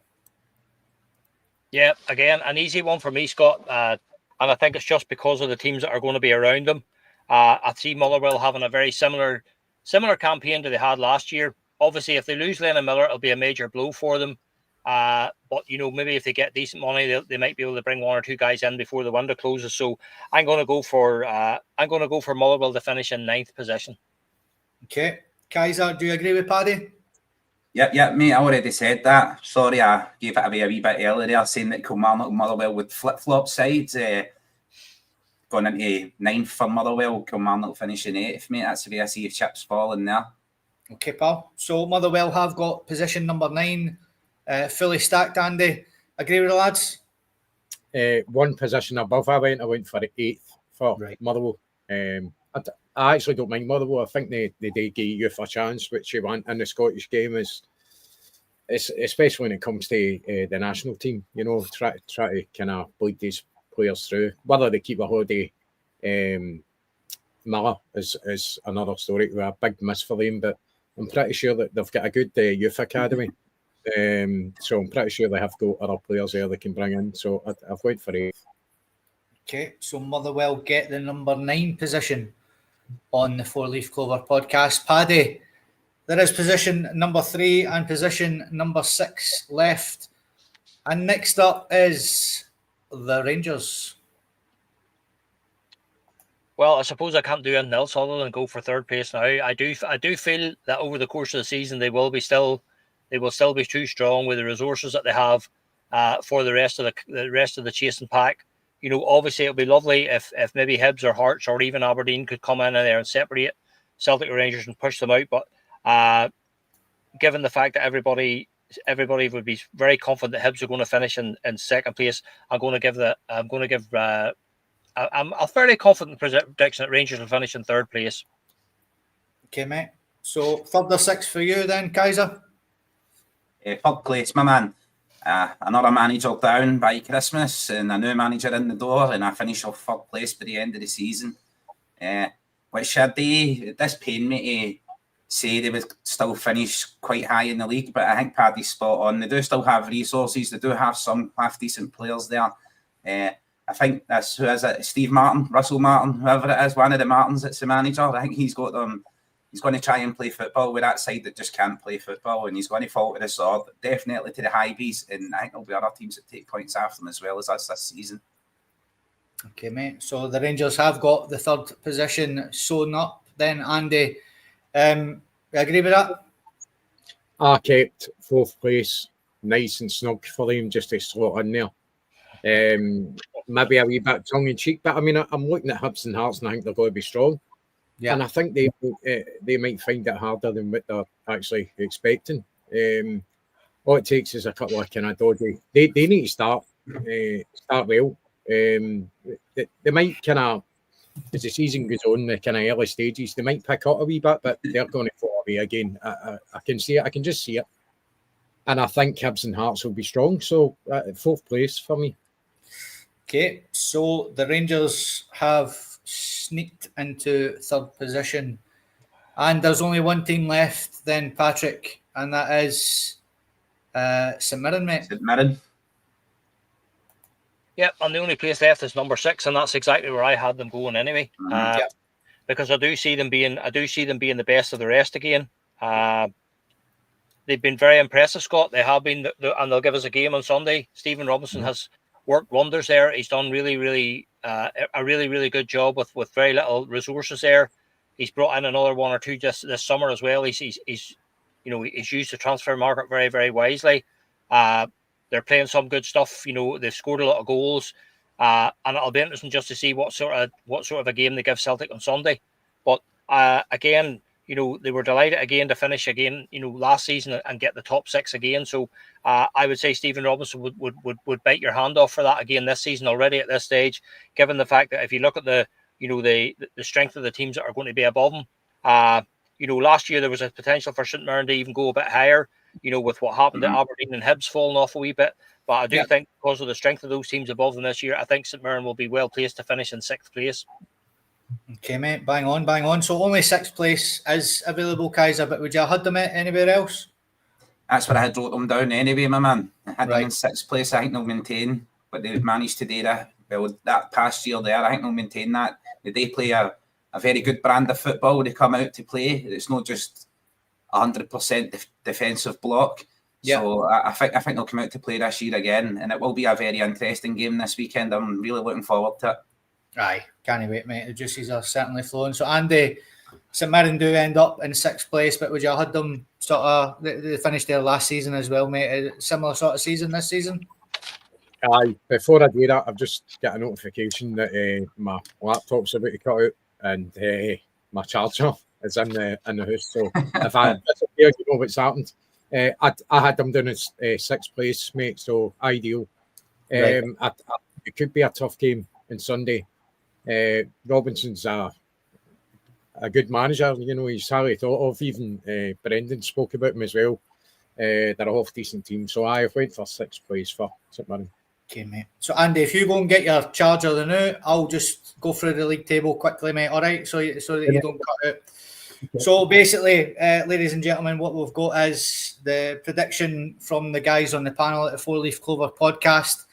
Yeah, again, an easy one for me, Scott. And I think it's just because of the teams that are going to be around them. I see Motherwell having a very similar campaign to they had last year. Obviously, if they lose Lennon Miller, it'll be a major blow for them. But maybe if they get decent money, they might be able to bring one or two guys in before the window closes. So I'm going to go for Motherwell to finish in 9th position. Okay, Kaiser, do you agree with Paddy? Yeah, mate. I already said that. Sorry, I gave it away a wee bit earlier there, saying that Kilmarnock and Motherwell would flip-flop sides. Going into 9th for Motherwell, Kilmarnock finishing 8th, mate. That's the way I see if chips falling there. Okay, pal. So Motherwell have got position number 9. Fully stacked, Andy. Agree with the lads? One position above I went for 8th for Motherwell. I actually don't mind Motherwell. I think they give youth a chance, which you want in the Scottish game, is especially when it comes to the national team. Try to kind of bleed these players through. Whether they keep a holiday, Miller is another story. A big miss for them, but I'm pretty sure that they've got a good youth academy. So I'm pretty sure they have got other players there they can bring in. So I've went for 8th. Okay, so Motherwell get the number 9 position on the 4-Leaf Clover podcast. Paddy, there is position number 3 and position number 6 left. And next up is the Rangers. Well, I suppose I can't do anything else other than go for 3rd place now. I do feel that over the course of the season they will still be too strong with the resources that they have for the rest of the chasing pack. Obviously it'll be lovely if maybe Hibs or Hearts or even Aberdeen could come in there and separate Celtic or Rangers and push them out. But given the fact that everybody would be very confident that Hibs are going to finish in 2nd place, I'm fairly confident prediction that Rangers will finish in 3rd place. Okay, mate. So, third or sixth for you then, Kaiser? Third place, my man. Another manager down by Christmas and a new manager in the door, and I finish off third place by the end of the season. Which it does pain me to say they would still finish quite high in the league, but I think Paddy's spot on. They do still have resources. They do have some half-decent players there. I think that's, who is it, Steve Martin, Russell Martin, whoever it is, one of the Martins that's the manager. I think he's got them. He's going to try and play football with that side that just can't play football, and he's going to fall to the sword, definitely to the Highbees, and I think there'll be other teams that take points after them as well as us this season. Okay, mate. So the Rangers have got the third position sewn up then, Andy. You agree with that? I kept fourth place nice and snug for them just to slot in there. Maybe a wee bit tongue-in-cheek, but I mean, I'm looking at Hibs and Hearts and I think they're going to be strong. Yeah. And I think they might find it harder than what they're actually expecting. All it takes is a couple of kind of dodgy. They need to start well. They might kind of, as the season goes on, the kind of early stages, they might pick up a wee bit, but they're going to fall away again. I can see it. I can just see it. And I think Hibs and Hearts will be strong. So fourth place for me. Okay, so the Rangers have sneaked into third position, and there's only one team left then, Patrick, and that is St Mirren, mate. St Mirren. Yep, and the only place left is number 6, and that's exactly where I had them going anyway. Because I do see them being the best of the rest again. They've been very impressive, Scott. They have been, and they'll give us a game on Sunday. Stephen Robinson has worked wonders there. He's done really good job with very little resources there. He's brought in another one or two just this summer as well. He's used the transfer market very, very wisely. They're playing some good stuff. They've scored a lot of goals, and it'll be interesting just to see what sort of a game they give Celtic on Sunday. But again, they were delighted again to finish again, last season and get the top 6 again. So I would say Stephen Robinson would bite your hand off for that again this season already at this stage, given the fact that if you look at the strength of the teams that are going to be above them, last year there was a potential for St Mirren to even go a bit higher, with what happened to Aberdeen and Hibs falling off a wee bit. But I do think because of the strength of those teams above them this year, I think St Mirren will be well placed to finish in 6th place. Okay, mate, bang on. So only 6th place is available, Kaiser, but would you have had them anywhere else? That's where I had wrote them down anyway, my man. I had them in 6th place. I think they'll maintain what they've managed to do that past year there. I think they'll maintain that. They play a very good brand of football. They come out to play. It's not just 100% defensive block. Yeah. So I think they'll come out to play this year again, and it will be a very interesting game this weekend. I'm really looking forward to it. Aye, can't wait, mate. The juices are certainly flowing. So, Andy, St Mirren do end up in 6th place, but would you have had them they finished there last season as well, mate? A similar sort of season this season? Aye, before I do that, I've just got a notification that my laptop's about to cut out and my charger is in the house. So if I disappear, you know what's happened. I had them down as 6th place, mate, so ideal. Right. It could be a tough game on Sunday. Robinson's a good manager, he's highly thought of. Even Brendan spoke about him as well. They're a half decent team, so I went for 6th place for St Mirren. Okay, mate. So Andy, if you go and get your charger now, I'll just go through the league table quickly, mate. All right, so that you don't cut out. So basically, ladies and gentlemen, what we've got is the prediction from the guys on the panel at the 4 Leaf Clover podcast.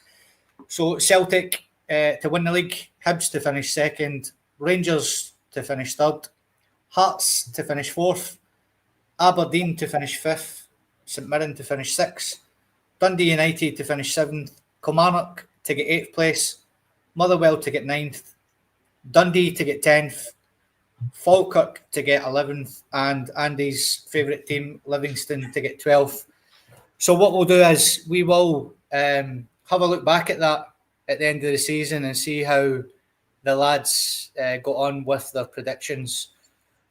So Celtic to win the league, Hibs to finish 2nd, Rangers to finish 3rd, Hearts to finish 4th, Aberdeen to finish 5th, St Mirren to finish 6th, Dundee United to finish 7th, Kilmarnock to get 8th place, Motherwell to get 9th, Dundee to get 10th, Falkirk to get 11th, and Andy's favourite team, Livingston, to get 12th. So what we'll do is we will have a look back at that at the end of the season and see how the lads got on with their predictions.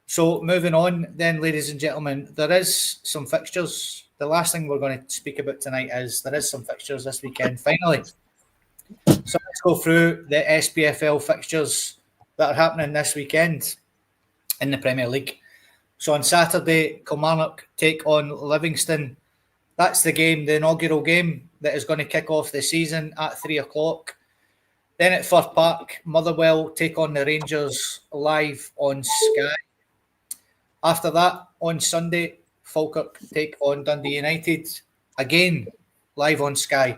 So moving on then, ladies and gentlemen, there is some fixtures. The last thing we're going to speak about tonight is there is some fixtures this weekend, finally. So let's go through the SPFL fixtures that are happening this weekend in the Premier League. So on Saturday, Kilmarnock take on Livingston. That's the game, the inaugural game that is going to kick off the season at 3 o'clock. Then at Firth Park, Motherwell take on the Rangers live on Sky. After that, on Sunday, Falkirk take on Dundee United, again live on Sky.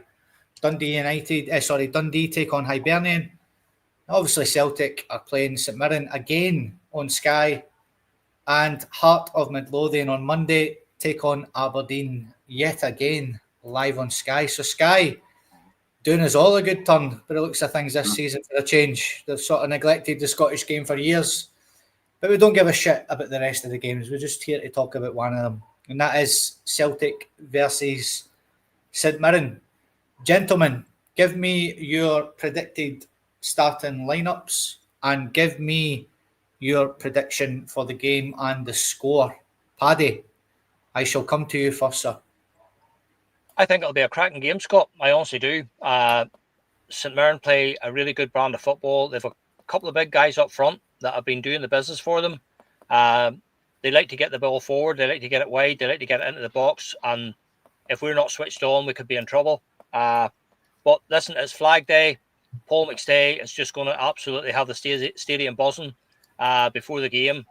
Dundee take on Hibernian. Obviously, Celtic are playing St Mirren again on Sky. And Heart of Midlothian on Monday take on Aberdeen yet again live on Sky. So Sky doing us all a good turn by the looks of things this season for a change. They've sort of neglected the Scottish game for years, but we don't give a shit about the rest of the games. We're just here to talk about one of them, and that is Celtic versus St Mirren. Gentlemen, give me your predicted starting lineups and give me your prediction for the game and the score. Paddy, I shall come to you first, sir. I think it'll be a cracking game, Scott. I honestly do. St Mirren play a really good brand of football. They've a couple of big guys up front that have been doing the business for them. They like to get the ball forward. They like to get it wide. They like to get it into the box. And if we're not switched on, we could be in trouble. But listen, it's Flag Day. Paul McStay is just going to absolutely have the stadium buzzing before the game.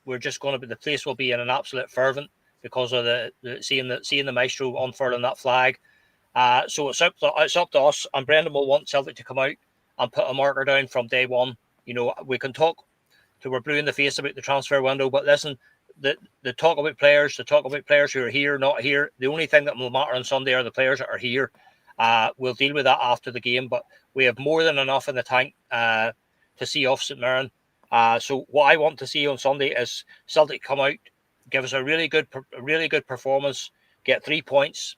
We're just going to be, the place will be in an absolute fervent because of the seeing the maestro unfurling that flag. So it's up to us, and Brendan will want Celtic to come out and put a marker down from day one. You know, we can talk till we're blue in the face about the transfer window, but listen, the talk about players who are here, not here. The only thing that will matter on Sunday are the players that are here. We'll deal with that after the game, but we have more than enough in the tank to see off St Mirren. So what I want to see on Sunday is Celtic come out, give us a really good performance, get 3 points,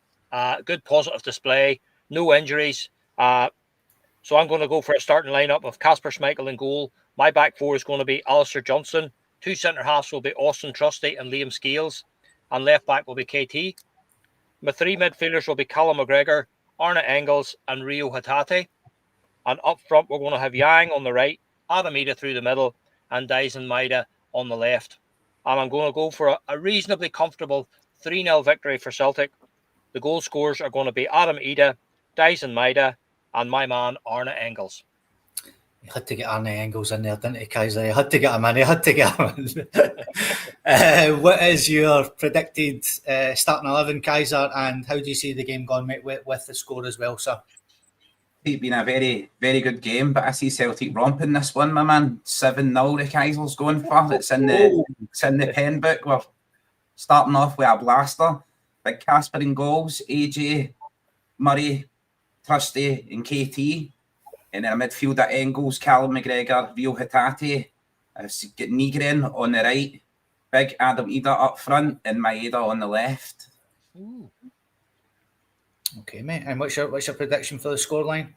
good positive display, no injuries. So I'm going to go for a starting lineup of Kasper Schmeichel in goal. My back four is going to be Alistair Johnson. Two centre halves will be Austin Trusty and Liam Scales, and left back will be KT. My three midfielders will be Callum McGregor, Arne Engels, and Rio Hatate. And up front, we're going to have Yang on the right, Adam Ida through the middle, and Dyson Maida on the left. And I'm going to go for a reasonably comfortable 3-0 victory for Celtic. The goal scorers are going to be Adam Ida, Dyson Maida, and my man Arne Engels. You had to get Arne Engels in there, didn't you, Kaiser? You had to get him in. You had to get him in. What is your predicted starting 11, Kaiser, and how do you see the game going, mate, with the score as well, sir? It's been a very, very good game, but I see Celtic romping this one, my man. 7-0 the Kaiser's going for. It's in the pen book. We're starting off with a blaster. Big Kasper in goals, AJ, Murray, Trusty and KT. And then a midfielder, Engels, Callum McGregor, Rio Hatate. I've got Nygren on the right. Big Adam Ida up front and Maeda on the left. Ooh. Okay, mate. And what's your prediction for the scoreline?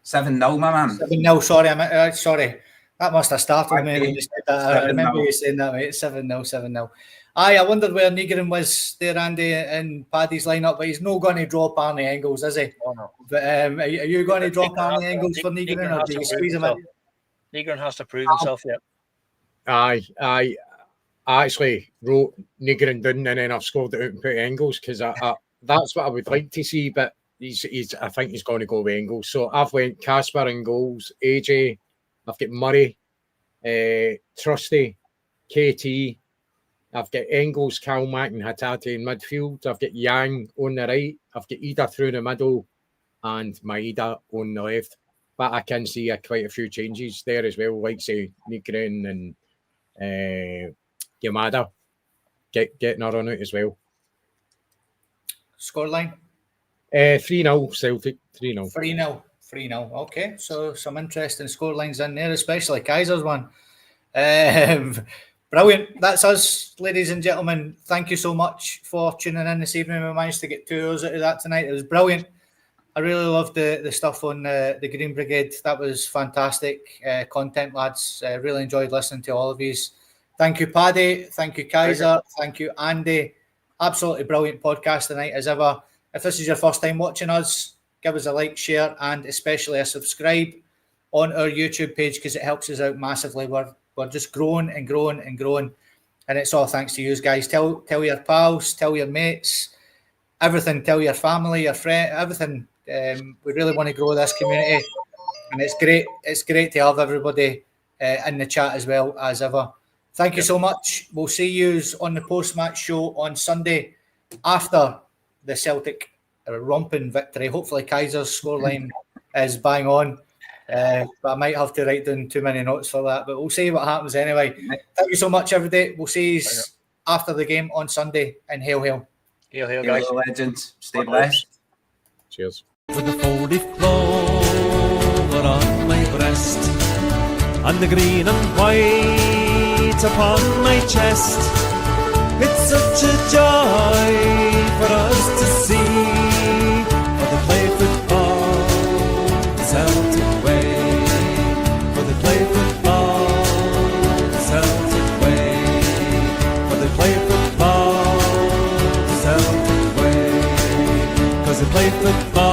7-0, my man. 7-0. Sorry, sorry. That must have startled me when you said that. I remember you saying that, mate. 7-0, 7-0. Aye, I wondered where Nygren was there, Andy, in Paddy's lineup, but he's not going to drop Arne Engels, is he? Oh, no. But are you going to drop Arne Engels for Nygren, or do you squeeze him in? Nygren has to prove himself yet. Aye. I actually wrote Nygren down and then I've scored it out and put Engels because that's what I would like to see, but I think he's going to go with Engels. So I've went Kasper in goals, AJ, I've got Murray, Trusty, KT, I've got Engels, Kalmack and Hatate in midfield, I've got Yang on the right, I've got Ida through the middle and Maeda on the left. But I can see quite a few changes there as well, like say Nygren and Yamada getting her on it as well. Scoreline? 3-0 Celtic. 3-0. 3-0. Okay, so some interesting scorelines in there, especially Kaiser's one. Brilliant. That's us, ladies and gentlemen. Thank you so much for tuning in this evening. We managed to get 2 hours out of that tonight. It was brilliant. I really loved the stuff on the Green Brigade. That was fantastic content, lads. Really enjoyed listening to all of you. Thank you, Paddy. Thank you, Kaiser. Thank you, Andy. Absolutely brilliant podcast tonight, as ever. If this is your first time watching us, give us a like, share, and especially a subscribe on our YouTube page because it helps us out massively. We're just growing and growing and growing. and it's all thanks to you guys. Tell your pals, tell your mates, everything. Tell your family, your friend, everything. We really want to grow this community, and it's great. It's great to have everybody in the chat as well as ever. Thank you so much. We'll see you on the post-match show on Sunday after the Celtic romping victory. Hopefully Kaiser's scoreline is bang on, but I might have to write down too many notes for that, but we'll see what happens anyway. Thank you so much, everybody. We'll see you after the game on Sunday, and hail, hail. Hail, hail, guys. Hello, legends. Stay blessed. Cheers. With the four-leaf clover on my breast, and the green and white upon my chest, it's such a joy for us to see, for they play football the Celtic way, for they play football the Celtic way, for they play football the Celtic way, 'cause they play football